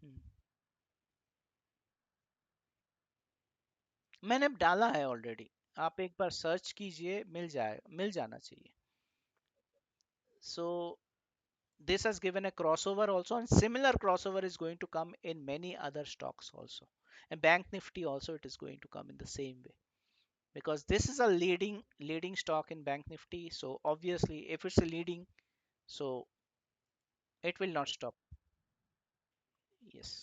हम्म, मैंने डाला है ऑलरेडी, आप एक बार सर्च कीजिए, मिल जाएगा, मिल जाना चाहिए. So this has given a crossover also, and similar crossover is going to come in many other stocks also, and bank nifty also it is going to come in the same way, because this is a leading stock in bank nifty, so obviously if it's a leading, so it will not stop. Yes,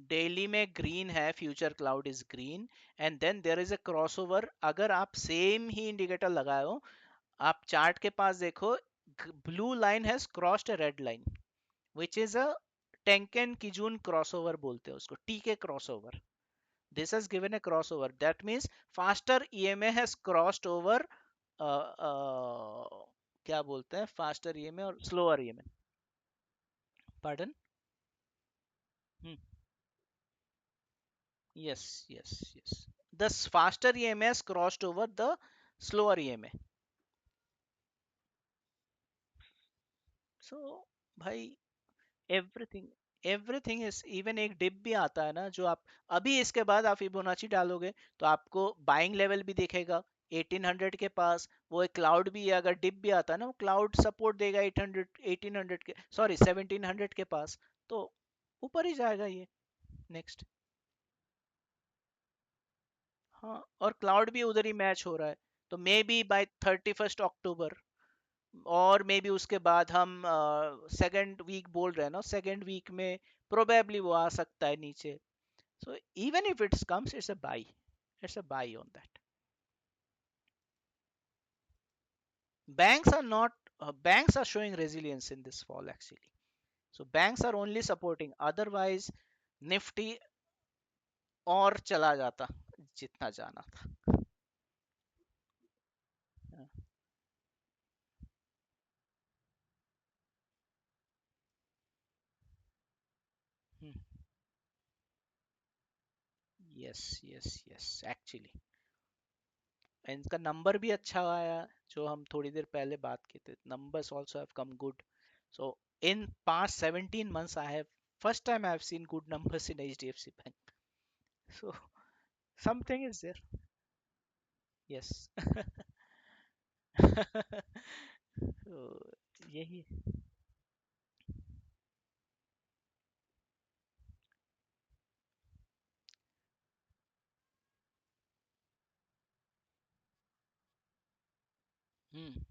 daily में green है, future cloud is green, and then there is a crossover. अगर आप same ही indicator लगाए हो, आप chart के पास देखो, blue line has crossed a red line, which is a Tenken Kijun crossover बोलते हैं उसको, TK crossover. This has given a crossover. That means faster EMA has crossed over क्या बोलते हैं, faster EMA और slower EMA. Pardon? Hmm. Yes, yes, yes. The faster EMA has crossed over the slower EMA. So भाई, everything everything is, even एक dip भी आता है ना, जो आप अभी इसके बाद आप फिबोनाची डालोगे तो आपको बाइंग लेवल भी दिखेगा 1800 के पास. वो एक क्लाउड भी है, अगर डिप भी आता है ना, वो क्लाउड सपोर्ट देगा 800 1800 के, सॉरी 1700 के पास, तो ऊपर ही जाएगा ये नेक्स्ट. हाँ, और क्लाउड भी उधर ही मैच हो रहा है, तो मे बी बाय 31st अक्टूबर और मे बी उसके बाद हम सेकंड वीक बोल रहे हैं ना, सेकंड वीक में प्रोबेबली वो आ सकता है नीचे. So even if it's comes, it's a by, it's a by on that. Banks are not, banks are showing resilience in this fall actually. So banks are only supporting, otherwise Nifty और चला जाता जितना जाना था. Yes yes yes actually. इनका number भी अच्छा आया, जो हम थोड़ी देर पहले बात किए थे. Numbers also have come good. So in past 17 months I have, first time I have seen good numbers in HDFC Bank. So something is there. Yes. तो यही. हम्म.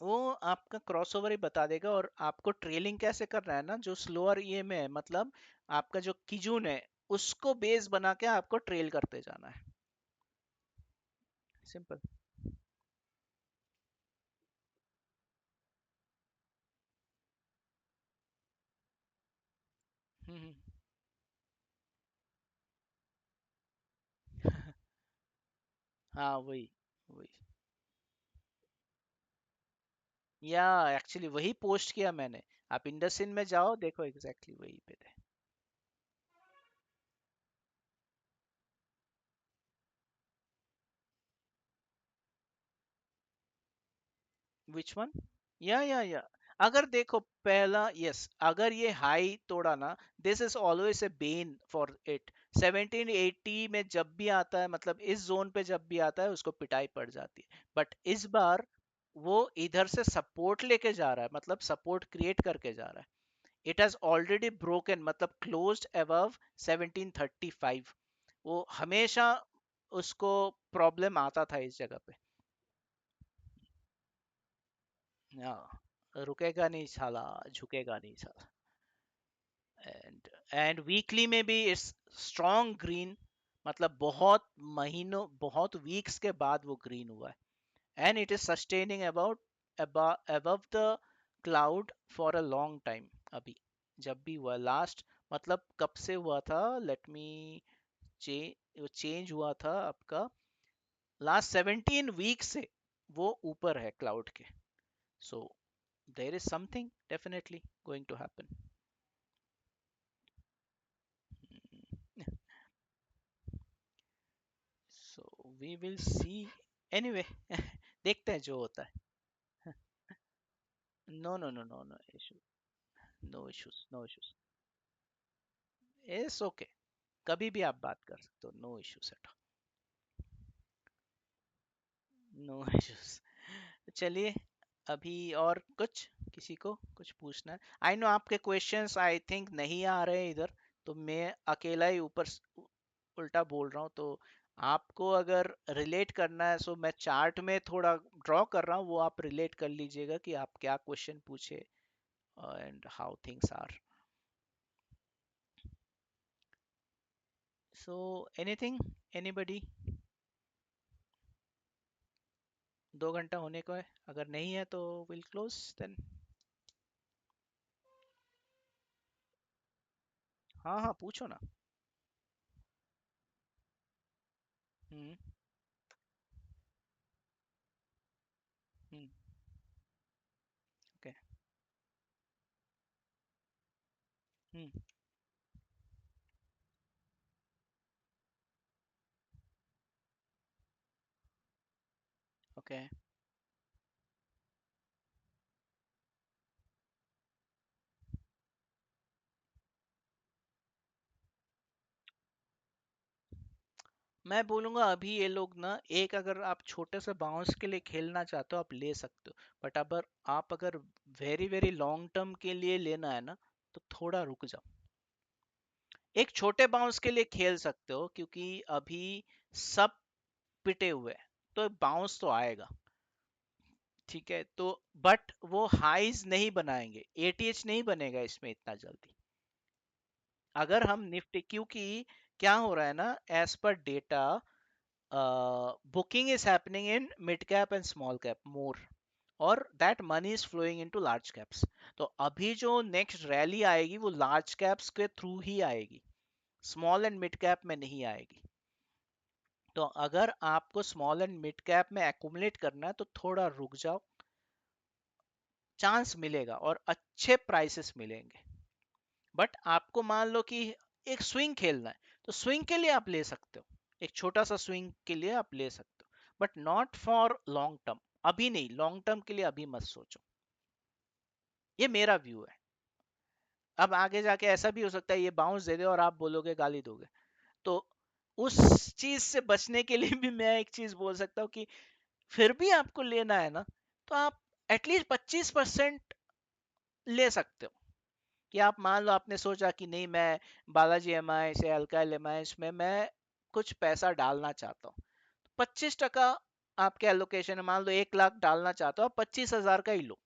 वो आपका क्रॉसओवर ही बता देगा, और आपको ट्रेलिंग कैसे करना है ना, जो स्लोअर ईएमए है, मतलब आपका जो किजून है, उसको बेस बना के आपको ट्रेल करते जाना है. सिंपल. हम्म. हाँ वही वही. या एक्चुअली वही पोस्ट किया मैंने. आप इंडसिन में जाओ, देखो एग्जैक्टली वही पे थे. Which one? या अगर देखो पहला, यस, अगर ये हाई तोड़ा ना, this is always a Ben for it. 1780 में जब भी आता है, मतलब इस जोन पे जब भी आता है, उसको पिटाई पड़ जाती है. बट इस बार वो इधर से सपोर्ट लेके जा रहा है, मतलब सपोर्ट क्रिएट करके जा रहा है. इट हैज ऑलरेडी ब्रोकन, मतलब क्लोज्ड अबव 1735. वो हमेशा उसको प्रॉब्लम आता था इस जगह पे. हाँ, रुकेगा नहीं साला, झुकेगा नहीं साला. एंड वीकली में भी इट्स स्ट्रॉन्ग ग्रीन, मतलब बहुत महीनों, बहुत वीक्स के बाद वो ग्रीन हुआ है. And it is sustaining about above the cloud for a long time. अभी जब भी हुआ लास्ट, मतलब कब से हुआ था, लेट मी चेंज हुआ था आपका, लास्ट 17 वीक से वो ऊपर है क्लाउड के. So there is something definitely going to happen. So we will see. Anyway, देखते हैं जो होता है. No no no no no issue. No issues, no issues. It's okay. कभी भी आप बात कर सकते हो, no issues at. No issues. चलिए, अभी और कुछ, किसी को कुछ पूछना है? आई नो आपके क्वेश्चंस आई थिंक नहीं आ रहे हैं इधर, तो मैं अकेला ही ऊपर उल्टा बोल रहा हूँ. तो आपको अगर रिलेट करना है, सो मैं चार्ट में थोड़ा ड्रॉ कर रहा हूँ, वो आप रिलेट कर लीजिएगा कि आप क्या क्वेश्चन पूछे and how things are. So anything, anybody? 2 घंटा होने को है, अगर नहीं है तो विल क्लोज देन. हाँ हाँ, पूछो ना. हम्म. हम्म. ओके. हम्म. ओके. मैं बोलूंगा अभी ये लोग ना, एक अगर आप छोटे से बाउंस के लिए खेलना चाहते हो, आप ले सकते हो. बट अगर आप अगर वेरी वेरी लॉन्ग टर्म के लिए लेना है ना, तो थोड़ा रुक जाओ. एक छोटे बाउंस के लिए खेल सकते हो, क्योंकि अभी सब पिटे हुए हैं. तो बाउंस तो आएगा। ठीक है, तो बट वो हाईज नहीं बनाएंगे, एटीएच नहीं बनेगा इसमें इतना जल्दी। अगर हम निफ्टी, क्योंकि क्या हो रहा है ना, एज पर data booking is happening in mid cap and small cap more, और that money is flowing into large caps। तो अभी जो नेक्स्ट रैली आएगी वो लार्ज कैप्स के थ्रू ही आएगी, स्मॉल एंड मिड कैप में नहीं आएगी। तो अगर आपको स्मॉल एंड मिड कैप में एक्यूमुलेट करना है तो थोड़ा रुक जाओ, चांस मिलेगा और अच्छे प्राइसेस मिलेंगे। बट आपको मान लो कि एक स्विंग खेलना है, तो स्विंग के लिए आप ले सकते हो, एक छोटा सा स्विंग के लिए आप ले सकते हो, but not for long term. अभी नहीं, लॉन्ग टर्म के लिए अभी मत सोचो। ये मेरा व्यू है। अब आगे जाके ऐसा भी हो सकता है ये बाउंस दे दे और आप बोलोगे, गाली दोगे। तो उस चीज से बचने के लिए भी मैं एक चीज बोल सकता हूँ कि फिर भी आपको लेना है ना, तो आप एटलीस्ट 25% ले सकते हो। कि आप मान लो आपने सोचा कि नहीं, मैं बालाजी एमआई से अल्काइल एमआई में मैं कुछ पैसा डालना चाहता हूँ, 25% आपके एलोकेशन है, मान लो 1 लाख डालना चाहते हो, आप 25,000 का ही लो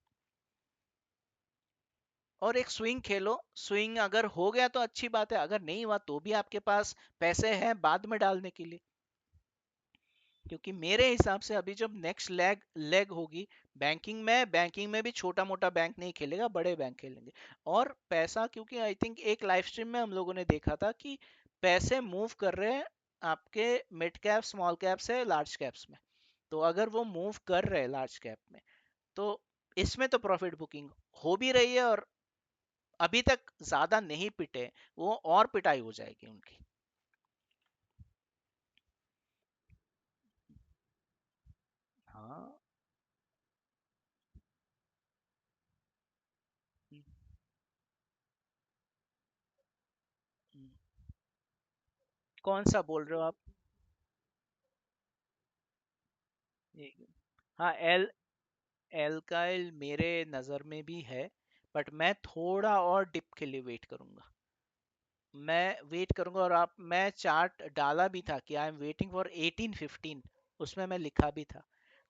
और एक स्विंग खेलो। स्विंग अगर हो गया तो अच्छी बात है, अगर नहीं हुआ तो भी आपके पास पैसे हैं बाद में डालने के लिए। क्योंकि मेरे हिसाब से अभी जब नेक्स्ट लेग लेग होगी बैंकिंग में भी छोटा मोटा बैंक नहीं खेलेगा, बड़े बैंक खेलेंगे। और पैसा, क्योंकि आई थिंक एक लाइव स्ट्रीम में हम लोगों ने देखा था कि पैसे मूव कर रहे हैं आपके मिड कैप स्मॉल कैप से लार्ज कैप्स में। तो अगर वो मूव कर रहे हैं लार्ज कैप में, तो इसमें तो प्रॉफिट बुकिंग हो भी रही है, और अभी तक ज्यादा नहीं पिटे, वो और पिटाई हो जाएगी उनकी। हाँ। हम्म, हम्म। कौन सा बोल रहे हो आप? ये- हाँ, एल्काइल मेरे नज़र में भी है, बट मैं थोड़ा और डिप के लिए वेट करूंगा। मैं वेट करूंगा, और आप, मैं चार्ट डाला भी था कि आई एम वेटिंग फॉर 1815, उसमें मैं लिखा भी था।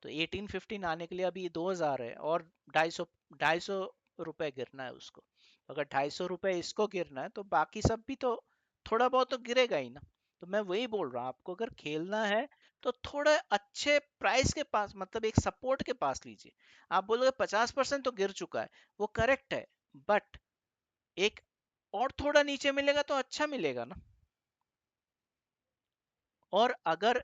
तो 1815 आने के लिए अभी 2000 है, और 250 रुपए गिरना है उसको। अगर 250 रुपए इसको गिरना है तो बाकी सब भी तो थोड़ा बहुत तो गिरेगा ही ना। तो मैं वही बोल रहा हूँ, आपको अगर खेलना है तो थोड़ा अच्छे प्राइस के पास, मतलब एक सपोर्ट के पास लीजिए। आप बोलोगे 50% तो गिर चुका है, वो करेक्ट है, बट एक और थोड़ा नीचे मिलेगा तो अच्छा मिलेगा ना। और अगर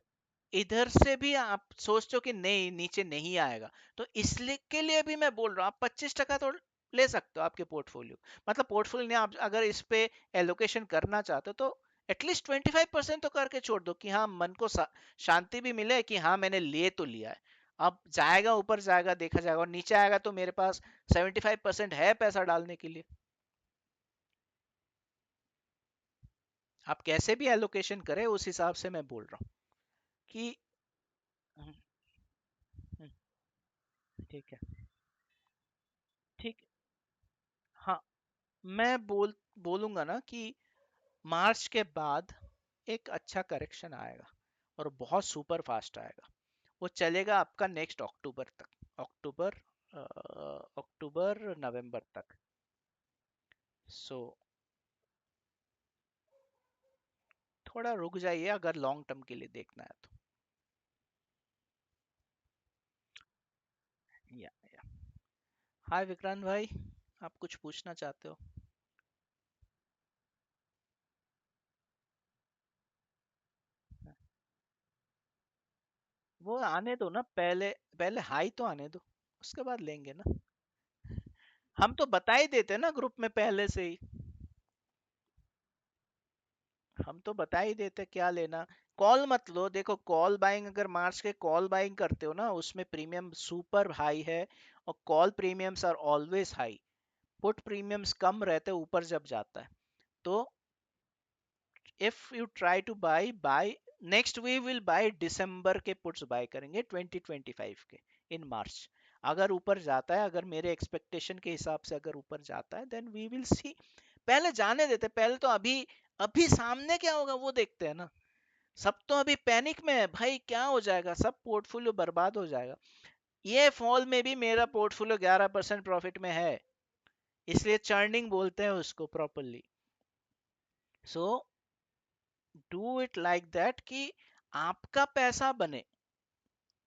इधर से भी आप सोचते हो कि नहीं नीचे नहीं आएगा, तो इसलिए के लिए भी मैं बोल रहा हूँ आप 25% तो ले सकते हो आपके पोर्टफोलियो, मतलब पोर्टफोलियो नहीं, आप अगर इस पे एलोकेशन करना चाहते हो तो एटलीस्ट 25% तो करके छोड़ दो, कि हाँ मन को शांति भी मिले कि हाँ मैंने लिए तो लिया है। अब जाएगा ऊपर जाएगा देखा जाएगा, और नीचे आएगा तो मेरे पास 75% है पैसा डालने के लिए। आप कैसे भी एलोकेशन करें उस हिसाब से मैं बोल रहा हूँ कि हम्म, हम्म, ठीक है। ठीक। हाँ, मैं बोलूंगा ना कि मार्च के बाद एक अच्छा करेक्शन आएगा, और बहुत सुपर फास्ट आएगा। वो चलेगा आपका नेक्स्ट अक्टूबर तक, अक्टूबर अक्टूबर नवंबर तक। सो थोड़ा रुक जाइए अगर लॉन्ग टर्म के लिए देखना है तो। या हाय विक्रांत भाई, आप कुछ पूछना चाहते हो? वो आने दो ना, पहले पहले हाई तो आने दो, उसके बाद लेंगे ना। हम तो बता ही देते ना ग्रुप में पहले से ही, हम तो बता ही देते क्या लेना। कॉल मत लो, देखो कॉल बाइंग, अगर मार्च के कॉल बाइंग करते हो ना, उसमें प्रीमियम सुपर हाई है, और call premiums are always high. Put premiums कम रहते ऊपर जब जाता है। तो if you try to buy next, we will buy दिसंबर के पुट्स बाय करेंगे 2025 के, इन मार्च। अगर ऊपर जाता है, अगर मेरे एक्सपेक्टेशन के हिसाब से अगर ऊपर जाता है, देन वी विल सी। पहले जाने देते, पहले तो अभी, अभी सामने क्या होगा वो देखते हैं ना। सब तो अभी पैनिक में है भाई, क्या हो जाएगा, सब पोर्टफोलियो बर्बाद हो जाएगा। ये फॉल में भी मेरा पोर्टफोलियो 11% प्रॉफिट में है, इसलिए चर्निंग बोलते हैं उसको properly. So do it like that कि आपका पैसा बने।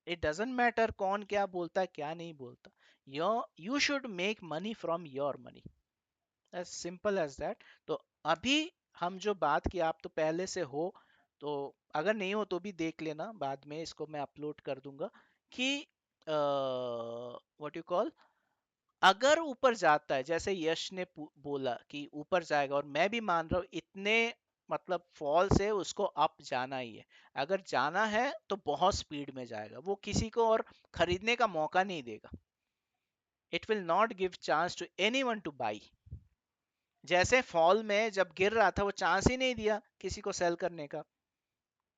इट डजेंट मैटर कौन क्या बोलता है क्या नहीं बोलता, you should make money from your money, as simple as that. तो अभी हम जो बात की, आप तो पहले से हो, तो अगर नहीं हो तो भी देख लेना, बाद में इसको मैं अपलोड कर दूंगा कि व्हाट यू कॉल, अगर ऊपर जाता है जैसे यश ने बोला कि ऊपर जाएगा, और मैं भी मान रहा हूँ इतने मतलब फॉल से उसको अप जाना ही है। अगर जाना है तो बहुत स्पीड में जाएगा, वो किसी को और खरीदने का मौका नहीं देगा। It will not give chance to anyone to buy. जैसे फॉल में जब गिर रहा था वो चांस ही नहीं दिया किसी को सेल करने का,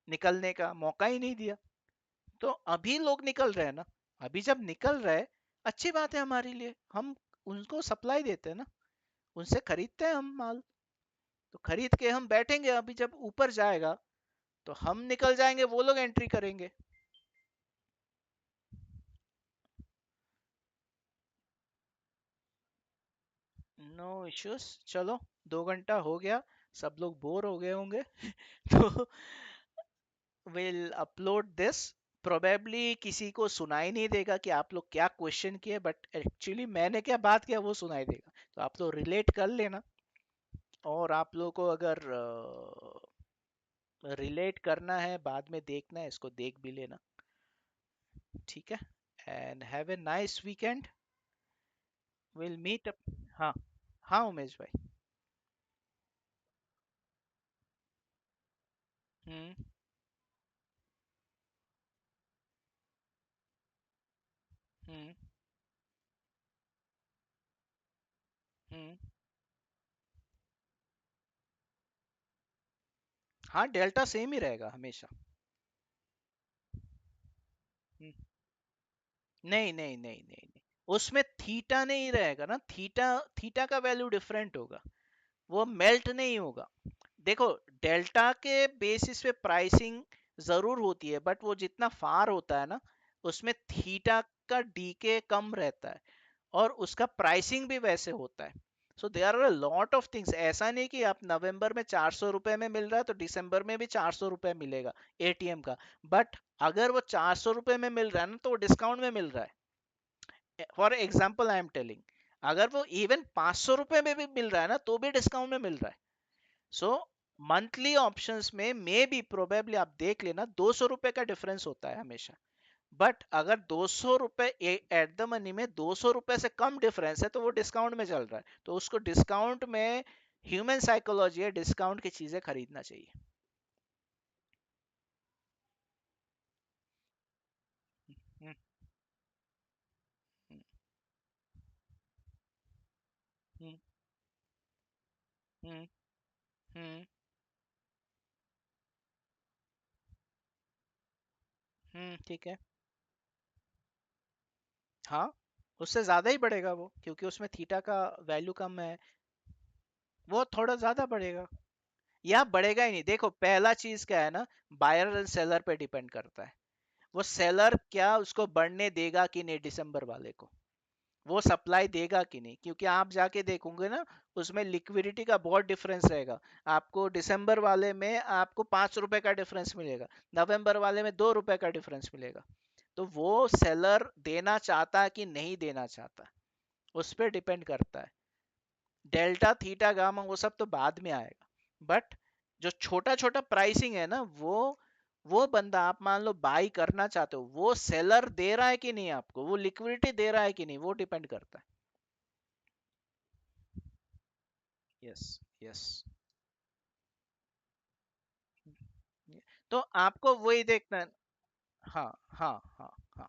निकलने का मौका ही नहीं दिया। तो अभी लोग निकल रहे हैं ना, अभी जब निकल रहे, अच्छी बात है हमारे लिए, हम उनको सप्लाई देते हैं ना, उनसे खरीदते हैं हम माल। तो खरीद के हम बैठेंगे, अभी जब ऊपर जाएगा तो हम निकल जाएंगे, वो लोग एंट्री करेंगे। No issues. चलो, 2 घंटा हो गया, सब लोग बोर हो गए होंगे। तो विल अपलोड दिस। प्रोबेबली किसी को सुनाई नहीं देगा कि आप लोग क्या क्वेश्चन किए, बट एक्चुअली मैंने क्या बात किया वो सुनाई देगा, तो आप लोग रिलेट कर लेना। और आप लोगों को अगर रिलेट करना है, बाद में देखना है, इसको देख भी लेना। ठीक है, and have a nice weekend. Will meet up. हाँ, हाँ उमेश भाई। हम्म। हम्म। हम्म। हाँ, डेल्टा सेम ही रहेगा हमेशा। हम्म, नहीं नहीं नहीं नहीं नहीं, उसमें थीटा नहीं रहेगा ना, थीटा, थीटा का वैल्यू डिफरेंट होगा, वो मेल्ट नहीं होगा। देखो, डेल्टा के बेसिस पे प्राइसिंग जरूर होती है, बट वो जितना फार होता है ना, उसमें थीटा का डीके कम रहता है, और उसका प्राइसिंग भी वैसे होता है। So there are a lot of things, ऐसा नहीं कि आप नवंबर में 400 रुपए में मिल रहा है तो दिसंबर में भी 400 रुपए मिलेगा एटीएम का। बट अगर वो 400 रुपए में मिल रहा है ना, तो वो डिस्काउंट में मिल रहा है। For example I am telling, अगर वो इवन 500 रुपए में भी मिल रहा है ना, तो भी डिस्काउंट में मिल रहा है। सो मंथली ऑप्शंस में मे बी प्रोबेबली आप देख लेना, 200 रुपए का डिफरेंस होता है हमेशा। बट अगर 200 रुपए एट द मनी में 200 रुपए से कम डिफरेंस है, तो वो डिस्काउंट में चल रहा है, तो उसको डिस्काउंट में, ह्यूमन साइकोलॉजी है, डिस्काउंट की चीजें खरीदना चाहिए। हम्म। हम्म। हम्म। हम्म। ठीक है। हाँ, उससे ज्यादा ही बढ़ेगा वो, क्योंकि उसमें थीटा का वैल्यू कम है। वो थोड़ा ज्यादा बढ़ेगा, या बढ़ेगा ही नहीं। देखो, पहला चीज क्या है ना, बायर एंड सेलर पे डिपेंड करता है। वो सेलर क्या उसको बढ़ने देगा कि नहीं, दिसंबर वाले को वो सप्लाई देगा कि नहीं, क्योंकि आप जाके देखोगे ना, उसमें लिक्विडिटी का बहुत डिफरेंस रहेगा। आपको दिसंबर वाले में आपको 5 रुपए का डिफरेंस मिलेगा, नवंबर वाले में 2 रुपए का डिफरेंस मिलेगा। तो वो सेलर देना चाहता है कि नहीं देना चाहता, उस पर डिपेंड करता है। डेल्टा थीटा गामा वो सब तो बाद में आएगा, बट जो छोटा छोटा प्राइसिंग है ना, वो बंदा आप मान लो बाई करना चाहते हो, वो सेलर दे रहा है कि नहीं, आपको वो लिक्विडिटी दे रहा है कि नहीं, वो डिपेंड करता है। यस। यस। तो आपको वही देखना है। हाँ। हाँ। हाँ। हाँ।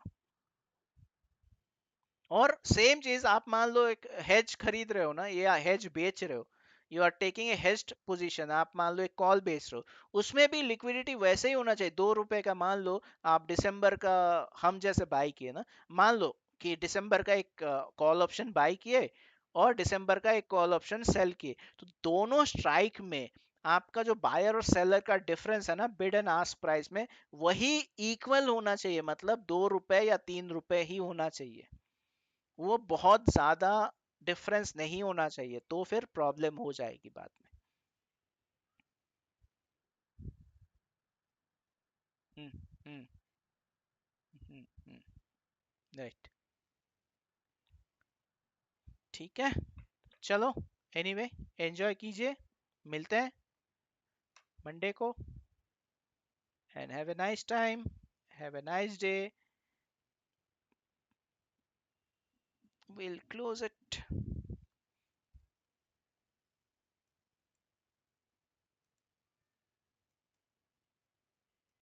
और सेम चीज आप मान लो, एक हेज खरीद रहे हो ना, या हेज बेच रहे हो, you are taking a hedged position, आप मान लो एक कॉल बेच रहे हो, उसमें भी लिक्विडिटी वैसे ही होना चाहिए। 2 रुपए का मान लो, आप दिसंबर का, हम जैसे बाई किए ना, मान लो कि दिसंबर का एक कॉल ऑप्शन बाई किए, और दिसंबर का एक कॉल ऑप्शन सेल किए, तो दोनों स्ट्राइक में आपका जो बायर और सेलर का डिफरेंस है ना बिड एंड आस्क प्राइस में, वही इक्वल होना चाहिए, मतलब 2 रुपए या 3 रुपए ही होना चाहिए। वो बहुत ज्यादा डिफरेंस नहीं होना चाहिए, तो फिर प्रॉब्लम हो जाएगी बाद में। हम्म हम्म राइट। ठीक है, चलो, एनीवे, एंजॉय कीजिए, मिलते हैं मंडे को, and have a nice time, have a nice day, we'll close it.